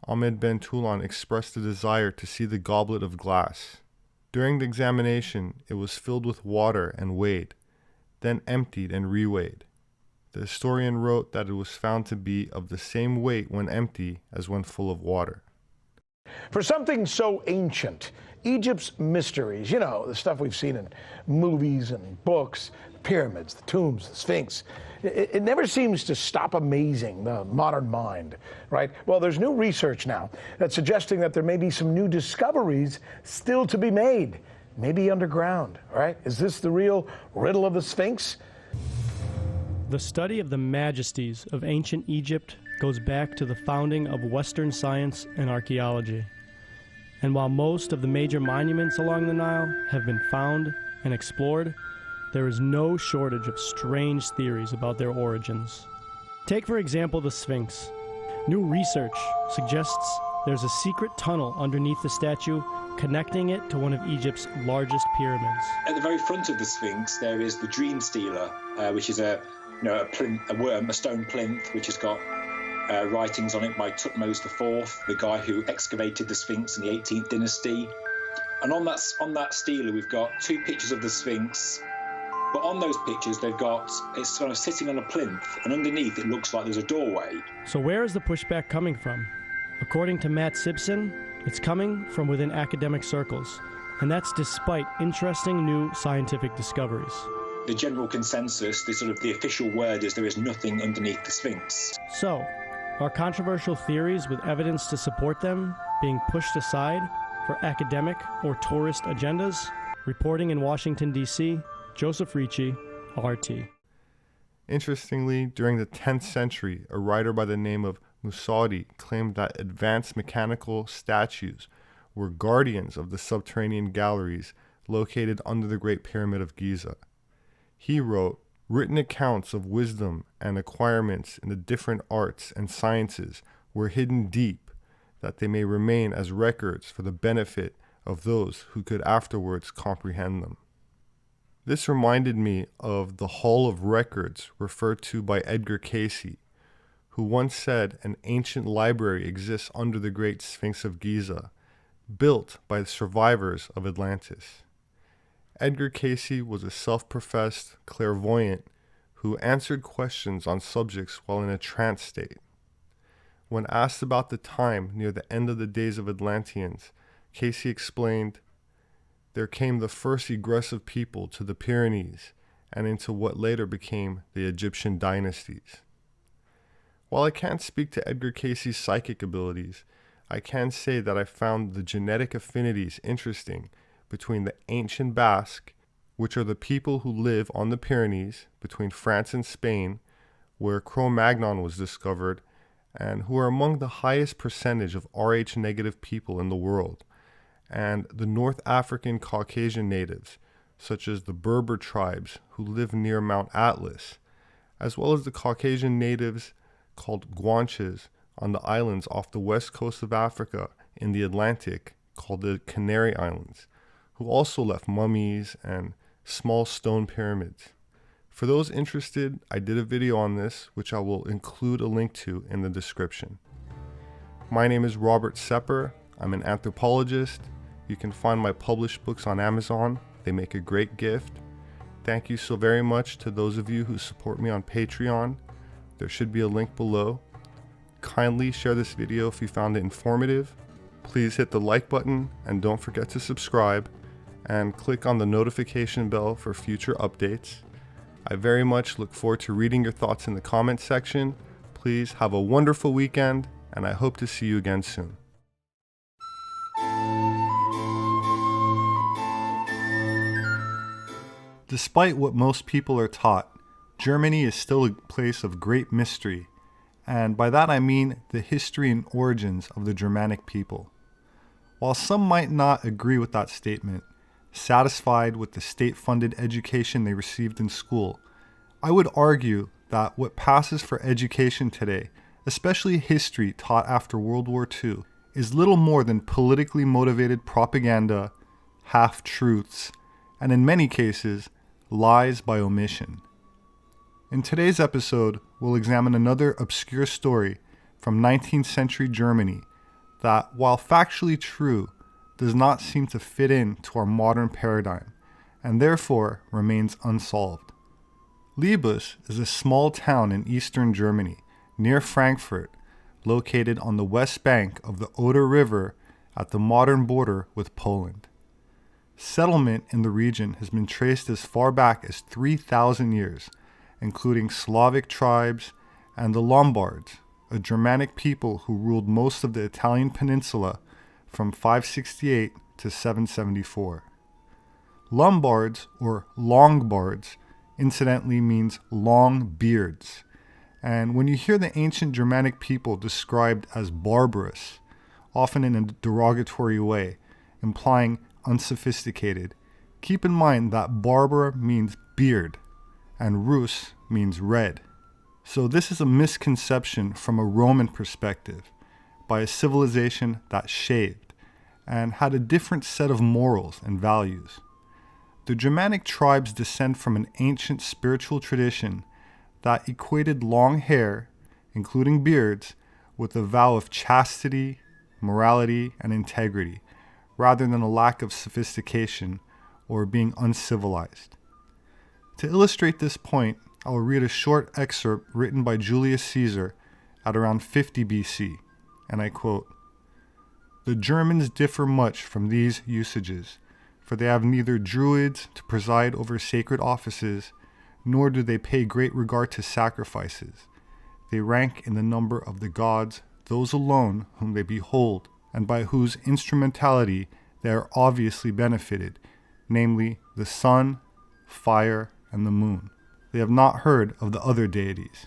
Ahmed Ben Tulun expressed a desire to see the goblet of glass. During the examination, it was filled with water and weighed, then emptied and reweighed. The historian wrote that it was found to be of the same weight when empty as when full of water. For something so ancient, Egypt's mysteries, you know, the stuff we've seen in movies and books, the pyramids, the tombs, the Sphinx, it never seems to stop amazing the modern mind, right? Well, there's new research now that's suggesting that there may be some new discoveries still to be made, maybe underground, right? Is this the real riddle of the Sphinx? The study of the majesties of ancient Egypt goes back to the founding of Western science and archaeology. And while most of the major monuments along the Nile have been found and explored, there is no shortage of strange theories about their origins. Take, for example, the Sphinx. New research suggests there's a secret tunnel underneath the statue connecting it to one of Egypt's largest pyramids. At the very front of the Sphinx, there is the Dream Stealer, which is a stone plinth, which has got writings on it by Thutmose IV, the guy who excavated the Sphinx in the 18th dynasty. And on that steeler, we've got two pictures of the Sphinx. But on those pictures, it's kind of sitting on a plinth, and underneath it looks like there's a doorway. So where is the pushback coming from? According to Matt Simpson, it's coming from within academic circles, and that's despite interesting new scientific discoveries. The general consensus, the official word is there is nothing underneath the Sphinx. So, are controversial theories with evidence to support them being pushed aside for academic or tourist agendas? Reporting in Washington, D.C., Joseph Ricci, RT. Interestingly, during the 10th century, a writer by the name of Musaudi claimed that advanced mechanical statues were guardians of the subterranean galleries located under the Great Pyramid of Giza. He wrote, "Written accounts of wisdom and acquirements in the different arts and sciences were hidden deep, that they may remain as records for the benefit of those who could afterwards comprehend them." This reminded me of the Hall of Records referred to by Edgar Cayce, who once said an ancient library exists under the Great Sphinx of Giza, built by the survivors of Atlantis. Edgar Cayce was a self-professed clairvoyant who answered questions on subjects while in a trance state. When asked about the time near the end of the days of Atlanteans, Cayce explained, "There came the first aggressive people to the Pyrenees and into what later became the Egyptian dynasties." While I can't speak to Edgar Cayce's psychic abilities, I can say that I found the genetic affinities interesting between the ancient Basque, which are the people who live on the Pyrenees between France and Spain, where Cro-Magnon was discovered, and who are among the highest percentage of Rh negative people in the world, and the North African Caucasian natives, such as the Berber tribes who live near Mount Atlas, as well as the Caucasian natives called Guanches on the islands off the west coast of Africa in the Atlantic called the Canary Islands, who also left mummies and small stone pyramids. For those interested, I did a video on this, which I will include a link to in the description. My name is Robert Sepehr. I'm an anthropologist. You can find my published books on Amazon. They make a great gift. Thank you so very much to those of you who support me on Patreon. There should be a link below. Kindly share this video if you found it informative. Please hit the like button and don't forget to subscribe and click on the notification bell for future updates. I very much look forward to reading your thoughts in the comments section. Please have a wonderful weekend, and I hope to see you again soon. Despite what most people are taught, Germany is still a place of great mystery, and by that I mean the history and origins of the Germanic people. While some might not agree with that statement, satisfied with the state-funded education they received in school. I would argue that what passes for education today, especially history taught after World War II, is little more than politically motivated propaganda, half-truths, and in many cases, lies by omission. In today's episode, we'll examine another obscure story from 19th century Germany that, while factually true, does not seem to fit into our modern paradigm, and therefore remains unsolved. Liebus is a small town in eastern Germany, near Frankfurt, located on the west bank of the Oder River at the modern border with Poland. Settlement in the region has been traced as far back as 3,000 years, including Slavic tribes and the Lombards, a Germanic people who ruled most of the Italian peninsula from 568 to 774. Lombards, or Longbards, incidentally means long beards, and when you hear the ancient Germanic people described as barbarous, often in a derogatory way, implying unsophisticated, keep in mind that barbar means beard, and Rus means red. So this is a misconception from a Roman perspective, by a civilization that shaved, and had a different set of morals and values. The Germanic tribes descend from an ancient spiritual tradition that equated long hair, including beards, with a vow of chastity, morality, and integrity, rather than a lack of sophistication or being uncivilized. To illustrate this point, I will read a short excerpt written by Julius Caesar at around 50 BC, and I quote, "The Germans differ much from these usages, for they have neither druids to preside over sacred offices, nor do they pay great regard to sacrifices. They rank in the number of the gods those alone whom they behold, and by whose instrumentality they are obviously benefited, namely the sun, fire, and the moon. They have not heard of the other deities.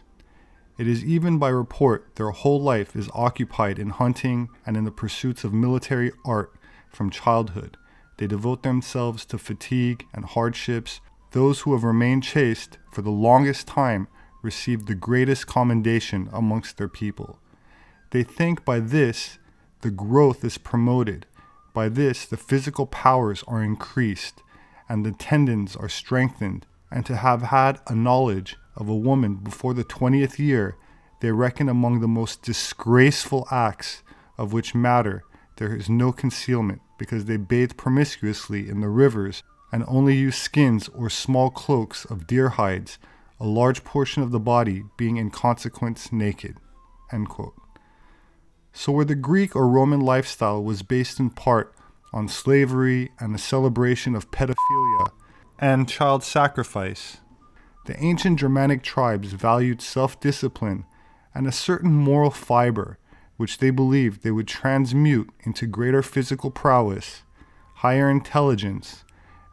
It is even by report their whole life is occupied in hunting and in the pursuits of military art from childhood. They devote themselves to fatigue and hardships. Those who have remained chaste for the longest time receive the greatest commendation amongst their people. They think by this the growth is promoted, by this the physical powers are increased, and the tendons are strengthened, and to have had a knowledge of a woman before the 20th year, they reckon among the most disgraceful acts of which matter there is no concealment, because they bathe promiscuously in the rivers and only use skins or small cloaks of deer hides, a large portion of the body being in consequence naked." End quote. So where the Greek or Roman lifestyle was based in part on slavery and the celebration of pedophilia and child sacrifice, the ancient Germanic tribes valued self-discipline and a certain moral fiber which they believed they would transmute into greater physical prowess, higher intelligence,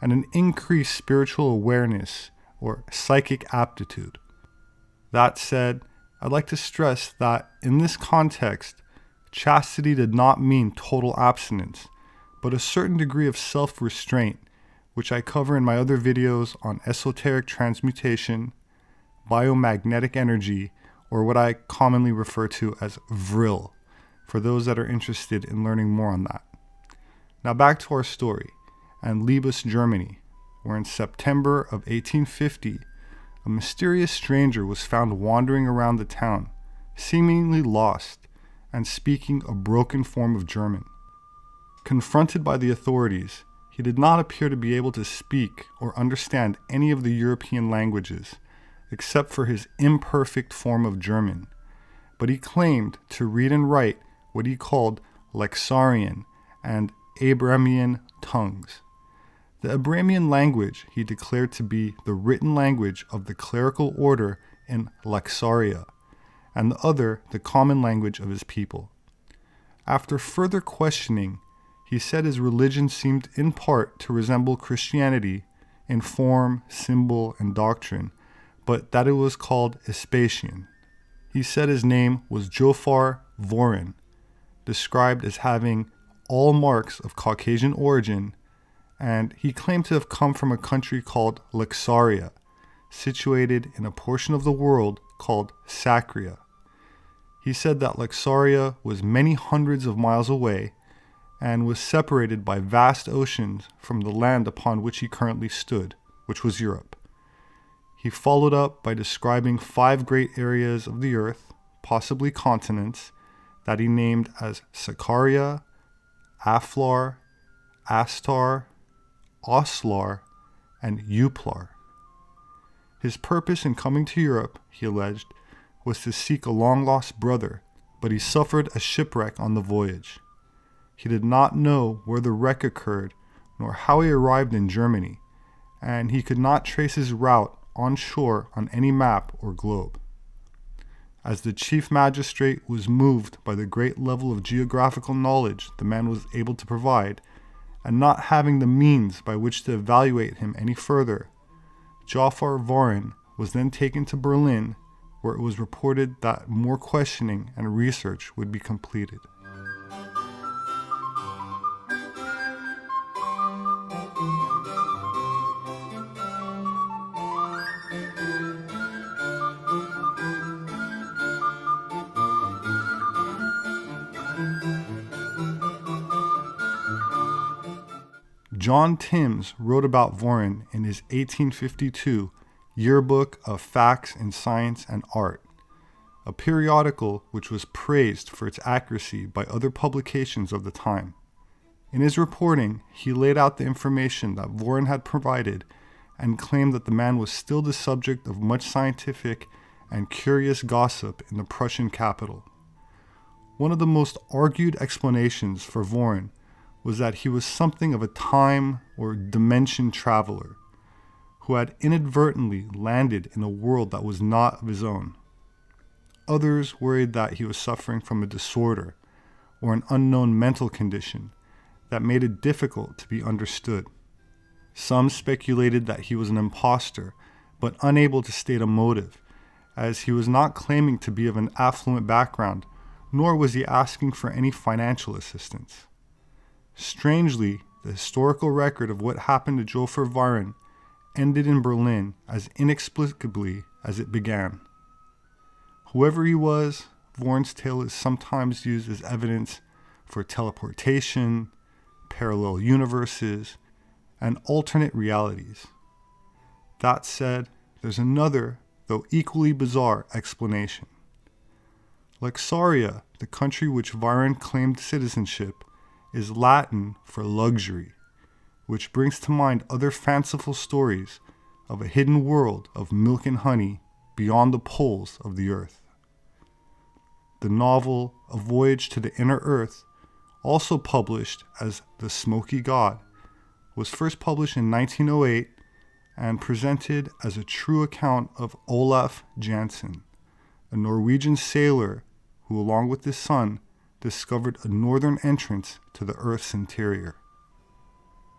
and an increased spiritual awareness or psychic aptitude. That said, I'd like to stress that in this context, chastity did not mean total abstinence, but a certain degree of self-restraint, which I cover in my other videos on esoteric transmutation, biomagnetic energy, or what I commonly refer to as vril, for those that are interested in learning more on that. Now back to our story, and Liebus, Germany, where in September of 1850, a mysterious stranger was found wandering around the town, seemingly lost, and speaking a broken form of German. Confronted by the authorities, he did not appear to be able to speak or understand any of the European languages, except for his imperfect form of German, but he claimed to read and write what he called Lexarian and Abramian tongues. The Abramian language he declared to be the written language of the clerical order in Laxaria, and the other the common language of his people. After further questioning, he said his religion seemed in part to resemble Christianity in form, symbol, and doctrine, but that it was called Espasian. He said his name was Jofar Vorin, described as having all marks of Caucasian origin, and he claimed to have come from a country called Lexaria, situated in a portion of the world called Sacria. He said that Lexaria was many hundreds of miles away and was separated by vast oceans from the land upon which he currently stood, which was Europe. He followed up by describing 5 great areas of the earth, possibly continents, that he named as Sakaria, Aflar, Astar, Oslar, and Uplar. His purpose in coming to Europe, he alleged, was to seek a long-lost brother, but he suffered a shipwreck on the voyage. He did not know where the wreck occurred, nor how he arrived in Germany, and he could not trace his route on shore on any map or globe. As the chief magistrate was moved by the great level of geographical knowledge the man was able to provide, and not having the means by which to evaluate him any further, Jofar Voren was then taken to Berlin, where it was reported that more questioning and research would be completed. John Timms wrote about Voren in his 1852 Yearbook of Facts in Science and Art, a periodical which was praised for its accuracy by other publications of the time. In his reporting, he laid out the information that Voren had provided and claimed that the man was still the subject of much scientific and curious gossip in the Prussian capital. One of the most argued explanations for Voren was that he was something of a time or dimension traveler who had inadvertently landed in a world that was not of his own. Others worried that he was suffering from a disorder or an unknown mental condition that made it difficult to be understood. Some speculated that he was an imposter, but unable to state a motive, as he was not claiming to be of an affluent background, nor was he asking for any financial assistance. Strangely, the historical record of what happened to Jofar Voren ended in Berlin as inexplicably as it began. Whoever he was, Voren's tale is sometimes used as evidence for teleportation, parallel universes, and alternate realities. That said, there's another, though equally bizarre, explanation. Lexaria, the country which Voren claimed citizenship, is Latin for luxury, which brings to mind other fanciful stories of a hidden world of milk and honey beyond the poles of the earth. The novel A Voyage to the Inner Earth, also published as The Smoky God, was first published in 1908 and presented as a true account of Olaf Jansen, a Norwegian sailor who, along with his son, discovered a northern entrance to the Earth's interior.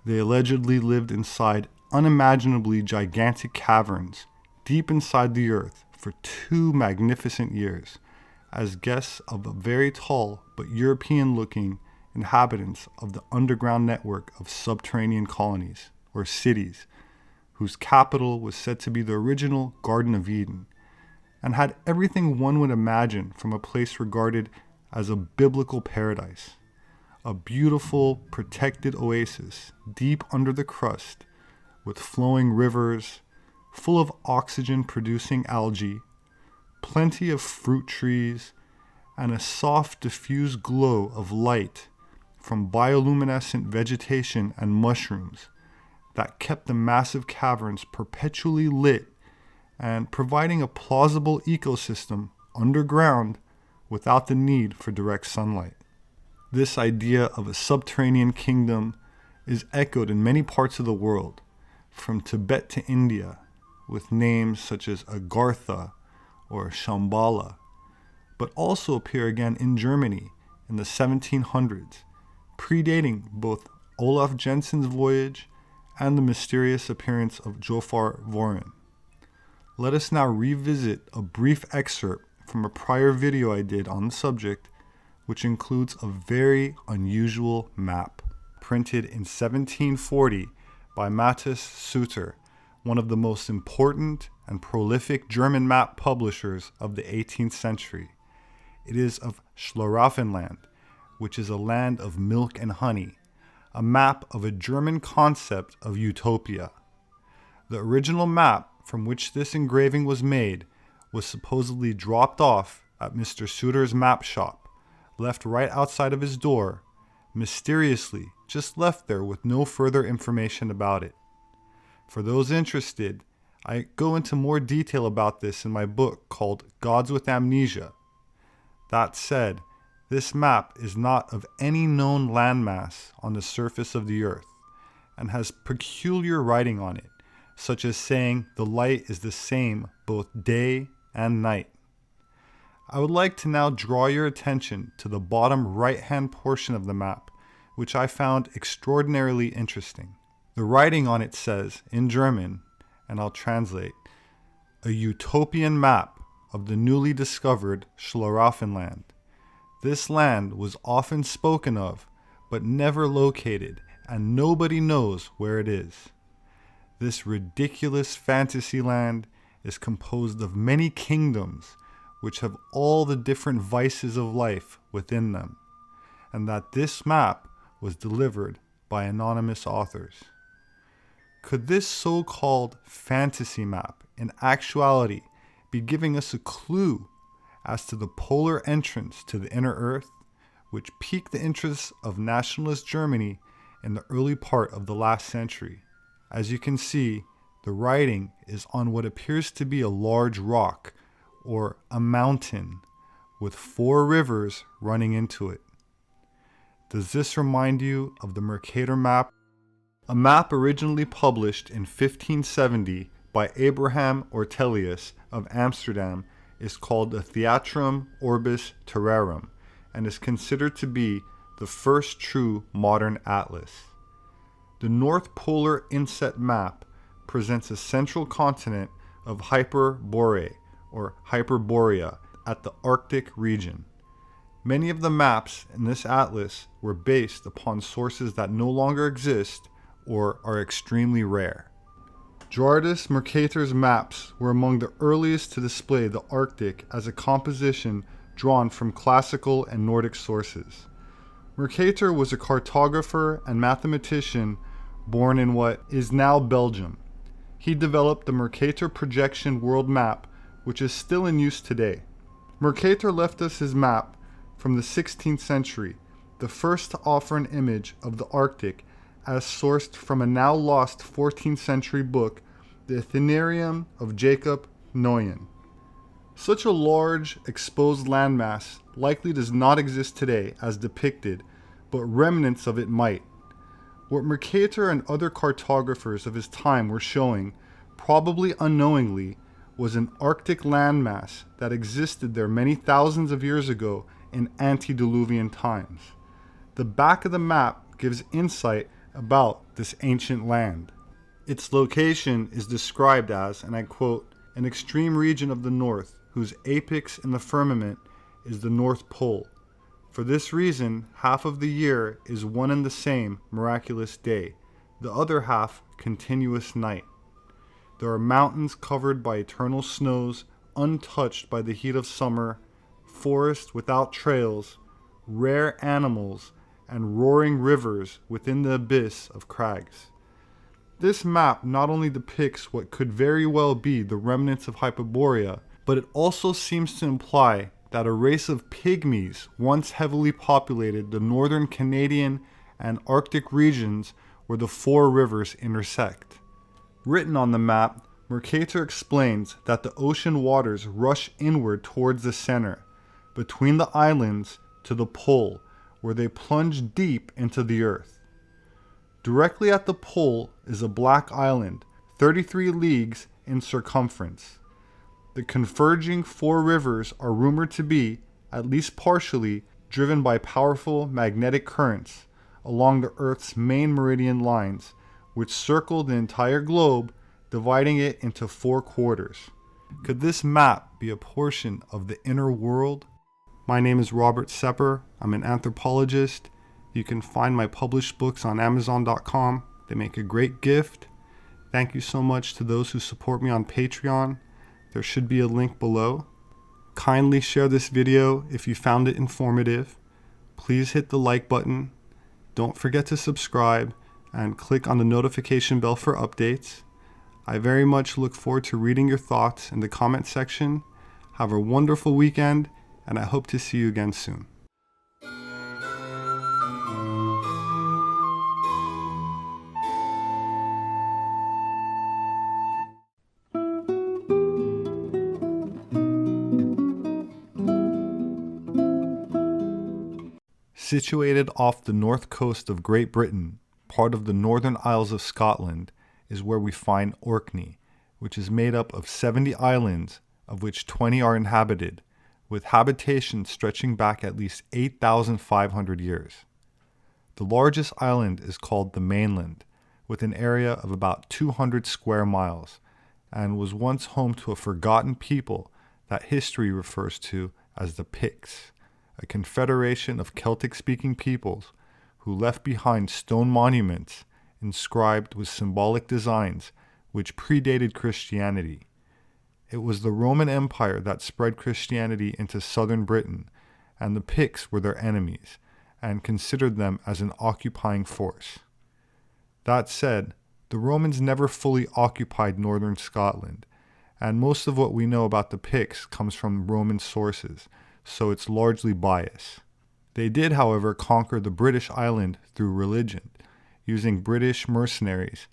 They allegedly lived inside unimaginably gigantic caverns deep inside the Earth for 2 magnificent years, as guests of the very tall but European-looking inhabitants of the underground network of subterranean colonies, or cities, whose capital was said to be the original Garden of Eden, and had everything one would imagine from a place regarded as a biblical paradise, a beautiful, protected oasis deep under the crust, with flowing rivers, full of oxygen-producing algae, plenty of fruit trees, and a soft, diffuse glow of light from bioluminescent vegetation and mushrooms that kept the massive caverns perpetually lit and providing a plausible ecosystem underground without the need for direct sunlight. This idea of a subterranean kingdom is echoed in many parts of the world, from Tibet to India, with names such as Agartha or Shambhala, but also appear again in Germany in the 1700s, predating both Olaf Jansen's voyage and the mysterious appearance of Jofar Voren. Let us now revisit a brief excerpt from a prior video I did on the subject, which includes a very unusual map. printed in 1740 by Matthias Suter, one of the most important and prolific German map publishers of the 18th century. It is of Schlaraffenland, which is a land of milk and honey, a map of a German concept of utopia. The original map from which this engraving was made was supposedly dropped off at Mr. Suter's map shop, left right outside of his door, mysteriously just left there with no further information about it. For those interested, I go into more detail about this in my book called Gods with Amnesia. That said, this map is not of any known landmass on the surface of the earth, and has peculiar writing on it, such as saying the light is the same both day and night. I would like to now draw your attention to the bottom right-hand portion of the map, which I found extraordinarily interesting. The writing on it says, in German, and I'll translate, "A utopian map of the newly discovered Schlaraffenland. This land was often spoken of, but never located, and nobody knows where it is. This ridiculous fantasy land is composed of many kingdoms which have all the different vices of life within them, and that this map was delivered by anonymous authors." Could this so-called fantasy map in actuality be giving us a clue as to the polar entrance to the inner earth, which piqued the interest of nationalist Germany in the early part of the last century? As you can see, the writing is on what appears to be a large rock, or a mountain, with 4 rivers running into it. Does this remind you of the Mercator map? A map originally published in 1570 by Abraham Ortelius of Amsterdam is called the Theatrum Orbis Terrarum, and is considered to be the first true modern atlas. The North Polar Inset map presents a central continent of Hyperborea, or Hyperborea, at the Arctic region. Many of the maps in this atlas were based upon sources that no longer exist or are extremely rare. Gerardus Mercator's maps were among the earliest to display the Arctic as a composition drawn from classical and Nordic sources. Mercator was a cartographer and mathematician born in what is now Belgium. He developed the Mercator projection world map, which is still in use today. Mercator left us his map from the 16th century, the first to offer an image of the Arctic as sourced from a now lost 14th century book, the Itinerarium of Jacob Noyen. Such a large, exposed landmass likely does not exist today as depicted, but remnants of it might. What Mercator and other cartographers of his time were showing, probably unknowingly, was an Arctic landmass that existed there many thousands of years ago in Antediluvian times. The back of the map gives insight about this ancient land. Its location is described as, and I quote, "an extreme region of the north, whose apex in the firmament is the North Pole. For this reason, half of the year is one and the same miraculous day, the other half continuous night. There are mountains covered by eternal snows, untouched by the heat of summer, forests without trails, rare animals, and roaring rivers within the abyss of crags." This map not only depicts what could very well be the remnants of Hyperborea, but it also seems to imply that a race of pygmies once heavily populated the northern Canadian and Arctic regions where the 4 rivers intersect. Written on the map, Mercator explains that the ocean waters rush inward towards the center, between the islands to the pole, where they plunge deep into the earth. Directly at the pole is a black island, 33 leagues in circumference. The converging 4 rivers are rumored to be, at least partially, driven by powerful magnetic currents along the Earth's main meridian lines, which circle the entire globe, dividing it into 4 quarters. Could this map be a portion of the inner world? My name is Robert Sepehr. I'm an anthropologist, You can find my published books on Amazon.com. They make a great gift. Thank you so much to those who support me on Patreon. There should be a link below. Kindly share this video if you found it informative. Please hit the like button. Don't forget to subscribe and click on the notification bell for updates. I very much look forward to reading your thoughts in the comment section. Have a wonderful weekend, and I hope to see you again soon. Situated off the north coast of Great Britain, part of the Northern Isles of Scotland, is where we find Orkney, which is made up of 70 islands, of which 20 are inhabited, with habitation stretching back at least 8,500 years. The largest island is called the mainland, with an area of about 200 square miles, and was once home to a forgotten people that history refers to as the Picts, a confederation of Celtic-speaking peoples who left behind stone monuments inscribed with symbolic designs which predated Christianity. It was the Roman Empire that spread Christianity into southern Britain, and the Picts were their enemies and considered them as an occupying force. That said, the Romans never fully occupied northern Scotland, and most of what we know about the Picts comes from Roman sources, so it's largely biased. They did, however, conquer the British island through religion, using British mercenaries,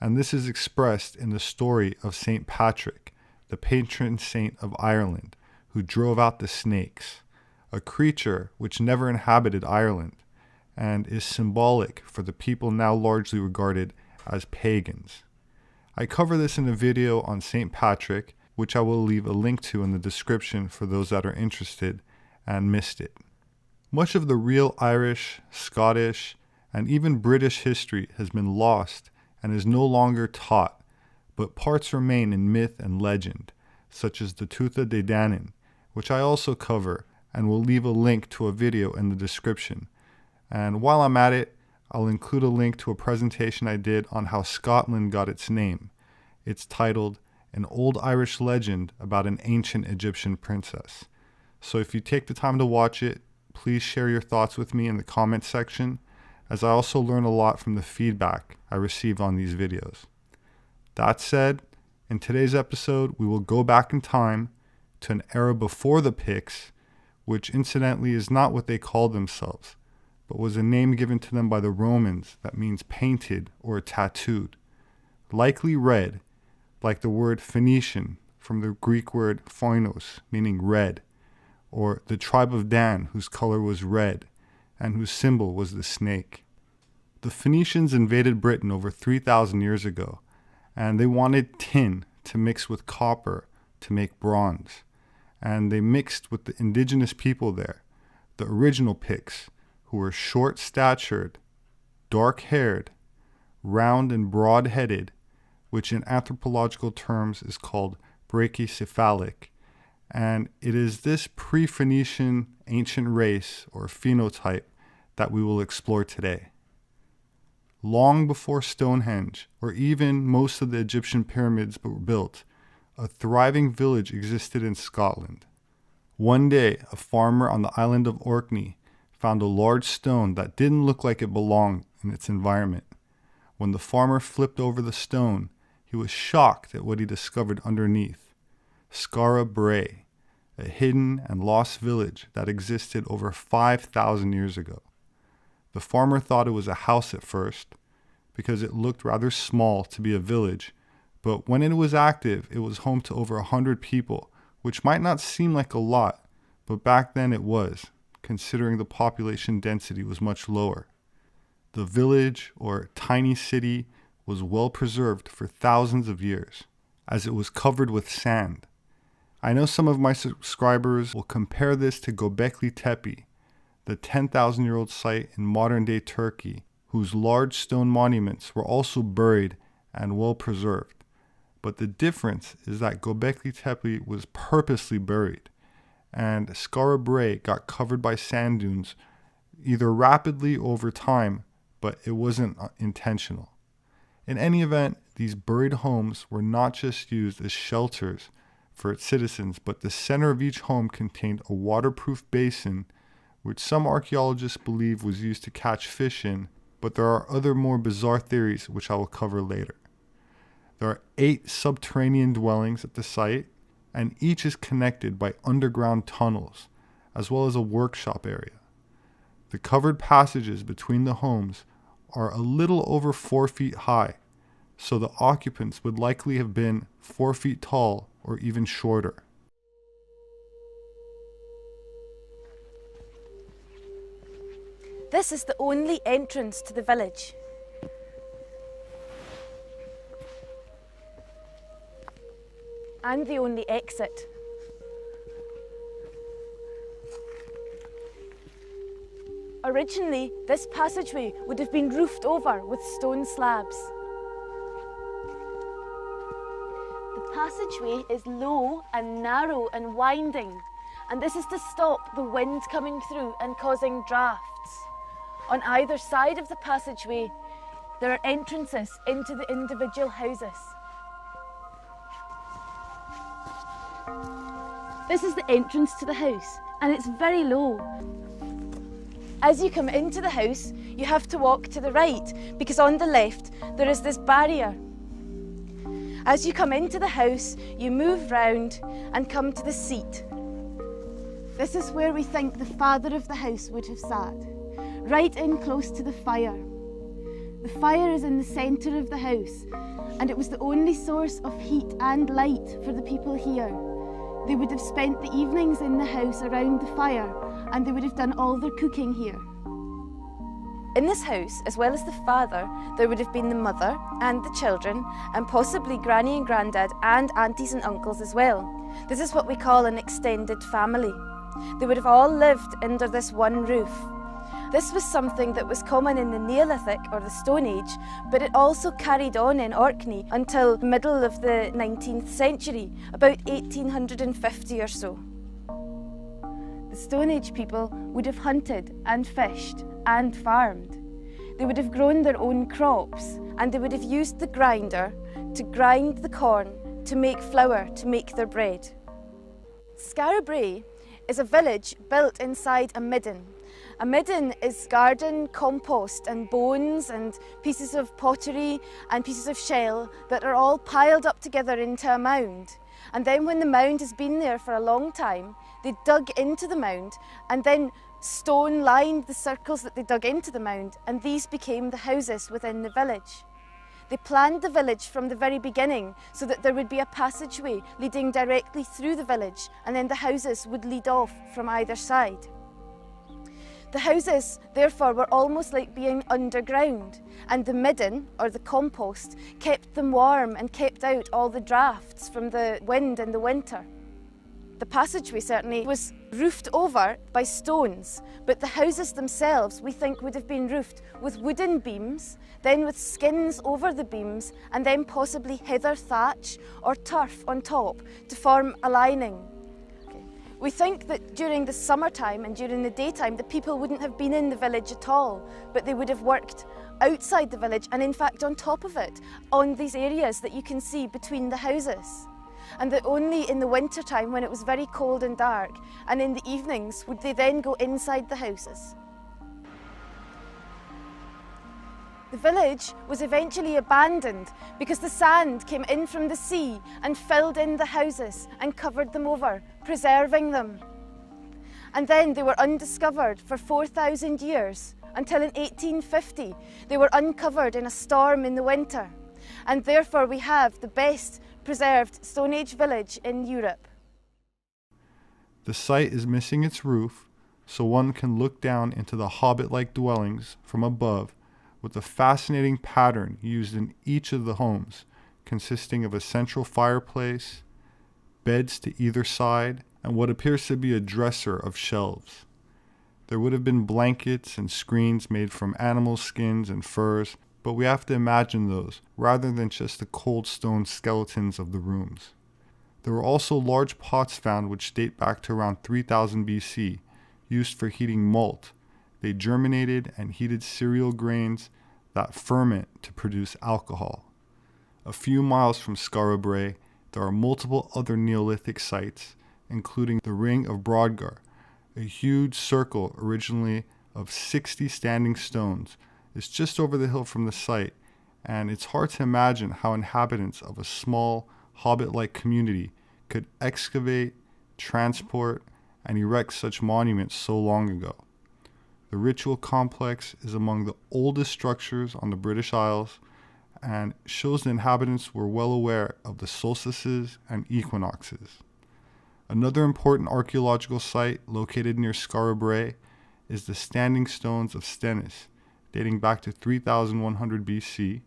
and this is expressed in the story of St. Patrick, the patron saint of Ireland, who drove out the snakes, a creature which never inhabited Ireland, and is symbolic for the people now largely regarded as pagans. I cover this in a video on St. Patrick, which I will leave a link to in the description for those that are interested and missed it. Much of the real Irish, Scottish, and even British history has been lost and is no longer taught, but parts remain in myth and legend, such as the Tuatha De Danann, which I also cover and will leave a link to a video in the description. And while I'm at it, I'll include a link to a presentation I did on how Scotland got its name. It's titled An Old Irish Legend About an Ancient Egyptian Princess. So if you take the time to watch it, please share your thoughts with me in the comment section, as I also learn a lot from the feedback I receive on these videos. That said, in today's episode, we will go back in time to an era before the Picts, which incidentally is not what they called themselves, but was a name given to them by the Romans that means painted or tattooed, likely red, like the word Phoenician from the Greek word phoinos, meaning red, or the tribe of Dan, whose color was red, and whose symbol was the snake. The Phoenicians invaded Britain over 3,000 years ago, and they wanted tin to mix with copper to make bronze, and they mixed with the indigenous people there, the original Picts, who were short-statured, dark-haired, round and broad-headed, which in anthropological terms is called brachycephalic, and it is this pre-Phoenician ancient race or phenotype that we will explore today. Long before Stonehenge, or even most of the Egyptian pyramids were built, a thriving village existed in Scotland. One day, a farmer on the island of Orkney found a large stone that didn't look like it belonged in its environment. When the farmer flipped over the stone, he was shocked at what he discovered underneath. Skara Brae, a hidden and lost village that existed over 5,000 years ago. The farmer thought it was a house at first, because it looked rather small to be a village, but when it was active, it was home to over 100 people, which might not seem like a lot, but back then it was, considering the population density was much lower. The village, or tiny city, was well preserved for thousands of years, as it was covered with sand. I know some of my subscribers will compare this to Göbekli Tepe, the 10,000-year-old site in modern-day Turkey, whose large stone monuments were also buried and well preserved. But the difference is that Göbekli Tepe was purposely buried, and Skara Brae got covered by sand dunes either rapidly over time, but it wasn't intentional. In any event, these buried homes were not just used as shelters for its citizens, but the center of each home contained a waterproof basin, which some archaeologists believe was used to catch fish in, but there are other more bizarre theories which I will cover later. There are 8 subterranean dwellings at the site, and each is connected by underground tunnels, as well as a workshop area. The covered passages between the homes are a little over 4 feet high, so the occupants would likely have been 4 feet tall or even shorter. This is the only entrance to the village. And the only exit. Originally, this passageway would have been roofed over with stone slabs. The passageway is low and narrow and winding, and this is to stop the wind coming through and causing drafts. On either side of the passageway, there are entrances into the individual houses. This is the entrance to the house, and it's very low. As you come into the house, you have to walk to the right, because on the left there is this barrier. As you come into the house, you move round and come to the seat. This is where we think the father of the house would have sat, right in close to the fire. The fire is in the centre of the house, and it was the only source of heat and light for the people here. They would have spent the evenings in the house around the fire, and they would have done all their cooking here. In this house, as well as the father, there would have been the mother and the children, and possibly granny and granddad and aunties and uncles as well. This is what we call an extended family. They would have all lived under this one roof. This was something that was common in the Neolithic or the Stone Age, but it also carried on in Orkney until the middle of the 19th century, about 1850 or so. The Stone Age people would have hunted and fished and farmed. They would have grown their own crops, and they would have used the grinder to grind the corn to make flour to make their bread. Skara Brae is a village built inside a midden. A midden is garden, compost and bones and pieces of pottery and pieces of shell that are all piled up together into a mound. And then when the mound has been there for a long time, they dug into the mound and then stone lined the circles that they dug into the mound, and these became the houses within the village. They planned the village from the very beginning so that there would be a passageway leading directly through the village, and then the houses would lead off from either side. The houses, therefore, were almost like being underground, and the midden, or the compost, kept them warm and kept out all the drafts from the wind in the winter. The passageway certainly was roofed over by stones, but the houses themselves we think would have been roofed with wooden beams, then with skins over the beams, and then possibly heather thatch or turf on top to form a lining. We think that during the summertime and during the daytime the people wouldn't have been in the village at all, but they would have worked outside the village and in fact on top of it, on these areas that you can see between the houses. And that only in the winter time when it was very cold and dark and in the evenings would they then go inside the houses. The village was eventually abandoned because the sand came in from the sea and filled in the houses and covered them over, preserving them. And then they were undiscovered for 4,000 years until in 1850 they were uncovered in a storm in the winter. And therefore we have the best preserved Stone Age village in Europe. The site is missing its roof, so one can look down into the Hobbit-like dwellings from above, with a fascinating pattern used in each of the homes, consisting of a central fireplace, beds to either side, and what appears to be a dresser of shelves. There would have been blankets and screens made from animal skins and furs, but we have to imagine those rather than just the cold stone skeletons of the rooms. There were also large pots found which date back to around 3000 BC, used for heating malt, they germinated and heated cereal grains that ferment to produce alcohol. A few miles from Skara Brae, there are multiple other Neolithic sites, including the Ring of Brodgar, a huge circle originally of 60 standing stones. It's just over the hill from the site, and it's hard to imagine how inhabitants of a small, Hobbit-like community could excavate, transport, and erect such monuments so long ago. The ritual complex is among the oldest structures on the British Isles and shows the inhabitants were well aware of the solstices and equinoxes. Another important archaeological site located near Skara Brae is the Standing Stones of Stennis, dating back to 3100 BC.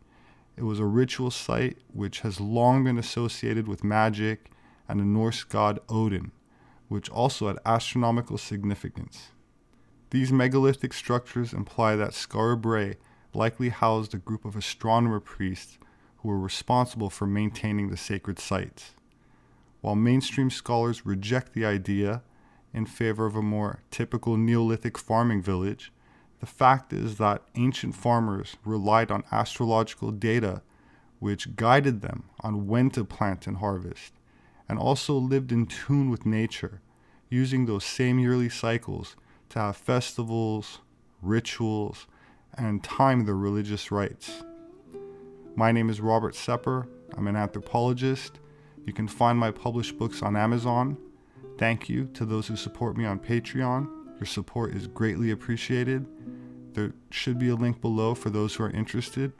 It was a ritual site which has long been associated with magic and the Norse god Odin, which also had astronomical significance. These megalithic structures imply that Skara Brae likely housed a group of astronomer priests who were responsible for maintaining the sacred sites. While mainstream scholars reject the idea in favor of a more typical Neolithic farming village, the fact is that ancient farmers relied on astrological data which guided them on when to plant and harvest, and also lived in tune with nature, using those same yearly cycles to have festivals, rituals, and time their religious rites. My name is Robert Sepehr. I'm an anthropologist. You can find my published books on Amazon. Thank you to those who support me on Patreon. Your support is greatly appreciated. There should be a link below for those who are interested.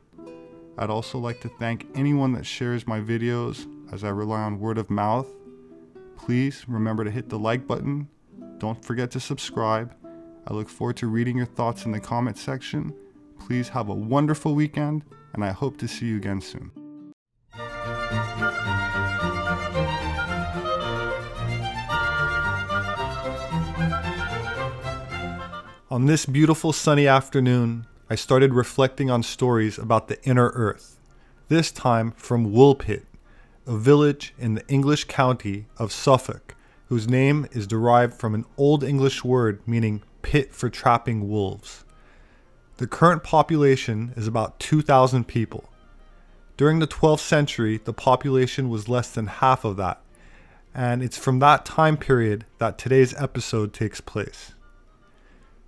I'd also like to thank anyone that shares my videos, as I rely on word of mouth. Please remember to hit the like button. Don't forget to subscribe. I look forward to reading your thoughts in the comment section. Please have a wonderful weekend, and I hope to see you again soon. On this beautiful sunny afternoon, I started reflecting on stories about the inner earth, this time from Woolpit, a village in the English county of Suffolk, whose name is derived from an Old English word meaning pit for trapping wolves. The current population is about 2,000 people. During the 12th century, the population was less than half of that, and it's from that time period that today's episode takes place.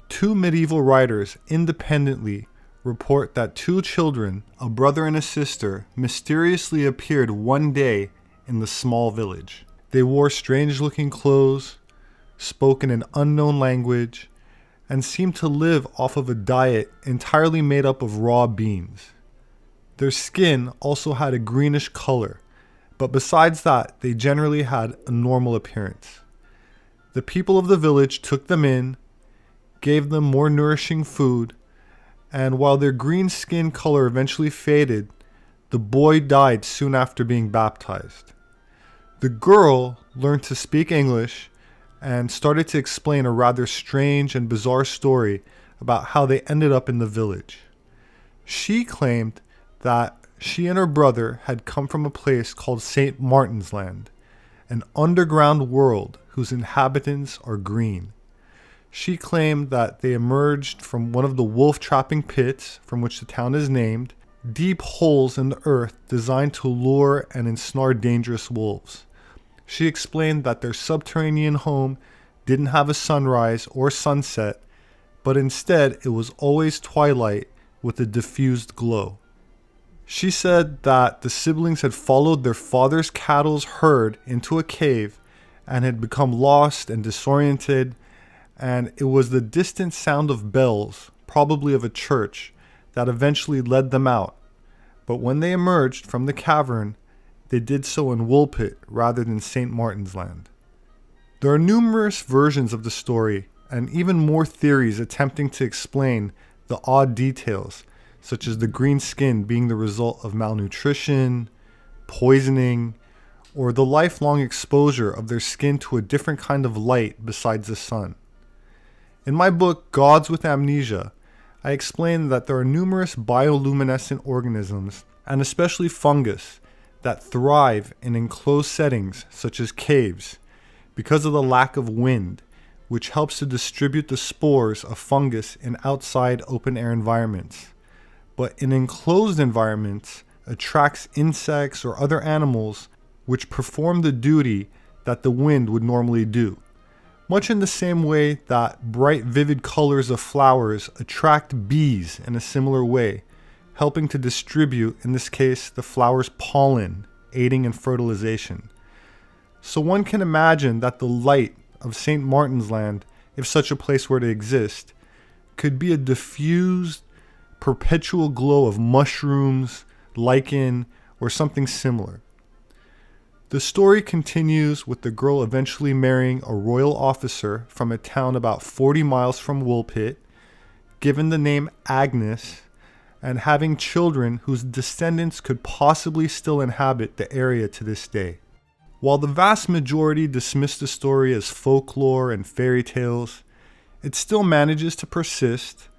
Two medieval writers independently report that two children, a brother and a sister, mysteriously appeared one day in the small village. They wore strange-looking clothes, spoke in an unknown language, and seemed to live off of a diet entirely made up of raw beans. Their skin also had a greenish color, but besides that, they generally had a normal appearance. The people of the village took them in, gave them more nourishing food, and while their green skin color eventually faded, the boy died soon after being baptized. The girl learned to speak English and started to explain a rather strange and bizarre story about how they ended up in the village. She claimed that she and her brother had come from a place called St. Martin's Land, an underground world whose inhabitants are green. She claimed that they emerged from one of the wolf-trapping pits from which the town is named, deep holes in the earth designed to lure and ensnare dangerous wolves. She explained that their subterranean home didn't have a sunrise or sunset, but instead it was always twilight with a diffused glow. She said that the siblings had followed their father's cattle's herd into a cave and had become lost and disoriented, and it was the distant sound of bells, probably of a church, that eventually led them out. But when they emerged from the cavern, they did so in Woolpit rather than St. Martin's Land. There are numerous versions of the story and even more theories attempting to explain the odd details, such as the green skin being the result of malnutrition, poisoning, or the lifelong exposure of their skin to a different kind of light besides the sun. In my book, Gods with Amnesia, I explain that there are numerous bioluminescent organisms, and especially fungus, that thrive in enclosed settings such as caves because of the lack of wind, which helps to distribute the spores of fungus in outside open-air environments, but in enclosed environments attracts insects or other animals which perform the duty that the wind would normally do, much in the same way that bright, vivid colors of flowers attract bees in a similar way, helping to distribute, in this case, the flower's pollen, aiding in fertilization. So one can imagine that the light of St. Martin's Land, if such a place were to exist, could be a diffused, perpetual glow of mushrooms, lichen, or something similar. The story continues with the girl eventually marrying a royal officer from a town about 40 miles from Woolpit, given the name Agnes, and having children whose descendants could possibly still inhabit the area to this day. While the vast majority dismiss the story as folklore and fairy tales, it still manages to persist,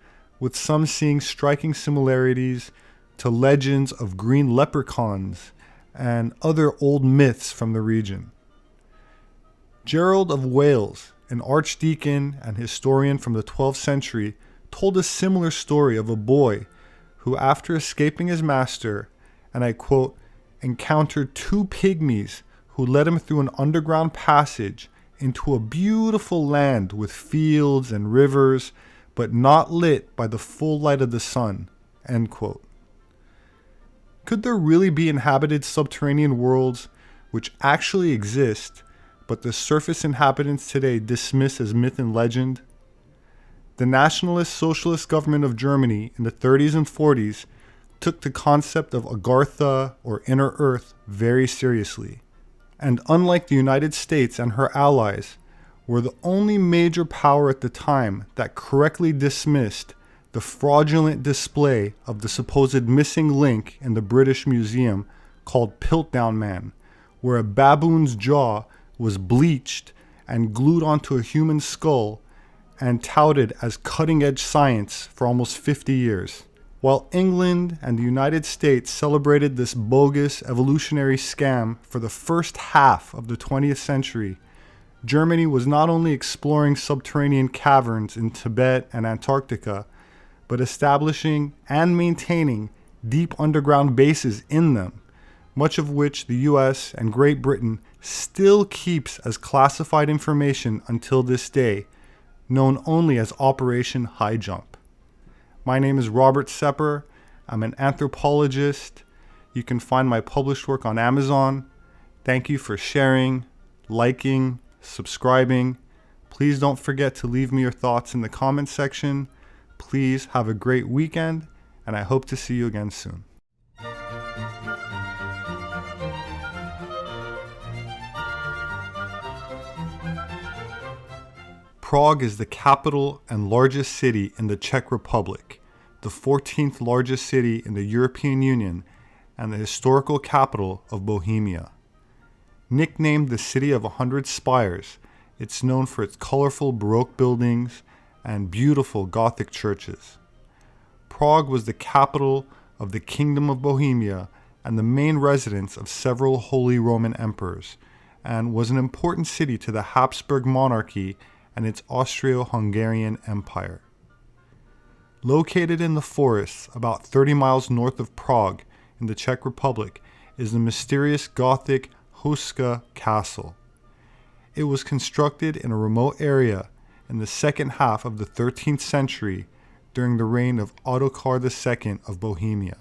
with some seeing striking similarities to legends of green leprechauns and other old myths from the region. Gerald of Wales, an archdeacon and historian from the 12th century, told a similar story of a boy who, after escaping his master, and I quote, encountered two pygmies who led him through an underground passage into a beautiful land with fields and rivers, but not lit by the full light of the sun, end quote. Could there really be inhabited subterranean worlds which actually exist, but the surface inhabitants today dismiss as myth and legend? The Nationalist Socialist government of Germany in the 30s and 40s took the concept of Agartha or inner earth very seriously, and unlike the United States and her allies, were the only major power at the time that correctly dismissed the fraudulent display of the supposed missing link in the British Museum called Piltdown Man, where a baboon's jaw was bleached and glued onto a human skull and touted as cutting-edge science for almost 50 years. While England and the United States celebrated this bogus evolutionary scam for the first half of the 20th century, Germany was not only exploring subterranean caverns in Tibet and Antarctica, but establishing and maintaining deep underground bases in them, much of which the US and Great Britain still keeps as classified information until this day, known only as Operation High Jump. My name is Robert Sepehr. I'm an anthropologist. You can find my published work on Amazon. Thank you for sharing, liking, subscribing. Please don't forget to leave me your thoughts in the comment section. Please have a great weekend, and I hope to see you again soon. Prague is the capital and largest city in the Czech Republic, the 14th largest city in the European Union, and the historical capital of Bohemia. Nicknamed the City of 100 Spires, it's known for its colorful Baroque buildings and beautiful Gothic churches. Prague was the capital of the Kingdom of Bohemia and the main residence of several Holy Roman emperors, and was an important city to the Habsburg monarchy and its Austro-Hungarian Empire. Located in the forests about 30 miles north of Prague in the Czech Republic is the mysterious Gothic Houska castle. It was constructed in a remote area in the second half of the 13th century during the reign of Ottokar II of Bohemia.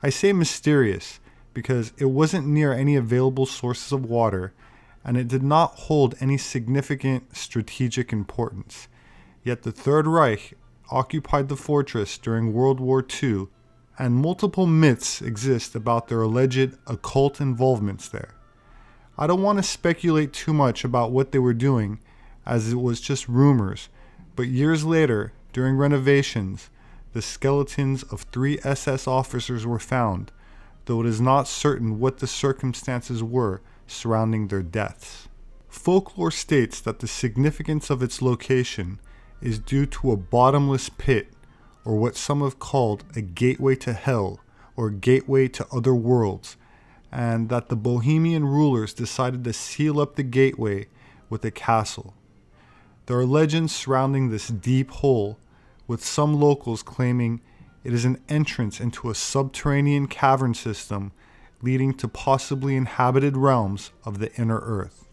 I say mysterious because it wasn't near any available sources of water, and it did not hold any significant strategic importance. Yet the Third Reich occupied the fortress during World War II, and multiple myths exist about their alleged occult involvements there. I don't want to speculate too much about what they were doing, as it was just rumors, but years later, during renovations, the skeletons of 3 SS officers were found, though it is not certain what the circumstances were surrounding their deaths. Folklore states that the significance of its location is due to a bottomless pit, or what some have called a gateway to hell, or gateway to other worlds, and that the Bohemian rulers decided to seal up the gateway with a castle. There are legends surrounding this deep hole, with some locals claiming it is an entrance into a subterranean cavern system leading to possibly inhabited realms of the inner earth.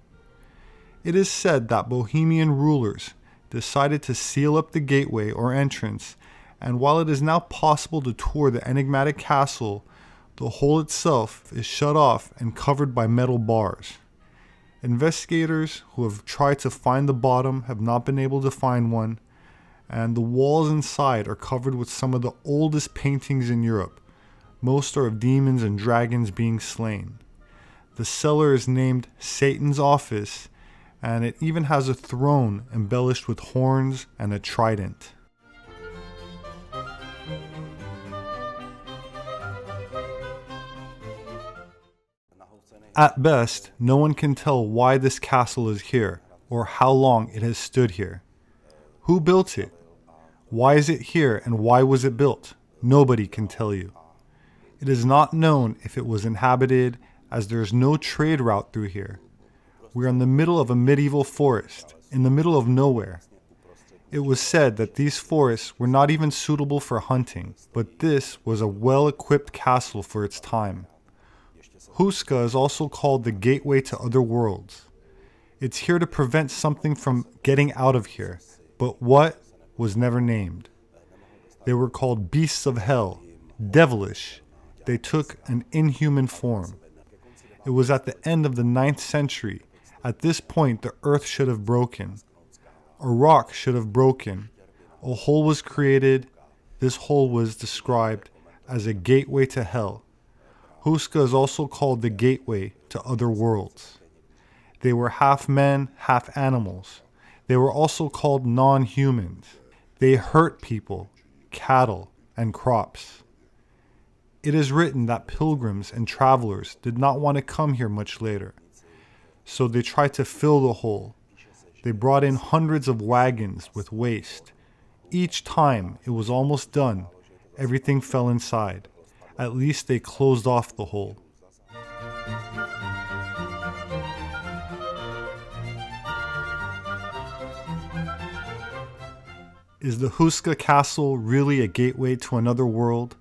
It is said that Bohemian rulers decided to seal up the gateway or entrance, and while it is now possible to tour the enigmatic castle, the hole itself is shut off and covered by metal bars. Investigators who have tried to find the bottom have not been able to find one, and the walls inside are covered with some of the oldest paintings in Europe. Most are of demons and dragons being slain. The cellar is named Satan's Office, and it even has a throne embellished with horns and a trident. At best, no one can tell why this castle is here, or how long it has stood here. Who built it? Why is it here, and why was it built? Nobody can tell you. It is not known if it was inhabited, as there is no trade route through here. We are in the middle of a medieval forest, in the middle of nowhere. It was said that these forests were not even suitable for hunting, but this was a well-equipped castle for its time. Houska is also called the gateway to other worlds. It's here to prevent something from getting out of here, but what was never named. They were called beasts of hell, devilish. They took an inhuman form. It was at the end of the 9th century. At this point, the earth should have broken. A rock should have broken. A hole was created. This hole was described as a gateway to hell. Houska is also called the gateway to other worlds. They were half men, half animals. They were also called non-humans. They hurt people, cattle, and crops. It is written that pilgrims and travelers did not want to come here much later, so they tried to fill the hole. They brought in hundreds of wagons with waste. Each time it was almost done, everything fell inside. At least they closed off the hole. Is the Houska castle really a gateway to another world?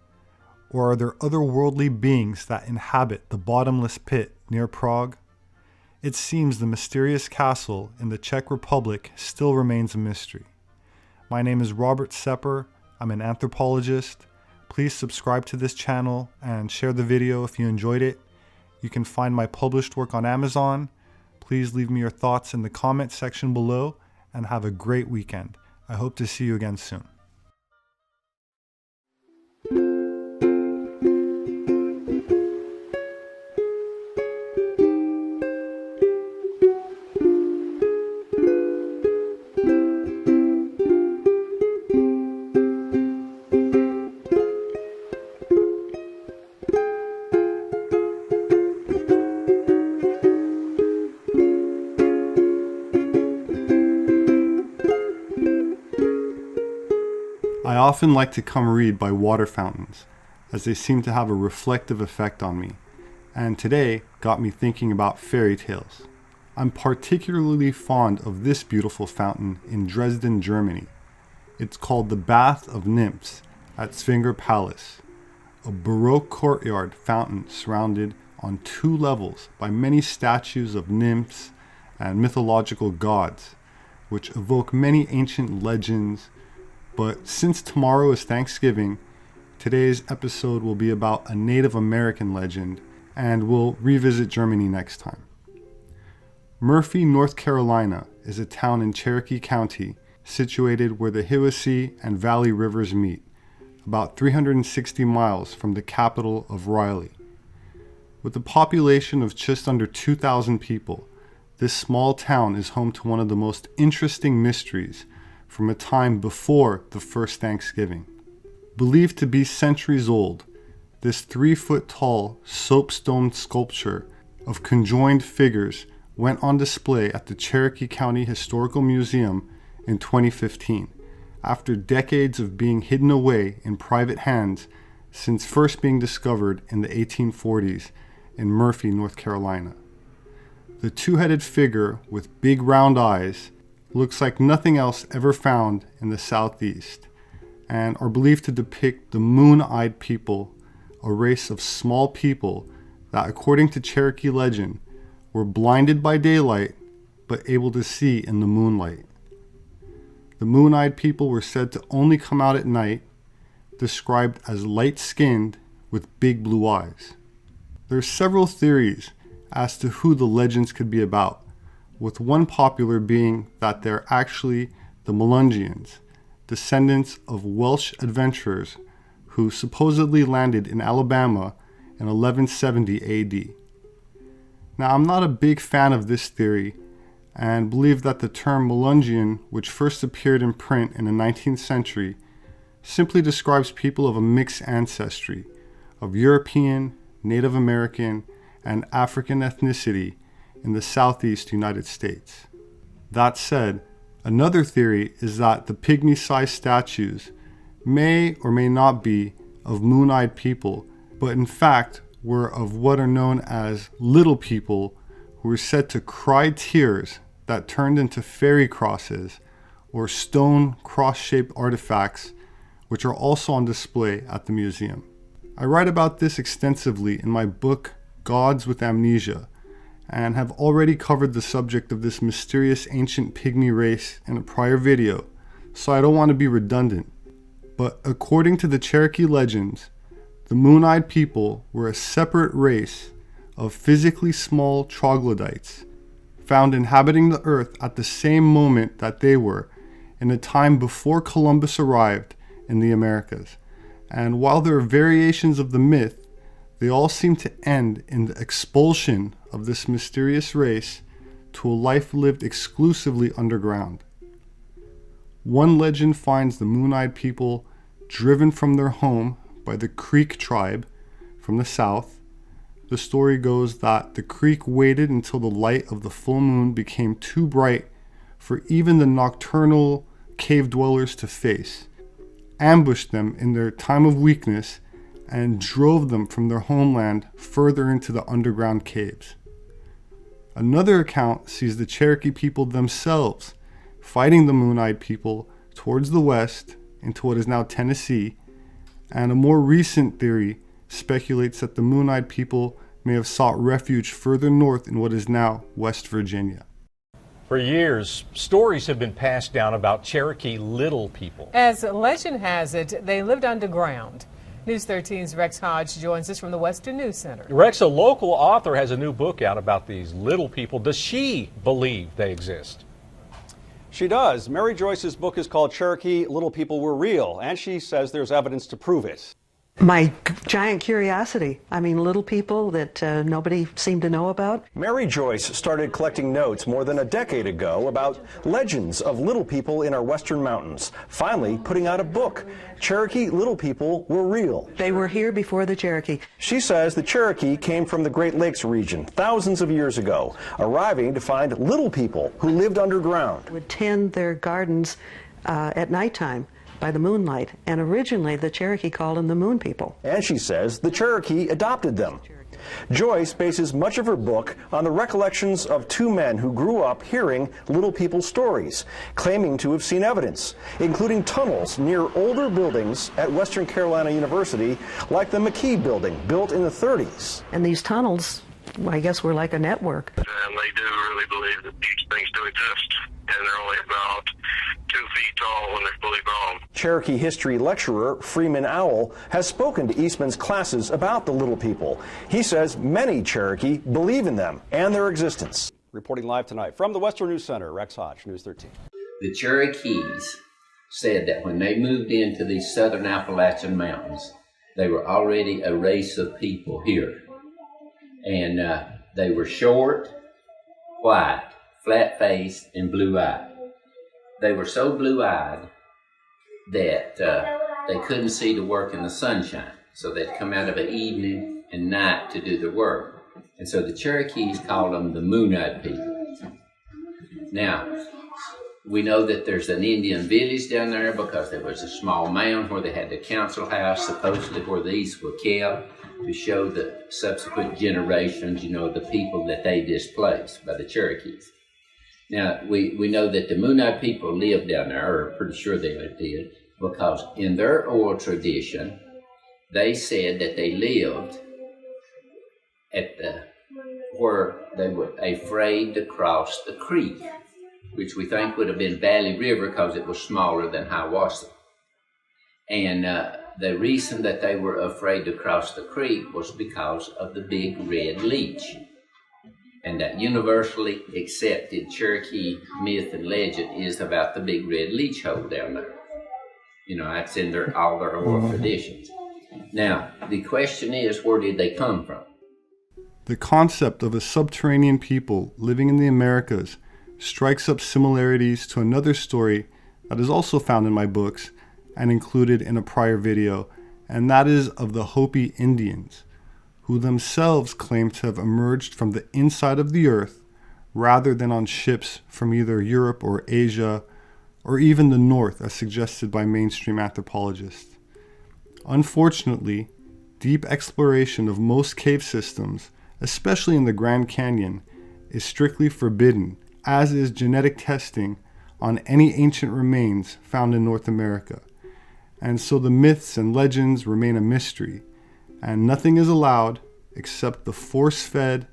Or are there otherworldly beings that inhabit the bottomless pit near Prague? It seems the mysterious castle in the Czech Republic still remains a mystery. My name is Robert Sepehr. I'm an anthropologist. Please subscribe to this channel and share the video if you enjoyed it. You can find my published work on Amazon. Please leave me your thoughts in the comment section below and have a great weekend. I hope to see you again soon. I often like to come read by water fountains, as they seem to have a reflective effect on me, and today got me thinking about fairy tales. I'm particularly fond of this beautiful fountain in Dresden, Germany. It's called the Bath of Nymphs at Sepehr Palace, a Baroque courtyard fountain surrounded on 2 levels by many statues of nymphs and mythological gods, which evoke many ancient legends. But since tomorrow is Thanksgiving, today's episode will be about a Native American legend, and we'll revisit Germany next time. Murphy, North Carolina is a town in Cherokee County situated where the Houska and Valley Rivers meet, about 360 miles from the capital of Raleigh. With a population of just under 2,000 people, this small town is home to one of the most interesting mysteries from a time before the first Thanksgiving. Believed to be centuries old, this 3-foot-tall soapstone sculpture of conjoined figures went on display at the Cherokee County Historical Museum in 2015, after decades of being hidden away in private hands since first being discovered in the 1840s in Murphy, North Carolina. The 2-headed figure with big round eyes looks like nothing else ever found in the southeast, and are believed to depict the moon-eyed people, a race of small people that, according to Cherokee legend, were blinded by daylight but able to see in the moonlight. The moon-eyed people were said to only come out at night, described as light-skinned with big blue eyes. There are several theories as to who the legends could be about, with one popular being that they're actually the Melungeons, descendants of Welsh adventurers who supposedly landed in Alabama in 1170 AD. Now, I'm not a big fan of this theory and believe that the term Melungeon, which first appeared in print in the 19th century, simply describes people of a mixed ancestry of European, Native American, and African ethnicity in the southeast United States. That said, another theory is that the pygmy-sized statues may or may not be of moon-eyed people, but in fact were of what are known as little people who were said to cry tears that turned into fairy crosses or stone cross-shaped artifacts, which are also on display at the museum. I write about this extensively in my book, Gods with Amnesia, and have already covered the subject of this mysterious ancient pygmy race in a prior video, so I don't want to be redundant. But according to the Cherokee legends, the moon-eyed people were a separate race of physically small troglodytes, found inhabiting the earth at the same moment that they were, in a time before Columbus arrived in the Americas. And while there are variations of the myth, they all seem to end in the expulsion of this mysterious race to a life lived exclusively underground. One legend finds the moon-eyed people driven from their home by the Creek tribe from the south. The story goes that the Creek waited until the light of the full moon became too bright for even the nocturnal cave dwellers to face, ambushed them in their time of weakness, and drove them from their homeland further into the underground caves. Another account sees the Cherokee people themselves fighting the moon-eyed people towards the west into what is now Tennessee, and a more recent theory speculates that the moon-eyed people may have sought refuge further north in what is now West Virginia. For years, stories have been passed down about Cherokee little people. As legend has it, they lived underground. News 13's Rex Hodge joins us from the Western News Center. Rex, a local author, has a new book out about these little people. Does she believe they exist? She does. Mary Joyce's book is called Cherokee Little People Were Real, and she says there's evidence to prove it. My giant curiosity. I mean, little people that nobody seemed to know about. Mary Joyce started collecting notes more than a decade ago about legends of little people in our western mountains, finally putting out a book. Cherokee Little People Were Real. They were here before the Cherokee. She says the Cherokee came from the Great Lakes region thousands of years ago, arriving to find little people who lived underground. Would tend their gardens at nighttime by the moonlight, and originally the Cherokee called them the Moon People. And she says the Cherokee adopted them. Joyce bases much of her book on the recollections of two men who grew up hearing little people's stories, claiming to have seen evidence, including tunnels near older buildings at Western Carolina University, like the McKee building, built in the 30s. And these tunnels, I guess, were like a network. And they do really believe that these things do exist, and they're only about 2 feet tall when they're fully grown. Cherokee history lecturer Freeman Owl has spoken to Eastman's classes about the little people. He says many Cherokee believe in them and their existence. Reporting live tonight from the Western News Center, Rex Hodge, News 13. The Cherokees said that when they moved into these southern Appalachian mountains, they were already a race of people here. And they were short, white, flat-faced, and blue-eyed. They were so blue-eyed that they couldn't see to work in the sunshine. So they'd come out of an evening and night to do their work. And so the Cherokees called them the moon-eyed people. Now, we know that there's an Indian village down there because there was a small mound where they had the council house, supposedly where these were kept, to show the subsequent generations, the people that they displaced by the Cherokees. Now, we know that the Moonite people lived down there, or pretty sure they did, because in their oral tradition, they said that they lived at where they were afraid to cross the creek, which we think would have been Valley River because it was smaller than Hiwassee. And the reason that they were afraid to cross the creek was because of the big red leech. And that universally accepted Cherokee myth and legend is about the big red leech hole down there. You know, that's in all their oral traditions. Now, the question is, where did they come from? The concept of a subterranean people living in the Americas strikes up similarities to another story that is also found in my books and included in a prior video, and that is of the Hopi Indians, who themselves claim to have emerged from the inside of the earth rather than on ships from either Europe or Asia or even the North, as suggested by mainstream anthropologists. Unfortunately, deep exploration of most cave systems, especially in the Grand Canyon, is strictly forbidden, as is genetic testing on any ancient remains found in North America. And so the myths and legends remain a mystery, and nothing is allowed except the force-fed,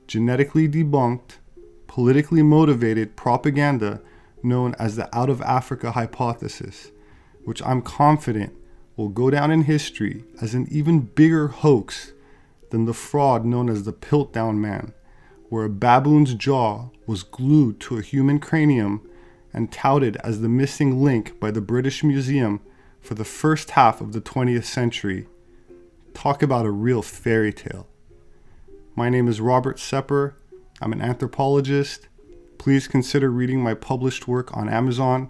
genetically debunked, politically motivated propaganda known as the Out of Africa hypothesis, which I'm confident will go down in history as an even bigger hoax than the fraud known as the Piltdown Man, where a baboon's jaw was glued to a human cranium and touted as the missing link by the British Museum for the first half of the 20th century. Talk about a real fairy tale. My name is Robert Sepehr. I'm an anthropologist. Please consider reading my published work on Amazon.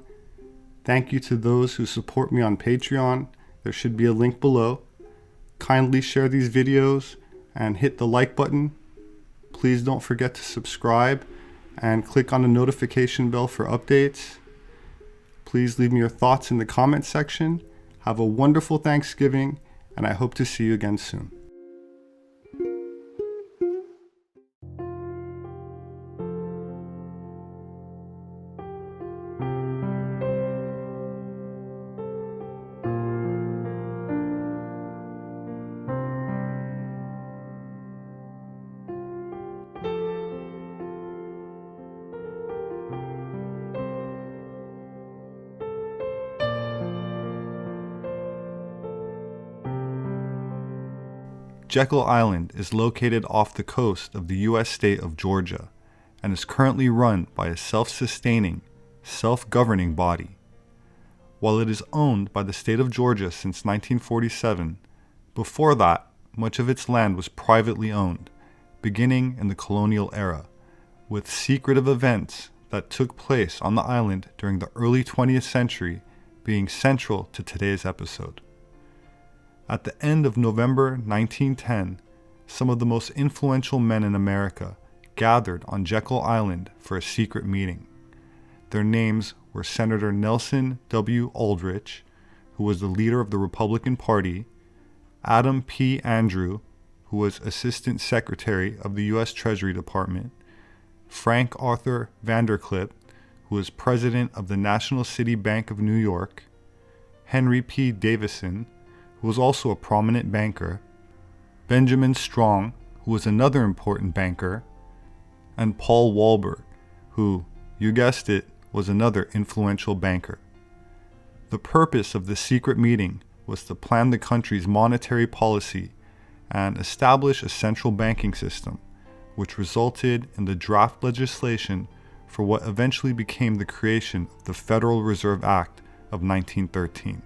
Thank you to those who support me on Patreon. There should be a link below. Kindly share these videos and hit the like button. Please don't forget to subscribe and click on the notification bell for updates. Please leave me your thoughts in the comment section. Have a wonderful Thanksgiving, and I hope to see you again soon. Jekyll Island is located off the coast of the U.S. state of Georgia and is currently run by a self-sustaining, self-governing body. While it is owned by the state of Georgia since 1947, before that, much of its land was privately owned, beginning in the colonial era, with secretive events that took place on the island during the early 20th century being central to today's episode. At the end of November 1910, some of the most influential men in America gathered on Jekyll Island for a secret meeting. Their names were Senator Nelson W. Aldrich, who was the leader of the Republican Party, Adam P. Andrew, who was Assistant Secretary of the U.S. Treasury Department, Frank Arthur Vanderclipp, who was President of the National City Bank of New York, Henry P. Davison, who was also a prominent banker, Benjamin Strong, who was another important banker, and Paul Walberg, who, you guessed it, was another influential banker. The purpose of the secret meeting was to plan the country's monetary policy and establish a central banking system, which resulted in the draft legislation for what eventually became the creation of the Federal Reserve Act of 1913.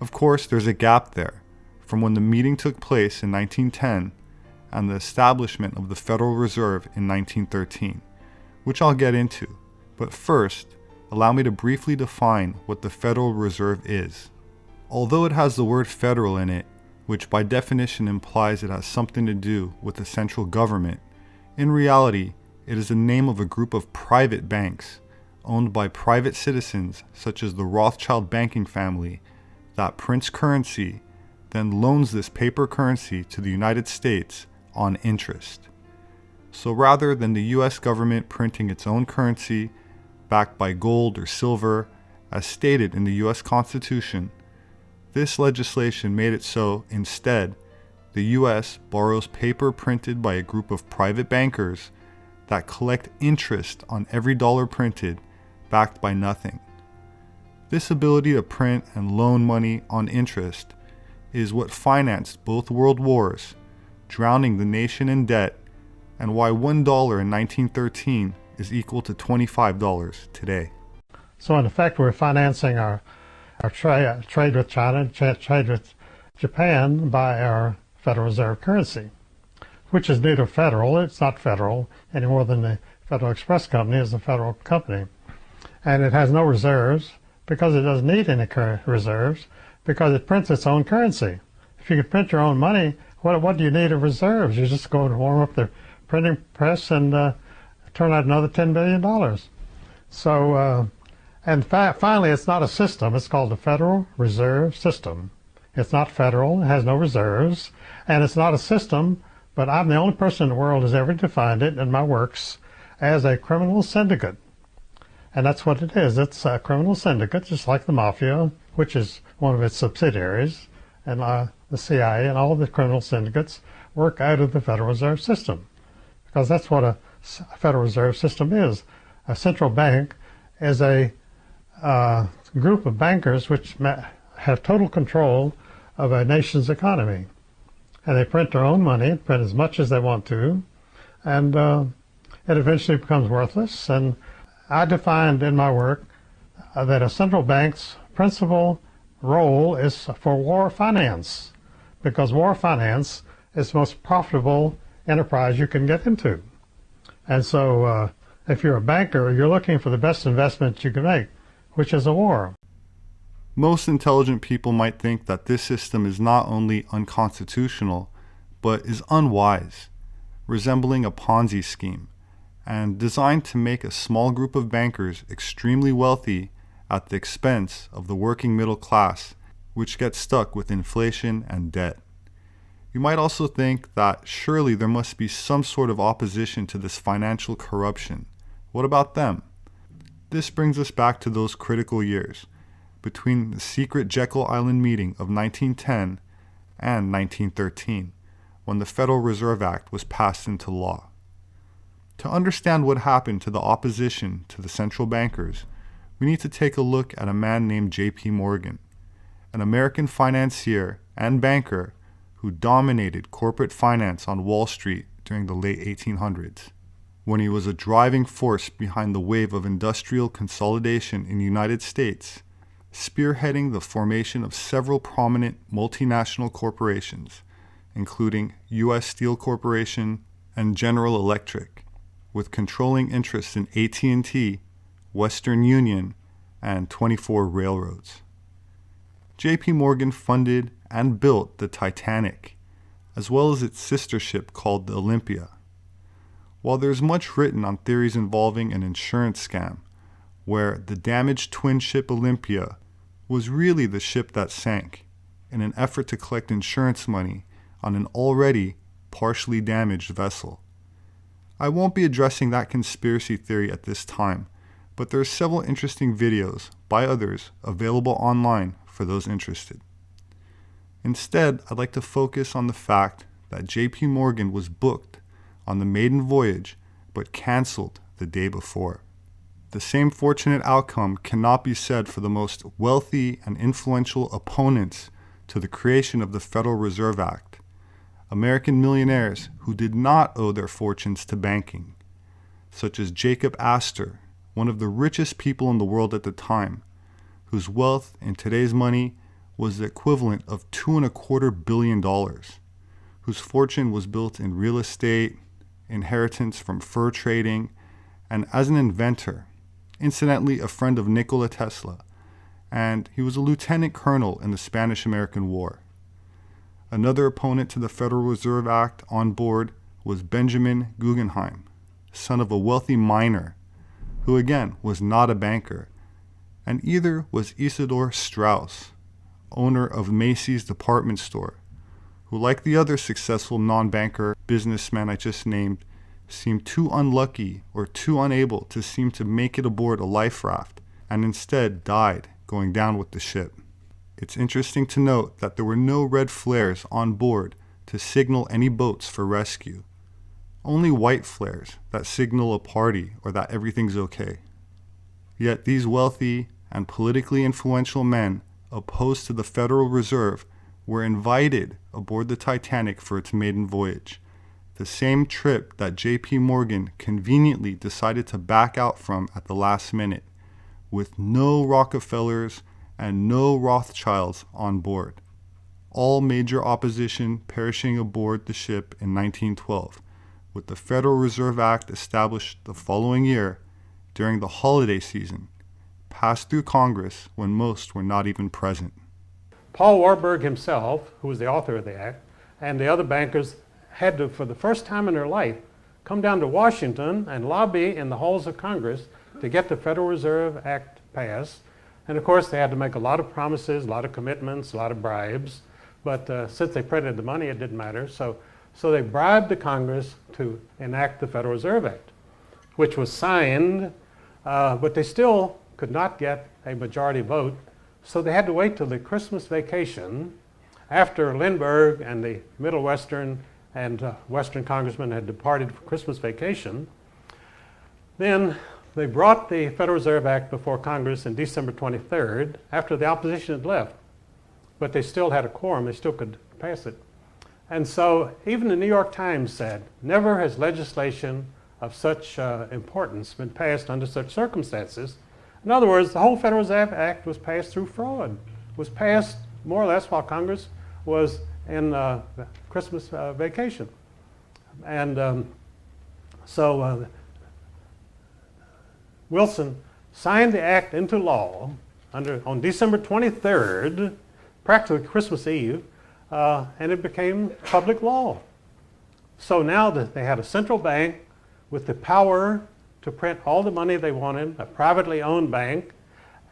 Of course, there's a gap there from when the meeting took place in 1910 and the establishment of the Federal Reserve in 1913, which I'll get into. But first, allow me to briefly define what the Federal Reserve is. Although it has the word federal in it, which by definition implies it has something to do with the central government, in reality, it is the name of a group of private banks owned by private citizens such as the Rothschild banking family that prints currency, then loans this paper currency to the United States on interest. So rather than the US government printing its own currency, backed by gold or silver, as stated in the US Constitution, this legislation made it so, instead, the US borrows paper printed by a group of private bankers that collect interest on every dollar printed, backed by nothing. This ability to print and loan money on interest is what financed both world wars, drowning the nation in debt, and why $1 in 1913 is equal to $25 today. So in effect, we're financing our trade with China, trade with Japan by our Federal Reserve currency, which is neither federal, it's not federal, any more than the Federal Express Company is a federal company. And it has no reserves because it doesn't need any reserves because it prints its own currency. If you can print your own money, what do you need of reserves? You just go and warm up the printing press and turn out another $10 billion. So, and finally, it's not a system. It's called the Federal Reserve System. It's not federal. It has no reserves. And it's not a system, but I'm the only person in the world who's ever defined it in my works as a criminal syndicate. And that's what it is. It's a criminal syndicate, just like the mafia, which is one of its subsidiaries, and the CIA and all the criminal syndicates work out of the Federal Reserve System. Because that's what a Federal Reserve System is. A central bank is a group of bankers which have total control of a nation's economy. And they print their own money, print as much as they want to, and it eventually becomes worthless. And I defined in my work that a central bank's principal role is for war finance, because war finance is the most profitable enterprise you can get into. And so if you're a banker, you're looking for the best investment you can make, which is a war. Most intelligent people might think that this system is not only unconstitutional, but is unwise, resembling a Ponzi scheme, and designed to make a small group of bankers extremely wealthy at the expense of the working middle class, which gets stuck with inflation and debt. You might also think that surely there must be some sort of opposition to this financial corruption. What about them? This brings us back to those critical years, between the secret Jekyll Island meeting of 1910 and 1913, when the Federal Reserve Act was passed into law. To understand what happened to the opposition to the central bankers, we need to take a look at a man named J.P. Morgan, an American financier and banker who dominated corporate finance on Wall Street during the late 1800s, when he was a driving force behind the wave of industrial consolidation in the United States, spearheading the formation of several prominent multinational corporations, including U.S. Steel Corporation and General Electric, with controlling interests in AT&T, Western Union, and 24 railroads. J.P. Morgan funded and built the Titanic, as well as its sister ship called the Olympia. While there's much written on theories involving an insurance scam, where the damaged twin ship Olympia was really the ship that sank, in an effort to collect insurance money on an already partially damaged vessel. I won't be addressing that conspiracy theory at this time, but there are several interesting videos by others available online for those interested. Instead, I'd like to focus on the fact that J.P. Morgan was booked on the maiden voyage but canceled the day before. The same fortunate outcome cannot be said for the most wealthy and influential opponents to the creation of the Federal Reserve Act, American millionaires who did not owe their fortunes to banking, such as Jacob Astor, one of the richest people in the world at the time, whose wealth in today's money was the equivalent of $2.25 billion, whose fortune was built in real estate, inheritance from fur trading, and as an inventor, incidentally a friend of Nikola Tesla, and he was a lieutenant colonel in the Spanish-American War. Another opponent to the Federal Reserve Act on board was Benjamin Guggenheim, son of a wealthy miner, who again was not a banker, and either was Isidor Straus, owner of Macy's department store, who, like the other successful non-banker businessman I just named, seemed too unlucky or too unable to seem to make it aboard a life raft, and instead died going down with the ship. It's interesting to note that there were no red flares on board to signal any boats for rescue. Only white flares that signal a party or that everything's okay. Yet these wealthy and politically influential men opposed to the Federal Reserve were invited aboard the Titanic for its maiden voyage, the same trip that J.P. Morgan conveniently decided to back out from at the last minute, with no Rockefellers and no Rothschilds on board. All major opposition perishing aboard the ship in 1912, with the Federal Reserve Act established the following year during the holiday season, passed through Congress when most were not even present. Paul Warburg himself, who was the author of the act, and the other bankers had to, for the first time in their life, come down to Washington and lobby in the halls of Congress to get the Federal Reserve Act passed. And of course, they had to make a lot of promises, a lot of commitments, a lot of bribes. But since they printed the money, it didn't matter. So they bribed the Congress to enact the Federal Reserve Act, which was signed, but they still could not get a majority vote. So they had to wait till the Christmas vacation after Lindbergh and the Middle Western and Western congressmen had departed for Christmas vacation. Then they brought the Federal Reserve Act before Congress on December 23rd, after the opposition had left. But they still had a quorum, they still could pass it. And so even the New York Times said, never has legislation of such importance been passed under such circumstances. In other words, the whole Federal Reserve Act was passed through fraud. It was passed more or less while Congress was in Christmas vacation. And so Wilson signed the act into law on December 23rd, practically Christmas Eve, and it became public law. So now that they had a central bank with the power to print all the money they wanted, a privately owned bank,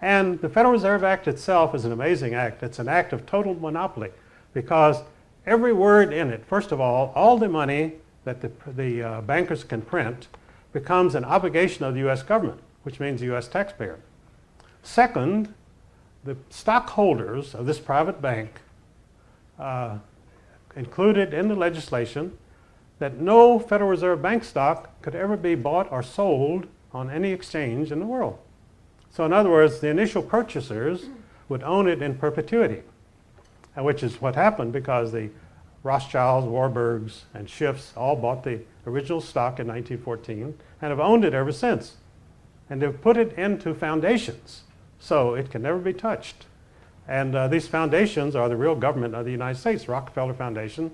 and the Federal Reserve Act itself is an amazing act. It's an act of total monopoly because every word in it, first of all the money that the bankers can print becomes an obligation of the U.S. government, which means the U.S. taxpayer. Second, the stockholders of this private bank included in the legislation that no Federal Reserve Bank stock could ever be bought or sold on any exchange in the world. So in other words, the initial purchasers would own it in perpetuity, which is what happened because the Rothschilds, Warburgs, and Schiffs all bought the original stock in 1914 and have owned it ever since. And they've put it into foundations, so it can never be touched. And these foundations are the real government of the United States, Rockefeller Foundation.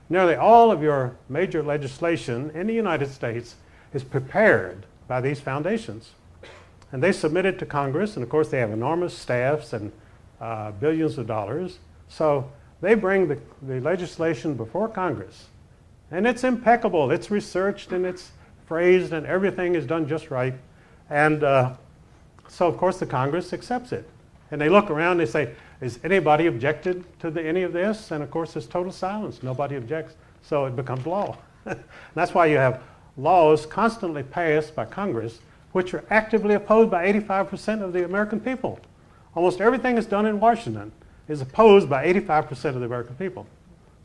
Nearly all of your major legislation in the United States is prepared by these foundations. And they submit it to Congress, and of course they have enormous staffs and billions of dollars. So they bring the legislation before Congress. And it's impeccable, it's researched and it's phrased and everything is done just right. And so of course the Congress accepts it. And they look around, they say, is anybody objected to any of this? And of course there's total silence, nobody objects, so it becomes law. That's why you have laws constantly passed by Congress which are actively opposed by 85% of the American people. Almost everything that's done in Washington is opposed by 85% of the American people.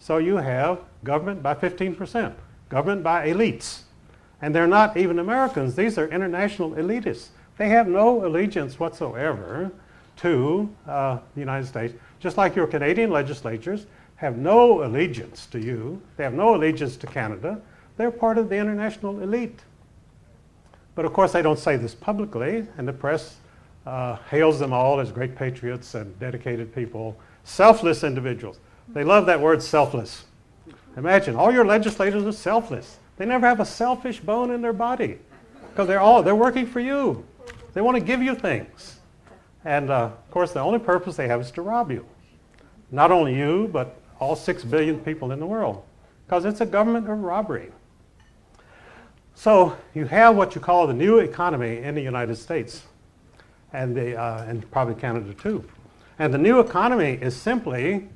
So you have government by 15%, government by elites. And they're not even Americans, these are international elitists. They have no allegiance whatsoever to the United States, just like your Canadian legislatures have no allegiance to you. They have no allegiance to Canada. They're part of the international elite. But of course they don't say this publicly, and the press hails them all as great patriots and dedicated people, selfless individuals. They love that word selfless. Imagine, all your legislators are selfless. They never have a selfish bone in their body because they're working for you. They want to give you things. And of course the only purpose they have is to rob you. Not only you, but all 6 billion people in the world, because it's a government of robbery. So you have what you call the new economy in the United States, and probably Canada too. And the new economy is simply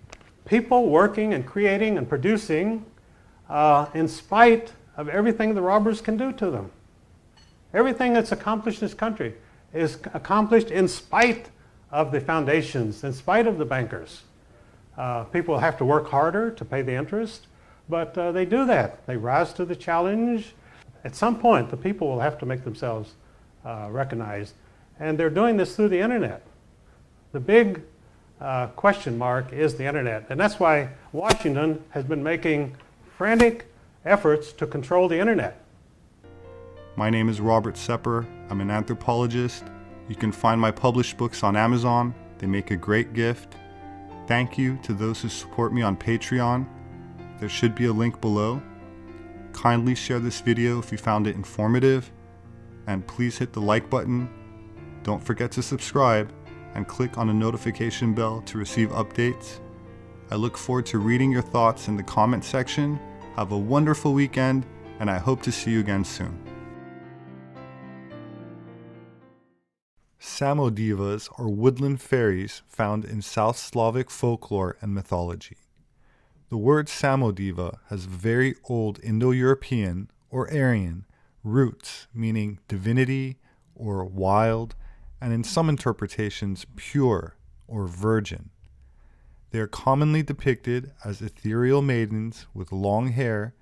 people working and creating and producing in spite of everything the robbers can do to them. Everything that's accomplished in this country is accomplished in spite of the foundations, in spite of the bankers. People have to work harder to pay the interest, but they do that. They rise to the challenge. At some point, the people will have to make themselves recognized, and they're doing this through the internet. The big question mark is the internet, and that's why Washington has been making frantic efforts to control the internet. My name is Robert Sepehr. I'm an anthropologist. You can find my published books on Amazon. They make a great gift. Thank you to those who support me on Patreon. There should be a link below. Kindly share this video if you found it informative, and please hit the like button. Don't forget to subscribe and click on the notification bell to receive updates. I look forward to reading your thoughts in the comment section. Have a wonderful weekend, and I hope to see you again soon. Samodevas are woodland fairies found in South Slavic folklore and mythology. The word Samodeva has very old Indo-European or Aryan roots, meaning divinity or wild, and in some interpretations pure or virgin. They are commonly depicted as ethereal maidens with long hair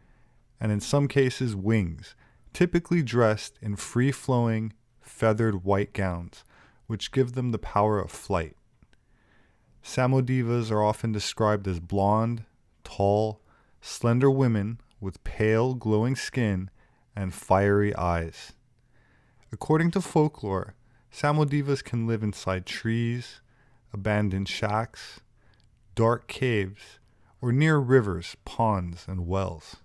and in some cases wings, typically dressed in free-flowing, feathered white gowns, which give them the power of flight. Samodevas are often described as blonde, tall, slender women with pale, glowing skin and fiery eyes. According to folklore, Samodevas can live inside trees, abandoned shacks, dark caves, or near rivers, ponds, and wells.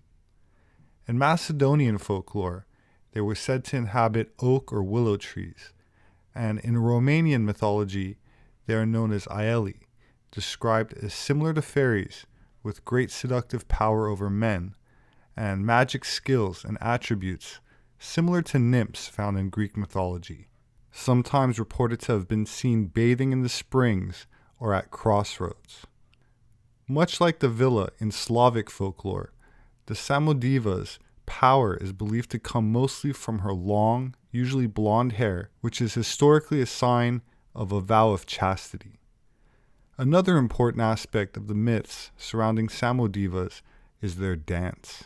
In Macedonian folklore, they were said to inhabit oak or willow trees, and in Romanian mythology, they are known as Aeli, described as similar to fairies with great seductive power over men, and magic skills and attributes similar to nymphs found in Greek mythology, sometimes reported to have been seen bathing in the springs or at crossroads. Much like the villa in Slavic folklore, the Samodeva's power is believed to come mostly from her long, usually blonde hair, which is historically a sign of a vow of chastity. Another important aspect of the myths surrounding Samodevas is their dance.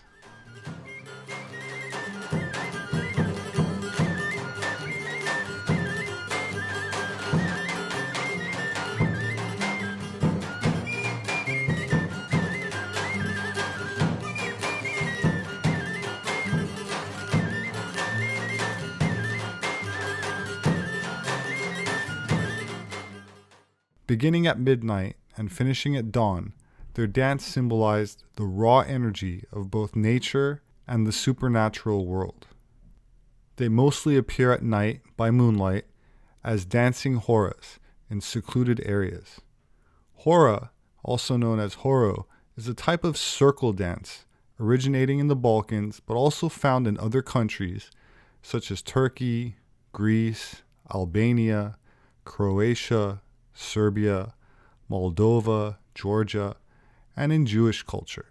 Beginning at midnight and finishing at dawn, their dance symbolized the raw energy of both nature and the supernatural world. They mostly appear at night by moonlight as dancing horas in secluded areas. Hora, also known as horo, is a type of circle dance originating in the Balkans but also found in other countries such as Turkey, Greece, Albania, Croatia, Serbia, Moldova, Georgia, and in Jewish culture.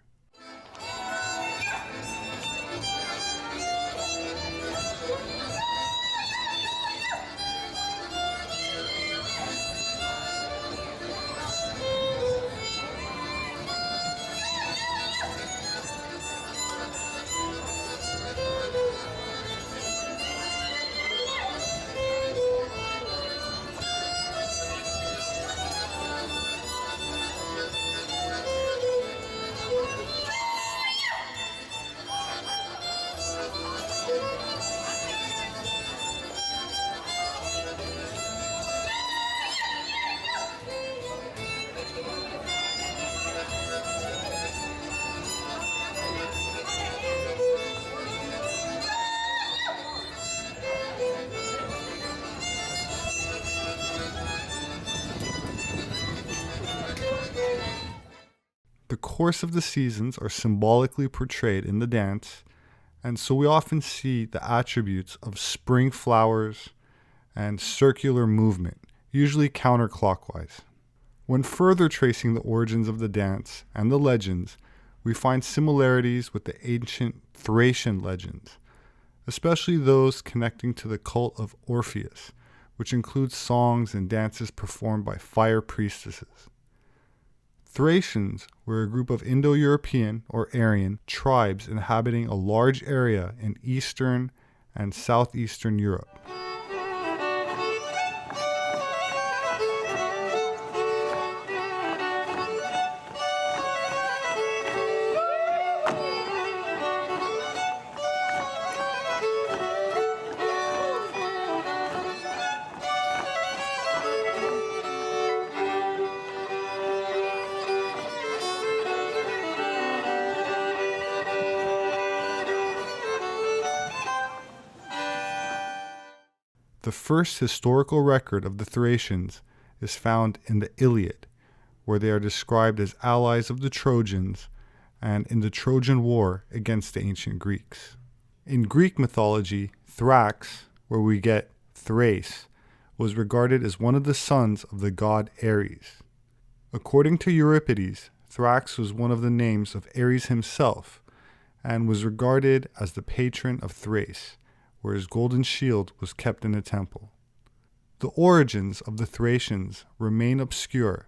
The course of the seasons are symbolically portrayed in the dance, and so we often see the attributes of spring flowers and circular movement, usually counterclockwise. When further tracing the origins of the dance and the legends, we find similarities with the ancient Thracian legends, especially those connecting to the cult of Orpheus, which includes songs and dances performed by fire priestesses. Thracians were a group of Indo-European or Aryan tribes inhabiting a large area in Eastern and Southeastern Europe. The first historical record of the Thracians is found in the Iliad, where they are described as allies of the Trojans and in the Trojan War against the ancient Greeks. In Greek mythology, Thrax, where we get Thrace, was regarded as one of the sons of the god Ares. According to Euripides, Thrax was one of the names of Ares himself and was regarded as the patron of Thrace, where his golden shield was kept in a temple. The origins of the Thracians remain obscure,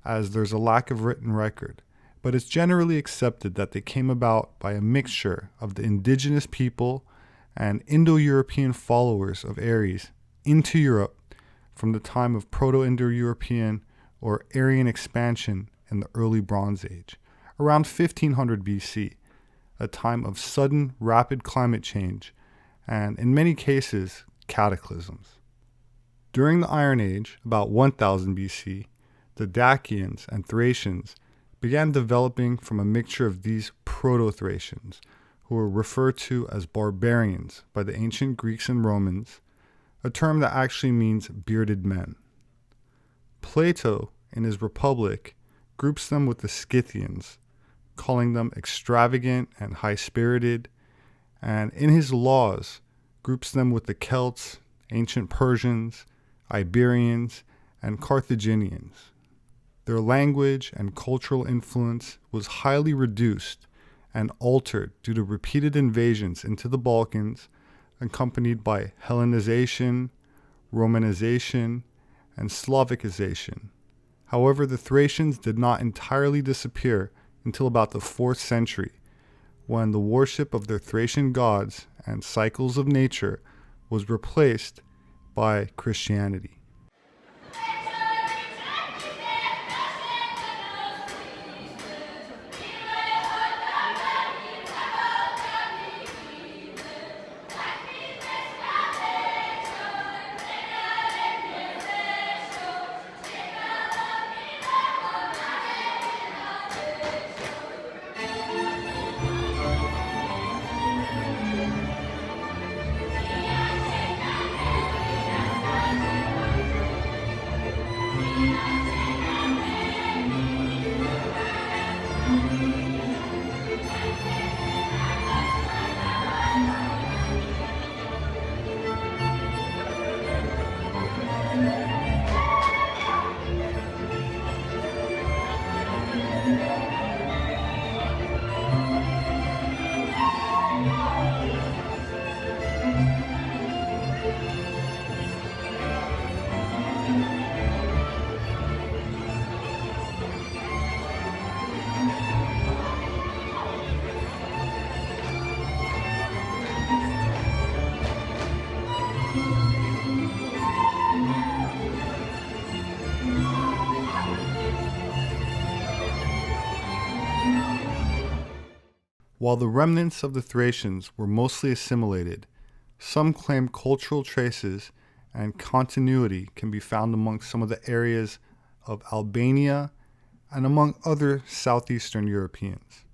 as there's a lack of written record, but it's generally accepted that they came about by a mixture of the indigenous people and Indo-European followers of Ares into Europe from the time of Proto-Indo-European or Aryan expansion in the early Bronze Age, around 1500 BC, a time of sudden, rapid climate change and, in many cases, cataclysms. During the Iron Age, about 1000 BC, the Dacians and Thracians began developing from a mixture of these Proto-Thracians, who were referred to as barbarians by the ancient Greeks and Romans, a term that actually means bearded men. Plato, in his Republic, groups them with the Scythians, calling them extravagant and high-spirited, and in his Laws, groups them with the Celts, ancient Persians, Iberians, and Carthaginians. Their language and cultural influence was highly reduced and altered due to repeated invasions into the Balkans, accompanied by Hellenization, Romanization, and Slavicization. However, the Thracians did not entirely disappear until about the 4th century, when the worship of their Thracian gods and cycles of nature was replaced by Christianity. While the remnants of the Thracians were mostly assimilated, some claim cultural traces and continuity can be found among some of the areas of Albania and among other southeastern Europeans.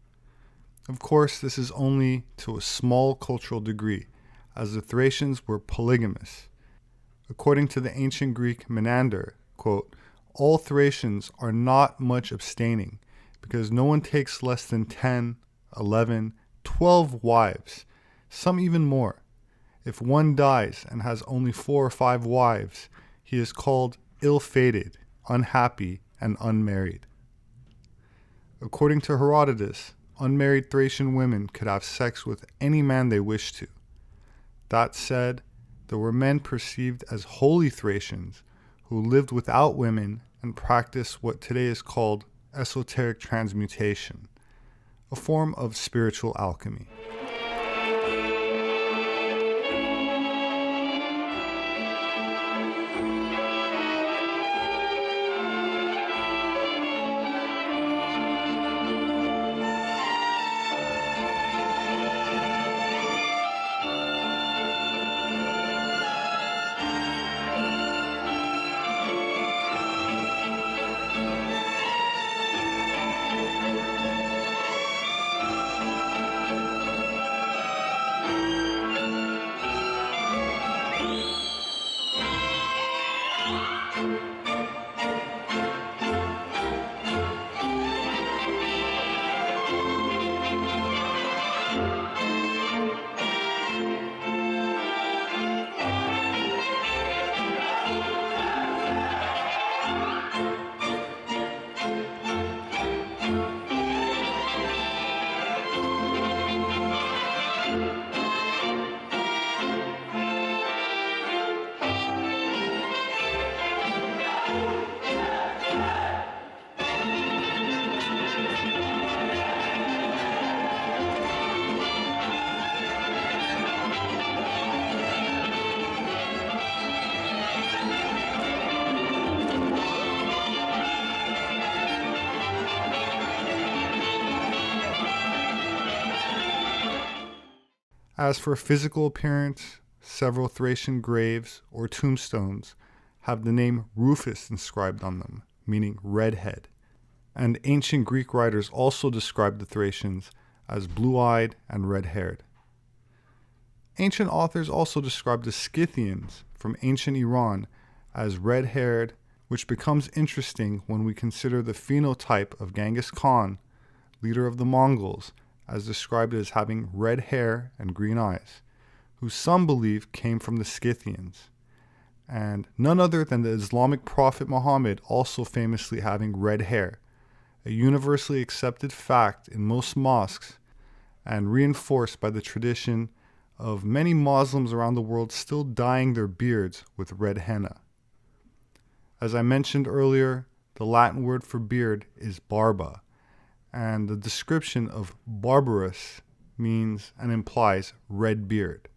Of course, this is only to a small cultural degree, as the Thracians were polygamous. According to the ancient Greek Menander, quote, "All Thracians are not much abstaining, because no one takes less than 10, 11, 12 wives, some even more. If one dies and has only 4 or 5 wives, he is called ill-fated, unhappy, and unmarried." According to Herodotus, unmarried Thracian women could have sex with any man they wished to. That said, there were men perceived as holy Thracians who lived without women and practiced what today is called esoteric transmutation, a form of spiritual alchemy. As for physical appearance, several Thracian graves or tombstones have the name Rufus inscribed on them, meaning redhead. And ancient Greek writers also described the Thracians as blue-eyed and red-haired. Ancient authors also described the Scythians from ancient Iran as red-haired, which becomes interesting when we consider the phenotype of Genghis Khan, leader of the Mongols, as described as having red hair and green eyes, who some believe came from the Scythians, and none other than the Islamic prophet Muhammad also famously having red hair, a universally accepted fact in most mosques and reinforced by the tradition of many Muslims around the world still dyeing their beards with red henna. As I mentioned earlier, the Latin word for beard is barba, and the description of barbarous means and implies red beard.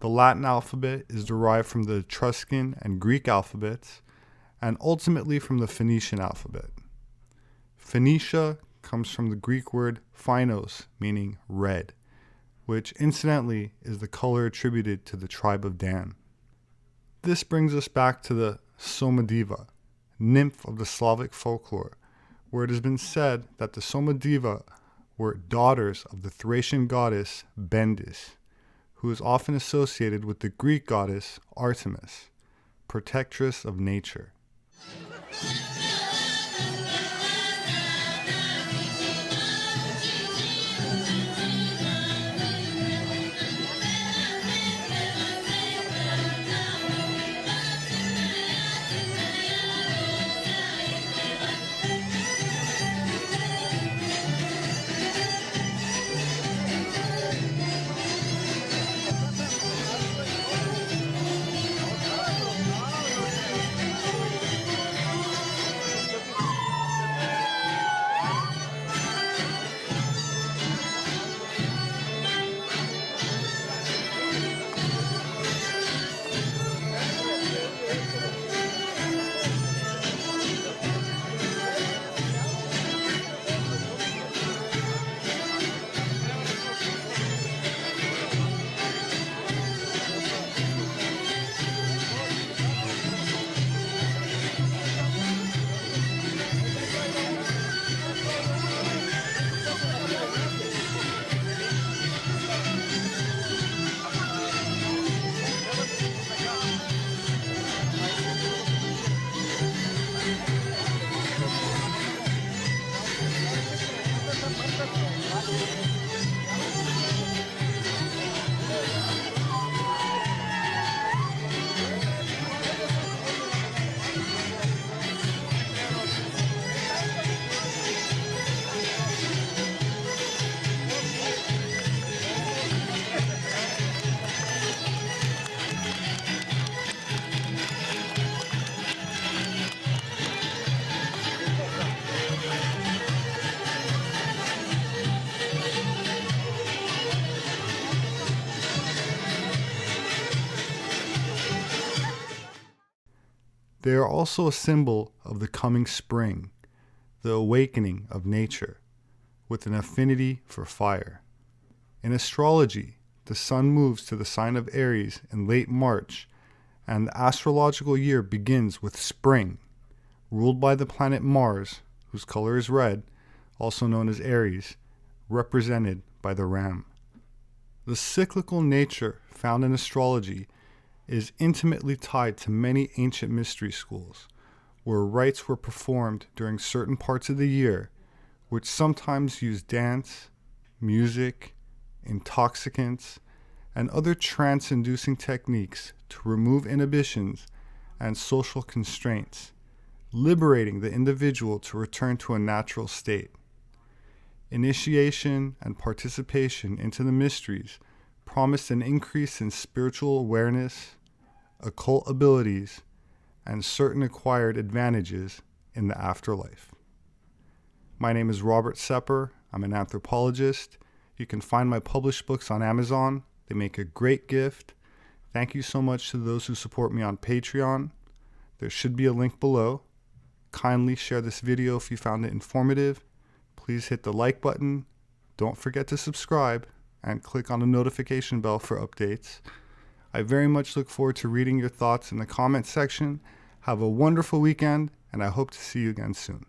The Latin alphabet is derived from the Etruscan and Greek alphabets, and ultimately from the Phoenician alphabet. Phoenicia comes from the Greek word phoinos, meaning red, which incidentally is the color attributed to the tribe of Dan. This brings us back to the Somadiva, nymph of the Slavic folklore, where it has been said that the Somadiva were daughters of the Thracian goddess Bendis, who is often associated with the Greek goddess Artemis, protectress of nature. They are also a symbol of the coming spring, the awakening of nature, with an affinity for fire. In astrology, the sun moves to the sign of Aries in late March, and the astrological year begins with spring, ruled by the planet Mars, whose color is red, also known as Aries, represented by the ram. The cyclical nature found in astrology is intimately tied to many ancient mystery schools, where rites were performed during certain parts of the year, which sometimes used dance, music, intoxicants, and other trance-inducing techniques to remove inhibitions and social constraints, liberating the individual to return to a natural state. Initiation and participation into the mysteries promised an increase in spiritual awareness, occult abilities, and certain acquired advantages in the afterlife. My name is Robert Sepehr. I'm an anthropologist. You can find my published books on Amazon. They make a great gift. Thank you so much to those who support me on Patreon. There should be a link below. Kindly share this video if you found it informative. Please hit the like button. Don't forget to subscribe and click on the notification bell for updates. I very much look forward to reading your thoughts in the comment section. Have a wonderful weekend, and I hope to see you again soon.